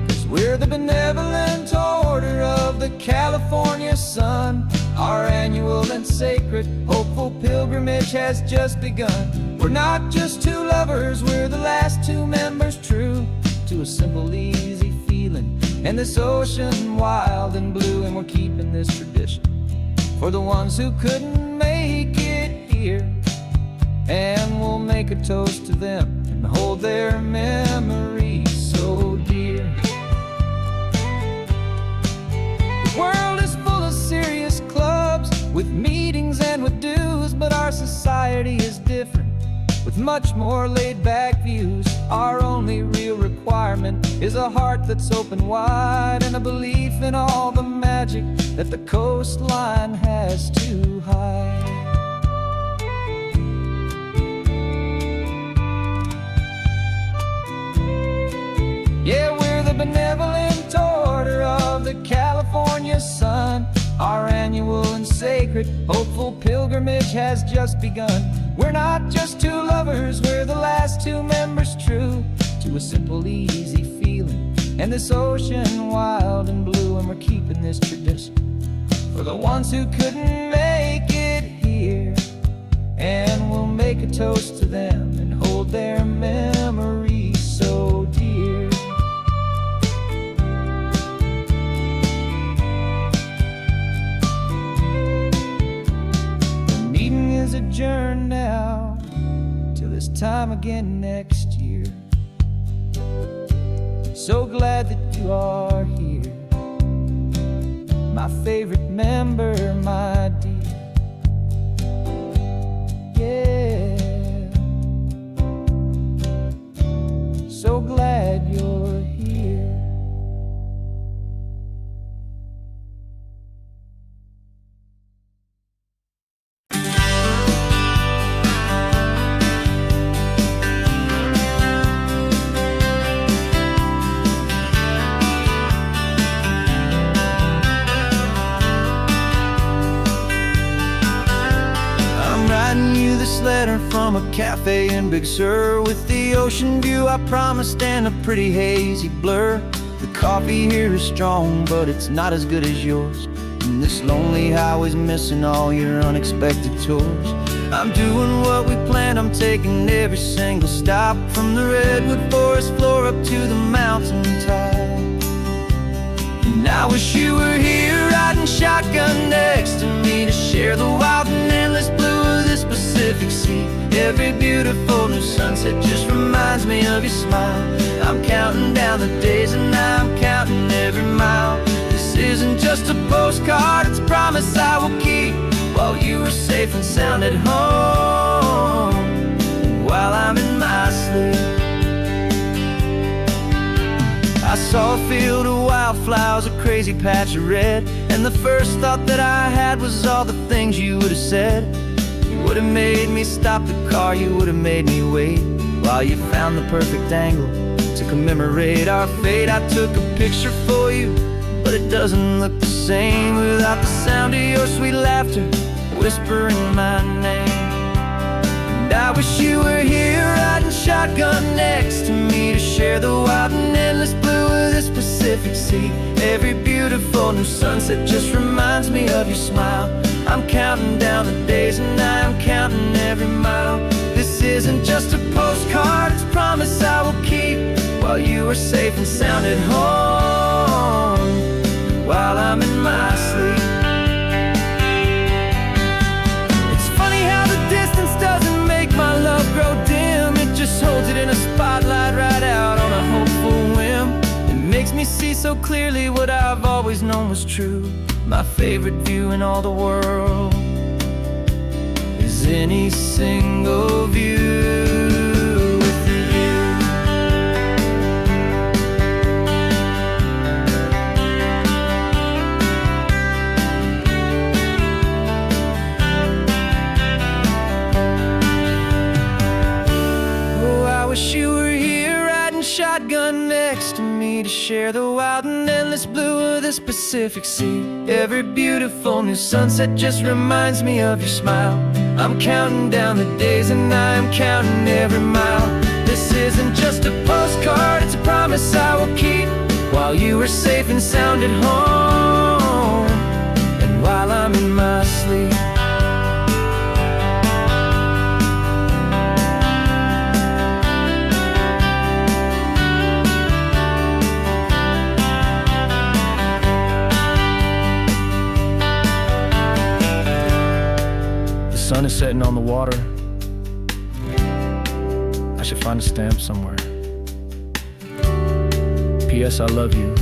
'Cause we're the benevolent order of the California sun. Our annual and sacred hopeful pilgrimage has just begun. We're not just two lovers, we're the last two members true to a simple, easy feeling, and this ocean wild and blue. And we're keeping this tradition for the ones who couldn't make it here, and we'll make a toast to them and hold their memories so dear. The world is full of serious clubs with meetings and with dues, but our society is different with much more laid-back views. Our only real requirement is a heart that's open wide, and a belief in all the magic that the coastline has to hide. Yeah, we're the benevolent order of the California sun. Our annual and sacred hopeful pilgrimage has just begun. We're not just two lovers, we're the last two members true to a simple, easy feeling, and this ocean wild and blue. And we're keeping this tradition for the ones who couldn't make it here, and we'll make a toast to them and hold their memories so dear. The meeting is adjourned now till this time again next year. So glad that you are here, my favorite member, my dear. Yeah, so glad you're here. This letter from a cafe in Big Sur, with the ocean view I promised and a pretty hazy blur. The coffee here is strong, but it's not as good as yours, and this lonely highway's missing all your unexpected tours. I'm doing what we planned, I'm taking every single stop, from the redwood forest floor up to the mountain top. And I wish you were here riding shotgun next to me to share the wild and endless blue of this Pacific Sea. Every beautiful new sunset just reminds me of your smile. I'm counting down the days and I'm counting every mile. This isn't just a postcard, it's a promise I will keep, while you are safe and sound at home, while I'm in my sleep. I saw a field of wildflowers, a crazy patch of red, and the first thought that I had was all the things you would have said. You would have made me stop the car, you would have made me wait, while you found the perfect angle to commemorate our fate. I took a picture for you, but it doesn't look the same without the sound of your sweet laughter whispering my name. And I wish you were here riding shotgun next to me to share the wild and endless blue of this Pacific Sea. Every beautiful new sunset just reminds me of your smile. I'm counting down the days and I'm counting every mile. This isn't just a postcard, it's a promise I will keep, while you are safe and sound at home, while I'm in my sleep. It's funny how the distance doesn't make my love grow dim, it just holds it in a spotlight right out on a hopeful whim. It makes me see so clearly what I've always known was true. My favorite view in all the world is any single view with you. this Pacific Sea. Every beautiful new sunset just reminds me of your smile. I'm counting down the days and I am counting every mile. This isn't just a postcard, it's a promise I will keep, while you are safe and sound at home, and while I'm in my sleep. The sun is setting on the water. I should find a stamp somewhere. P.S. I love you.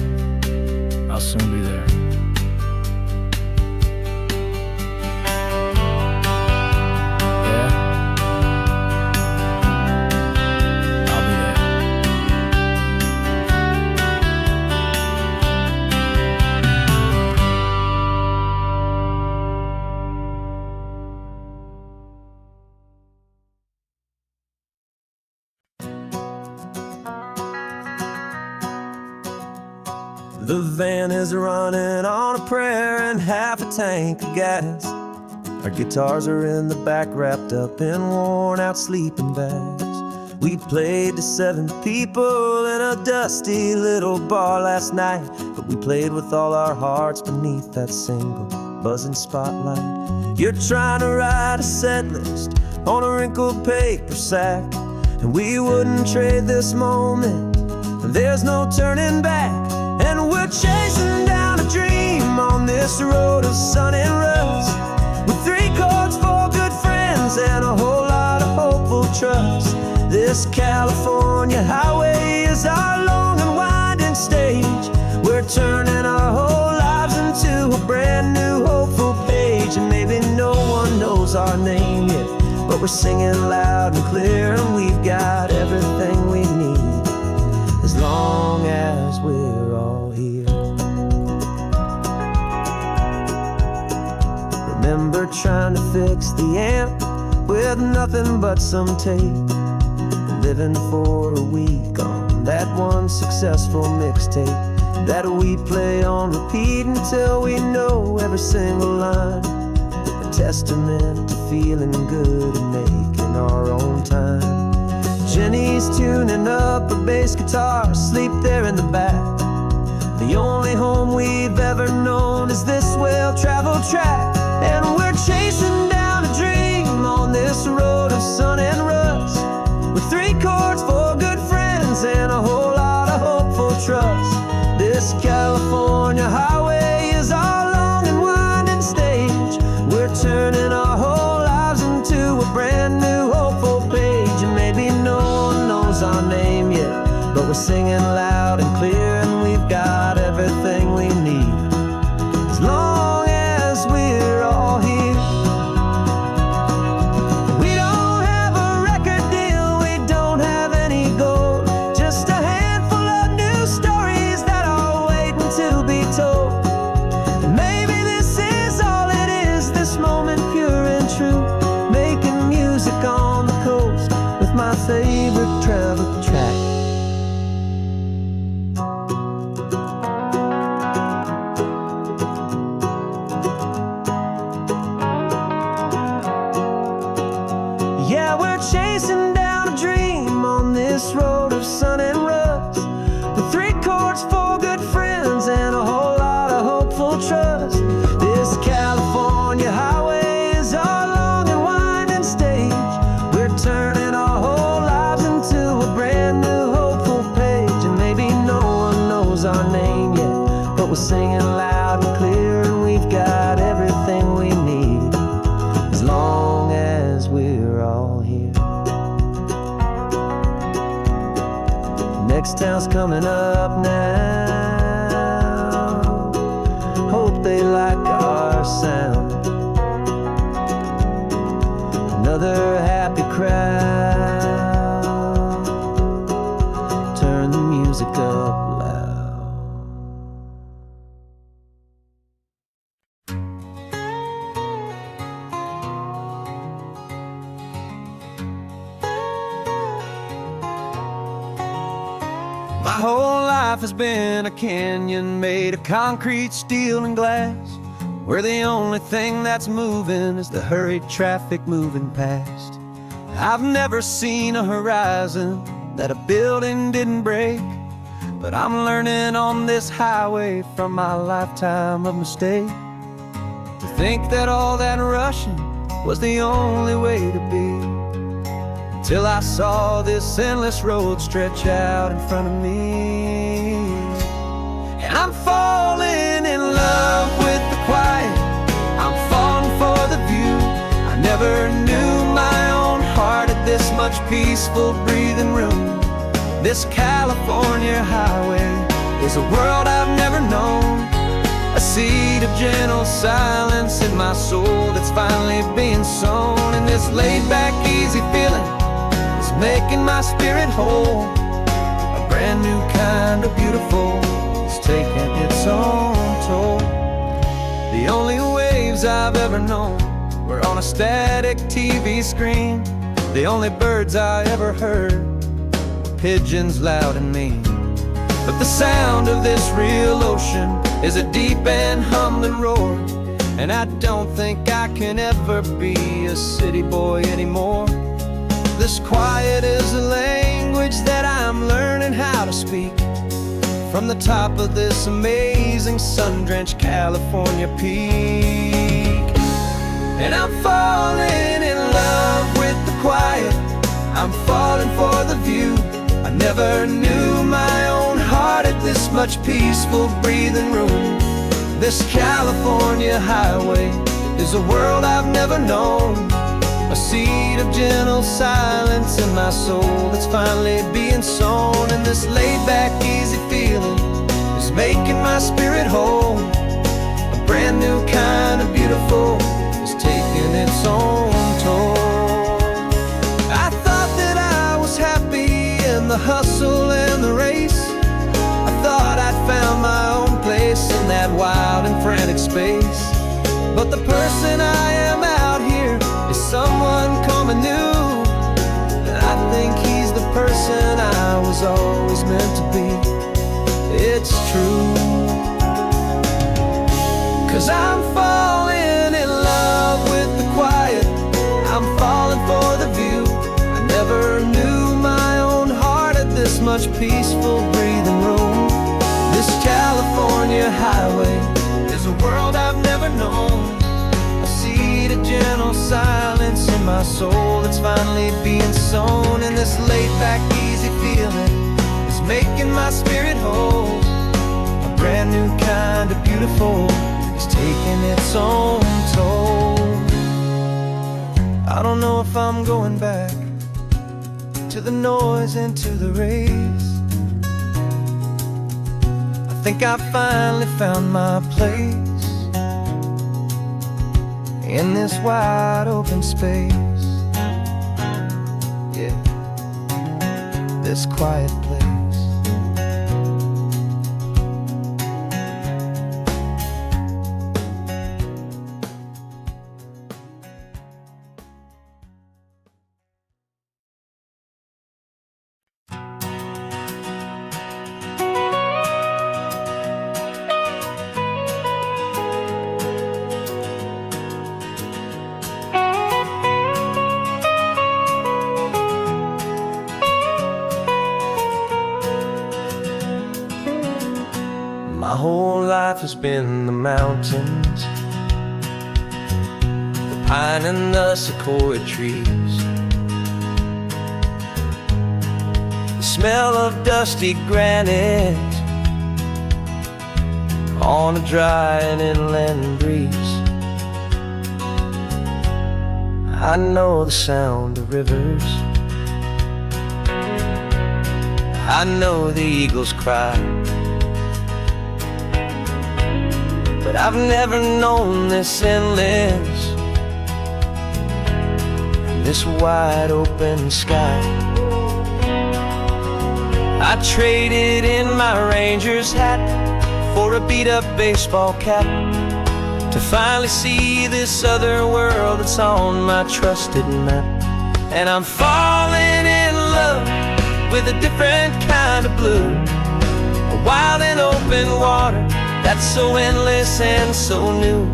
I'll soon be there. Yeah? I'll be there. The van is running on a prayer and half a tank of gas. Our guitars are in the back, wrapped up in worn-out sleeping bags. We played to 7 people in a dusty little bar last night, but we played with all our hearts beneath that single buzzing spotlight. You're trying to write a set list on a wrinkled paper sack, and we wouldn't trade this moment. There's no turning back. And we're chasing down a dream on this road of sun and rust, with 3 chords, 4 good friends, and a whole lot of hopeful trust. This California highway is our long and winding stage. We're turning our whole lives into a brand new hopeful page. And maybe no one knows our name yet, but we're singing loud and clear, and we've got everything we need, as long as we're all here. Remember trying to fix the amp with nothing but some tape, living for a week on that one successful mixtape that we play on repeat until we know every single line. A testament to feeling good and making our own time. Jenny's tuning up her bass guitar, asleep there in the back. The only home we've ever known is this well-traveled track. And we're chasing down a dream on this road of sun and rust, with 3 chords, 4 good friends, and a whole lot of hopeful trust. This California highway is our long and winding stage. We're turning our whole lives into a brand new hopeful page. And maybe no one knows our name yet, but we're singing loud and clear, and we've got everything we need, as long as we're all here. We don't have a record deal, we don't have any gold, just a handful of new stories that are waiting to be told. And maybe this is all it is, this moment pure and true, making music on the coast with my favorite travel track. Yeah, we're chasing down a dream on this road of sun and rust, with 3 chords, 4 good friends, and a whole lot of hopeful trust. This California highway is our long and winding stage. We're turning our whole lives into a brand new hopeful page. And maybe no one knows our name yet, but we're singing loud and clear, and we've got everything we need, as long as we're all here. Next town's coming up now, hope they like our sound. Another happy crowd, turn the music up loud. My whole life life has been a canyon made of concrete, steel, and glass, where the only thing that's moving is the hurried traffic moving past. I've never seen a horizon that a building didn't break, but I'm learning on this highway from my lifetime of mistake, to think that all that rushing was the only way to be, till I saw this endless road stretch out in front of me. And I'm falling in love with the quiet, I'm falling for the view. I never knew my own heart had this much peaceful breathing room. This California highway is a world I've never known, a seed of gentle silence in my soul that's finally being sown. And this laid-back, easy feeling is making my spirit whole. A brand new kind of beautiful is taking its own toll. The only waves I've ever known were on a static TV screen. The only birds I ever heard were pigeons loud and mean. But the sound of this real ocean is a deep and humbling roar, and I don't think I can ever be a city boy anymore. This quiet is a language that I'm learning how to speak, from the top of this amazing sun-drenched California peak. And I'm falling in love with the quiet, I'm falling for the view. I never knew my own heart had this much peaceful breathing room. This California highway is a world I've never known, a seed of gentle silence in my soul that's finally being sown. And this laid-back, easy feeling is making my spirit whole. A brand new kind of beautiful is taking its own toll. I thought that I was happy in the hustle and the race. I thought I'd found my own place in that wild and frantic space. But the person I am out here is someone coming new, and I think he's the person I was always meant to be. It's true, 'cause I'm falling in love with the quiet, I'm falling for the view. I never knew my own heart had this much peaceful breathing room. This California highway is a world I've never known, a seed of gentle silence in my soul that's finally being sown. And this laid-back, easy feeling is making my spirit whole. A brand new kind of beautiful is taking its own toll. I don't know if I'm going back to the noise and to the race. I think I finally found my place in this wide open space. Yeah, this quiet place. My whole life has been the mountains, the pine and the sequoia trees, the smell of dusty granite on a dry and inland breeze. I know the sound of rivers, I know the eagles cry, but I've never known this endless and this wide open sky. I traded in my Ranger's hat for a beat-up baseball cap to finally see this other world that's on my trusted map. And I'm falling in love with a different kind of blue, a wild and open water that's so endless and so new.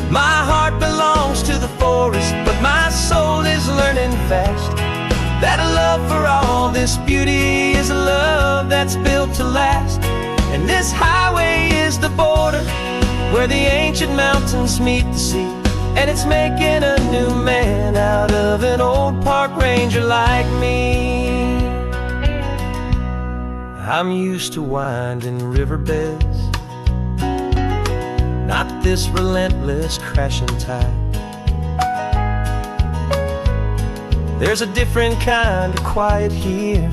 My heart belongs to the forest, but my soul is learning fast that a love for all this beauty is a love that's built to last. And this highway is the border where the ancient mountains meet the sea, and it's making a new man out of an old park ranger like me. I'm used to winding riverbeds, not this relentless crashing tide. There's a different kind of quiet here,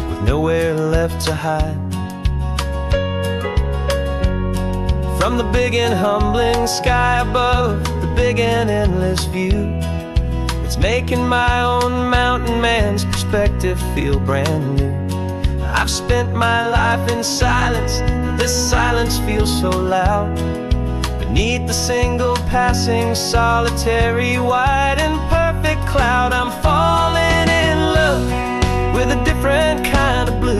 with nowhere left to hide. From the big and humbling sky above, the big and endless view, it's making my own mountain man's perspective feel brand new. I've spent my life in silence, this silence feels so loud. Beneath the single passing solitary white and perfect cloud, I'm falling in love with a different kind of blue,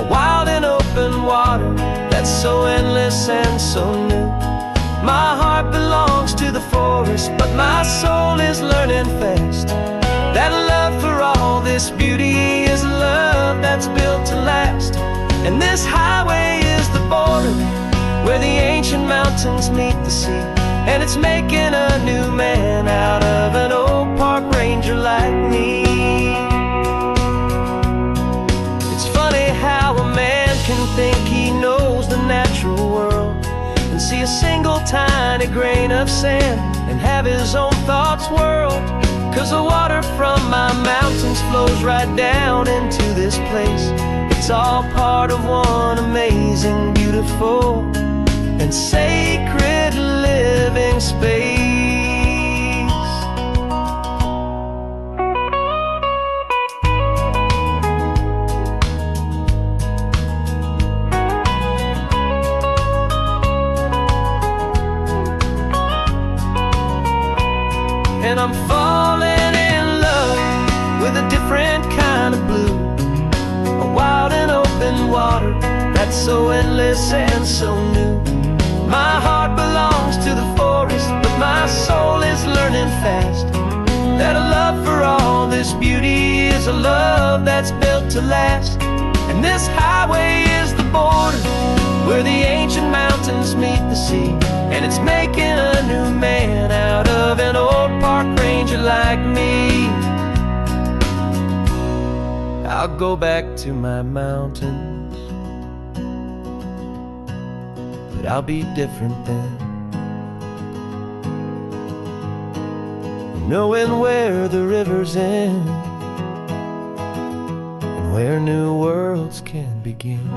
a wild and open water that's so endless and so new. My heart belongs to the forest, but my soul is learning fast that love for all this beauty is a love that's built to last. And this highway is the border where the ancient mountains meet the sea, and it's making a new man out of an old park ranger like me. It's funny how a man can think he knows the natural world and see a single tiny grain of sand and have his own thoughts whirled. 'Cause the water from my mountains flows right down into this place. It's all part of one amazing, beautiful, and sacred living space. And I'm falling in love with a different kind of blue, a wild and open water that's so endless and so new. My heart belongs to the forest, but my soul is learning fast that a love for all this beauty is a love that's built to last. And this highway is the border where the ancient mountains meet the sea, and it's making a new man out of an old park ranger like me. I'll go back to my mountains, but I'll be different then, knowing where the rivers end and where new worlds can begin.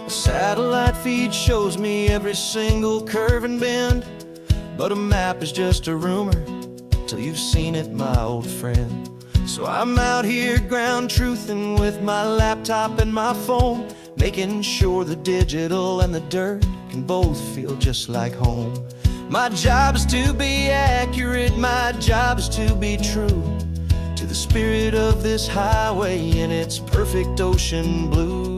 Satellite feed shows me every single curve and bend, but a map is just a rumor till you've seen it, my old friend. So I'm out here ground truthing with my laptop and my phone, making sure the digital and the dirt can both feel just like home. My job is to be accurate, my job is to be true to the spirit of this highway in its perfect ocean blue.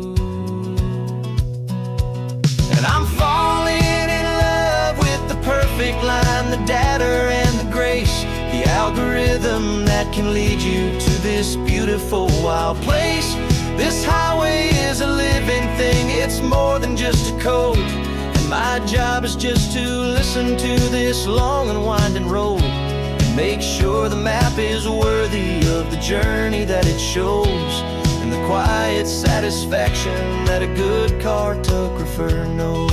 And I'm falling in love with the perfect line, the data and the grace, the algorithm that can lead you to this beautiful wild place. This highway is a living thing, it's more than just a code. And my job is just to listen to this long and winding road and make sure the map is worthy of the journey that it shows, and the quiet satisfaction that a good cartographer knows.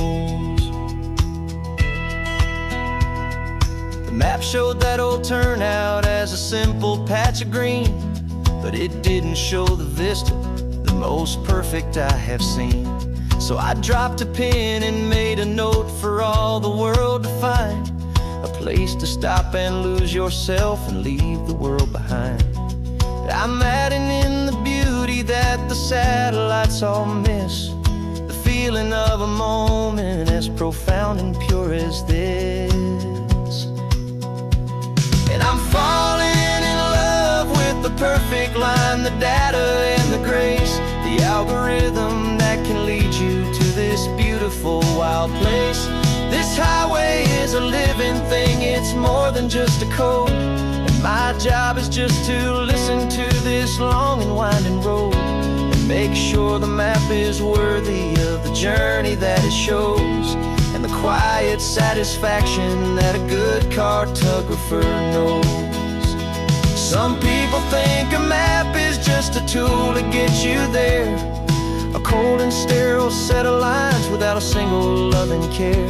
The map showed that old turnout as a simple patch of green, but it didn't show the vista, the most perfect I have seen. So I dropped a pin and made a note for all the world to find, a place to stop and lose yourself and leave the world behind. I'm adding in the beauty that that the satellites all miss, the feeling of a moment as profound and pure as this. And I'm falling in love with the perfect line, the data and the grace, the algorithm that can lead you to this beautiful wild place. This highway is a living thing, it's more than just a code. And my job is just to listen to this long and winding road and make sure the map is worthy of the journey that it shows, and the quiet satisfaction that a good cartographer knows. Some people think a map is just a tool to get you there, a cold and sterile set of lines without a single loving care.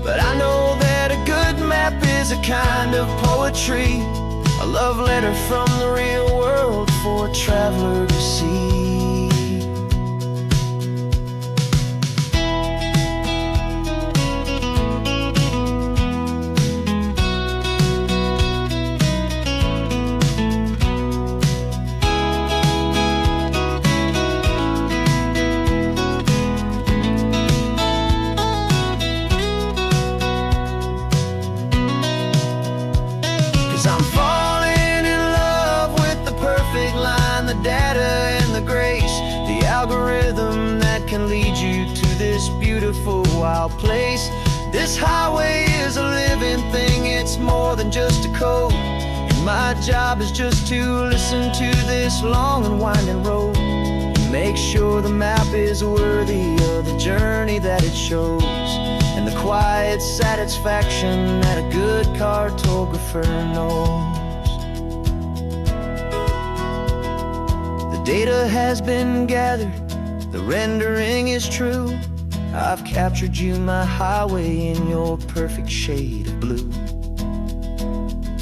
But I know that a good map is a kind of poetry, a love letter from the real world for a traveler to see. 'Cause I'm falling in love with the perfect line, the data and the grace, the algorithm that can lead you to this beautiful wild place. This highway is a living thing, it's more than just a code. And my job is just to listen to this long and winding road, make sure the map is worthy of the journey that it shows, and the quiet satisfaction that a good cartographer knows. The data has been gathered, the rendering is true. I've captured you, my highway, in your perfect shade of blue.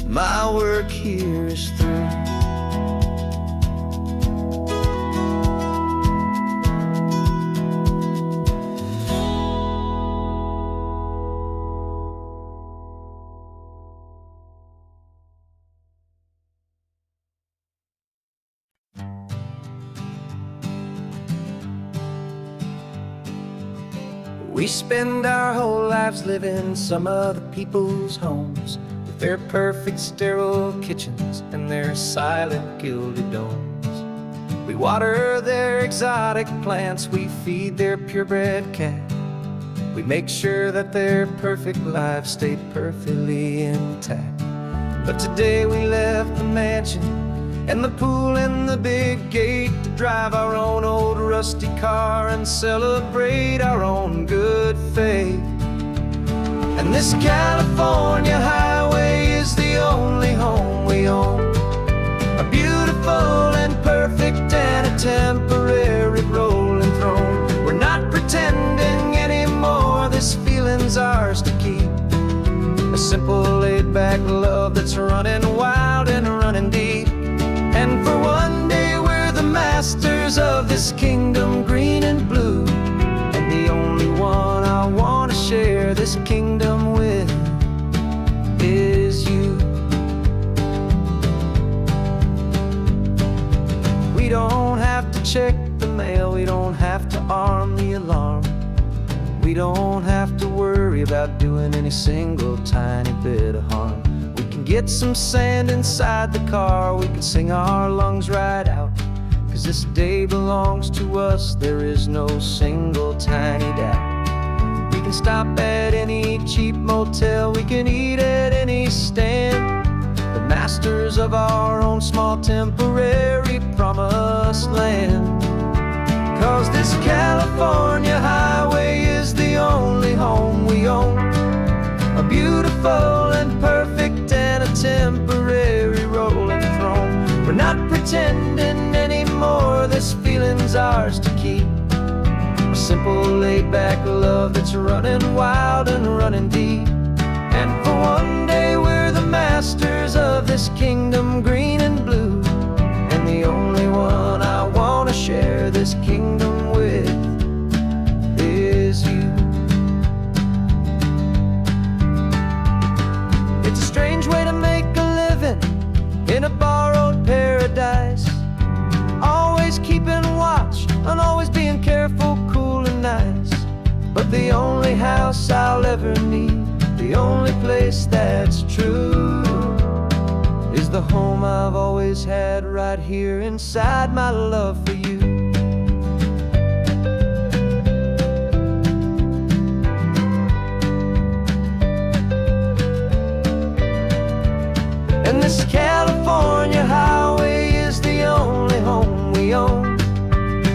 My work here is through. We spend our whole lives living some other people's homes, with their perfect sterile kitchens and their silent gilded domes. We water their exotic plants, we feed their purebred cat. We make sure that their perfect lives stay perfectly intact. But today we left the mansion and the pool and the big gate to drive our own old rusty car and celebrate our own good faith. And this California highway is the only home we own, a beautiful and perfect and a temporary rolling throne. We're not pretending anymore, this feeling's ours to keep, a simple laid-back love that's running wild and running deep. And for one day we're the masters of this kingdom green and blue, and the only one I want to share this kingdom with is you. We don't have to check the mail, we don't have to arm the alarm, we don't have to worry about doing any single tiny bit of harm. We can get some sand inside the car, we can sing our lungs right out, 'cause this day belongs to us, there is no single tiny doubt. We can stop at any cheap motel, we can eat at any stand, the masters of our own small temporary promised land. 'Cause this California highway is the only home we own, a beautiful and perfect and a temporary rolling throne. We're not pretending anymore, this feeling's ours to keep, a simple laid-back love that's running wild and running deep. And for one day we're the masters of this kingdom green and blue, and the only one I want to share this kingdom with is you. It's a strange way to make a living in a borrowed paradise, always keeping house I'll ever need. The only place that's true is the home I've always had right here inside my love for you. And this California highway is the only home we own.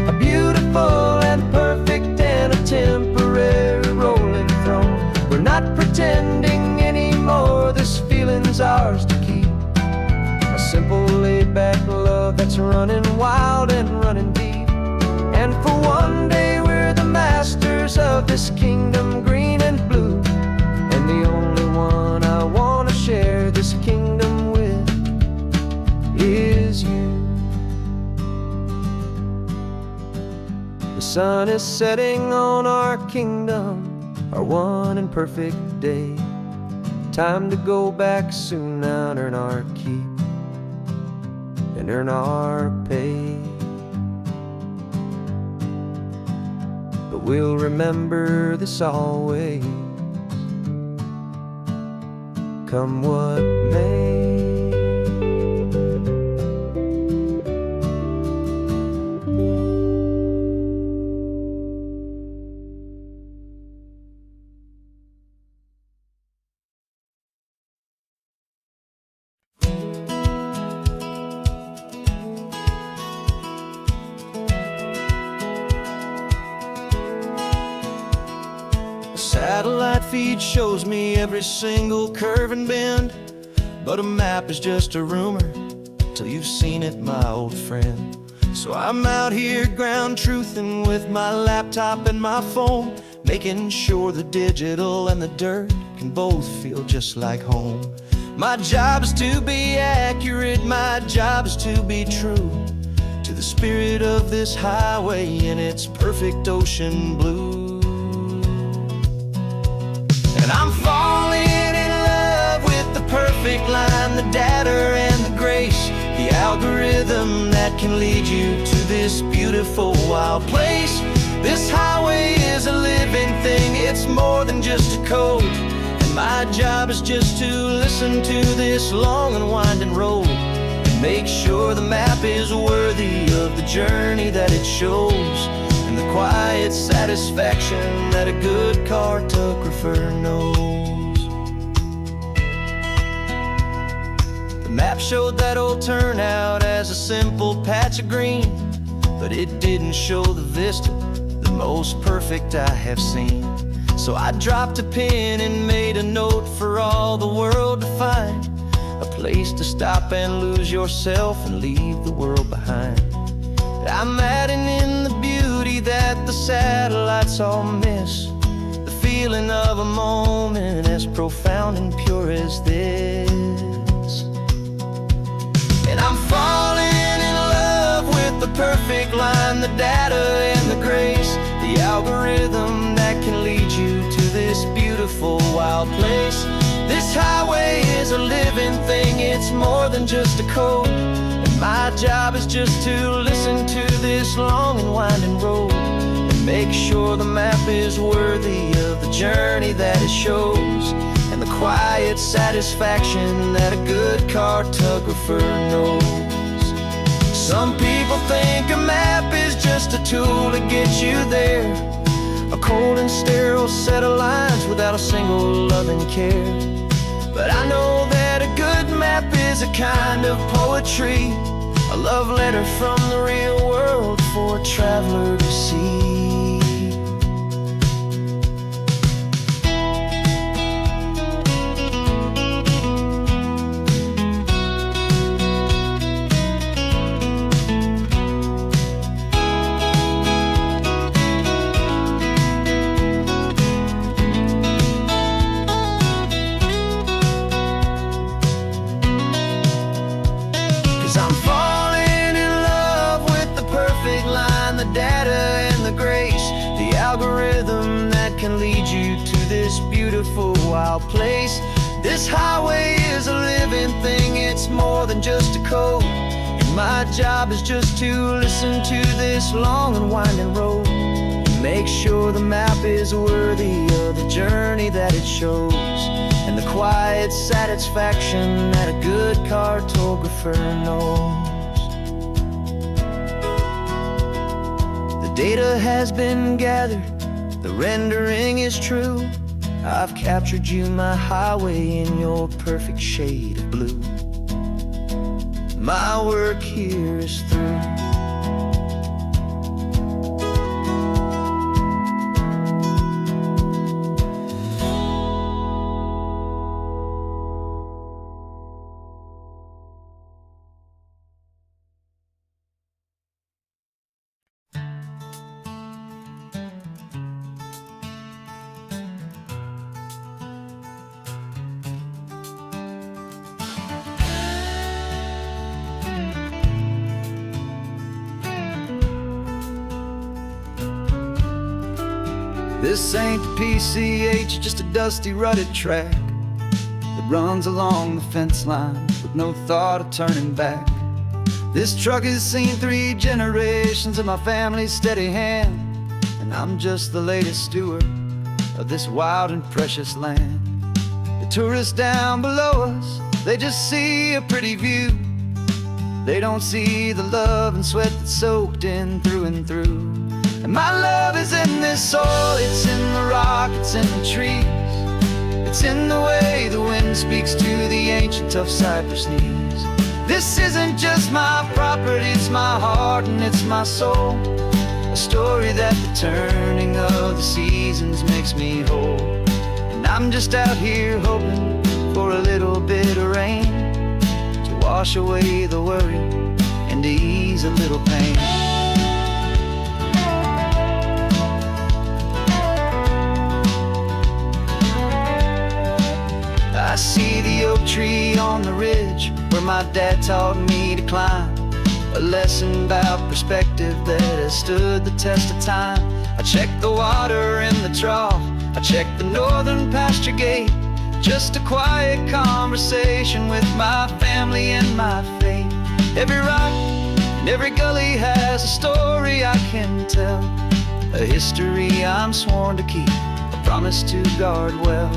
A beautiful and perfect and a temporary rolling throne. We're not pretending anymore, this feeling's ours to keep. A simple laid-back love that's running wild and running deep. And for one day we're the masters of this kingdom, green and blue. And the only one I want to share this kingdom with is you. The sun is setting on our kingdom, our one and perfect day. Time to go back soon now and earn our keep and earn our pay. But we'll remember this always, come what may. Satellite feed shows me every single curve and bend, but a map is just a rumor till you've seen it, my old friend. So I'm out here ground truthing with my laptop and my phone, making sure the digital and the dirt can both feel just like home. My job is to be accurate, my job is to be true to the spirit of this highway in its perfect ocean blue. And I'm falling in love with the perfect line, the data and the grace, the algorithm that can lead you to this beautiful wild place. This highway is a living thing, it's more than just a code. And my job is just to listen to this long and winding road and make sure the map is worthy of the journey that it shows, and the quiet satisfaction that a good cartographer knows. The map showed that old turnout as a simple patch of green, but it didn't show the vista, the most perfect I have seen. So I dropped a pin and made a note for all the world to find, a place to stop and lose yourself and leave the world behind. I'm adding in the beauty that the satellites all miss, the feeling of a moment as profound and pure as this. And I'm falling in love with the perfect line, the data and the grace, the algorithm that can lead you to this beautiful wild place. This highway is a living thing, it's more than just a code. My job is just to listen to this long and winding road and make sure the map is worthy of the journey that it shows, and the quiet satisfaction that a good cartographer knows. Some people think a map is just a tool to get you there, a cold and sterile set of lines without a single loving care. But I know that a good map is a kind of poetry, a love letter from the real world for a traveler to see. Algorithm that can lead you to this beautiful wild place. This highway is a living thing, it's more than just a code. And my job is just to listen to this long and winding road and make sure the map is worthy of the journey that it shows, and the quiet satisfaction that a good cartographer knows. The data has been gathered, the rendering is true. I've captured you, my highway, in your perfect shade of blue. My work here is through. This ain't the PCH, just a dusty, rutted track that runs along the fence line with no thought of turning back. This truck has seen 3 generations of my family's steady hand, and I'm just the latest steward of this wild and precious land. The tourists down below us, they just see a pretty view. They don't see the love and sweat that's soaked in through and through. And my love is in this soil, it's in the rock, it's in the trees. It's in the way the wind speaks to the ancient tough cypress knees. This isn't just my property, it's my heart and it's my soul. A story that the turning of the seasons makes me whole. And I'm just out here hoping for a little bit of rain to wash away the worry and to ease a little pain. I see the oak tree on the ridge where my dad taught me to climb, a lesson about perspective that has stood the test of time. I check the water in the trough, I check the northern pasture gate, just a quiet conversation with my family and my faith. Every rock and every gully has a story I can tell, a history I'm sworn to keep, a promise to guard well.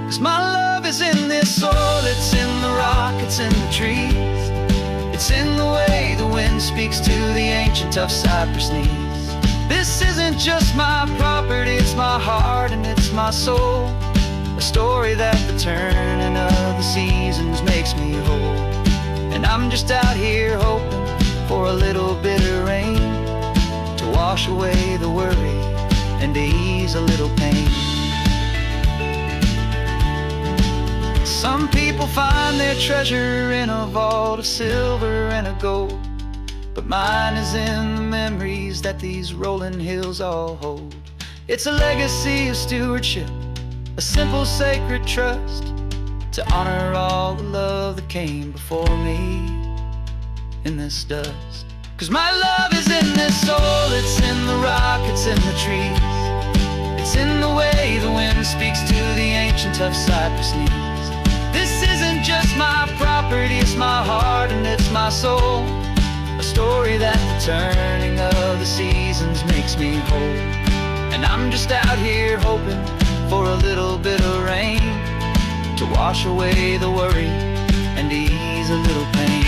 'Cause my love is in this soil, it's in the rock, it's in the trees. It's in the way the wind speaks to the ancient tough cypress knees. This isn't just my property, it's my heart and it's my soul. A story that the turning of the seasons makes me whole. And I'm just out here hoping for a little bit of rain to wash away the worry and to ease a little pain. Some people find their treasure in a vault of silver and of gold, but mine is in the memories that these rolling hills all hold. It's a legacy of stewardship, a simple sacred trust, to honor all the love that came before me in this dust. 'Cause my love is in this soul, it's in the rock, it's in the trees. It's in the way the wind speaks to the ancient tough cypress knees. This isn't just my property, it's my heart and it's my soul. A story that the turning of the seasons makes me whole. And I'm just out here hoping for a little bit of rain to wash away the worry and to ease a little pain.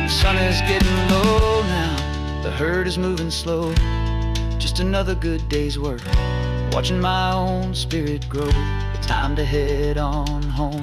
The sun is getting low now, the herd is moving slow. Just another good day's work, watching my own spirit grow. Time to head on home.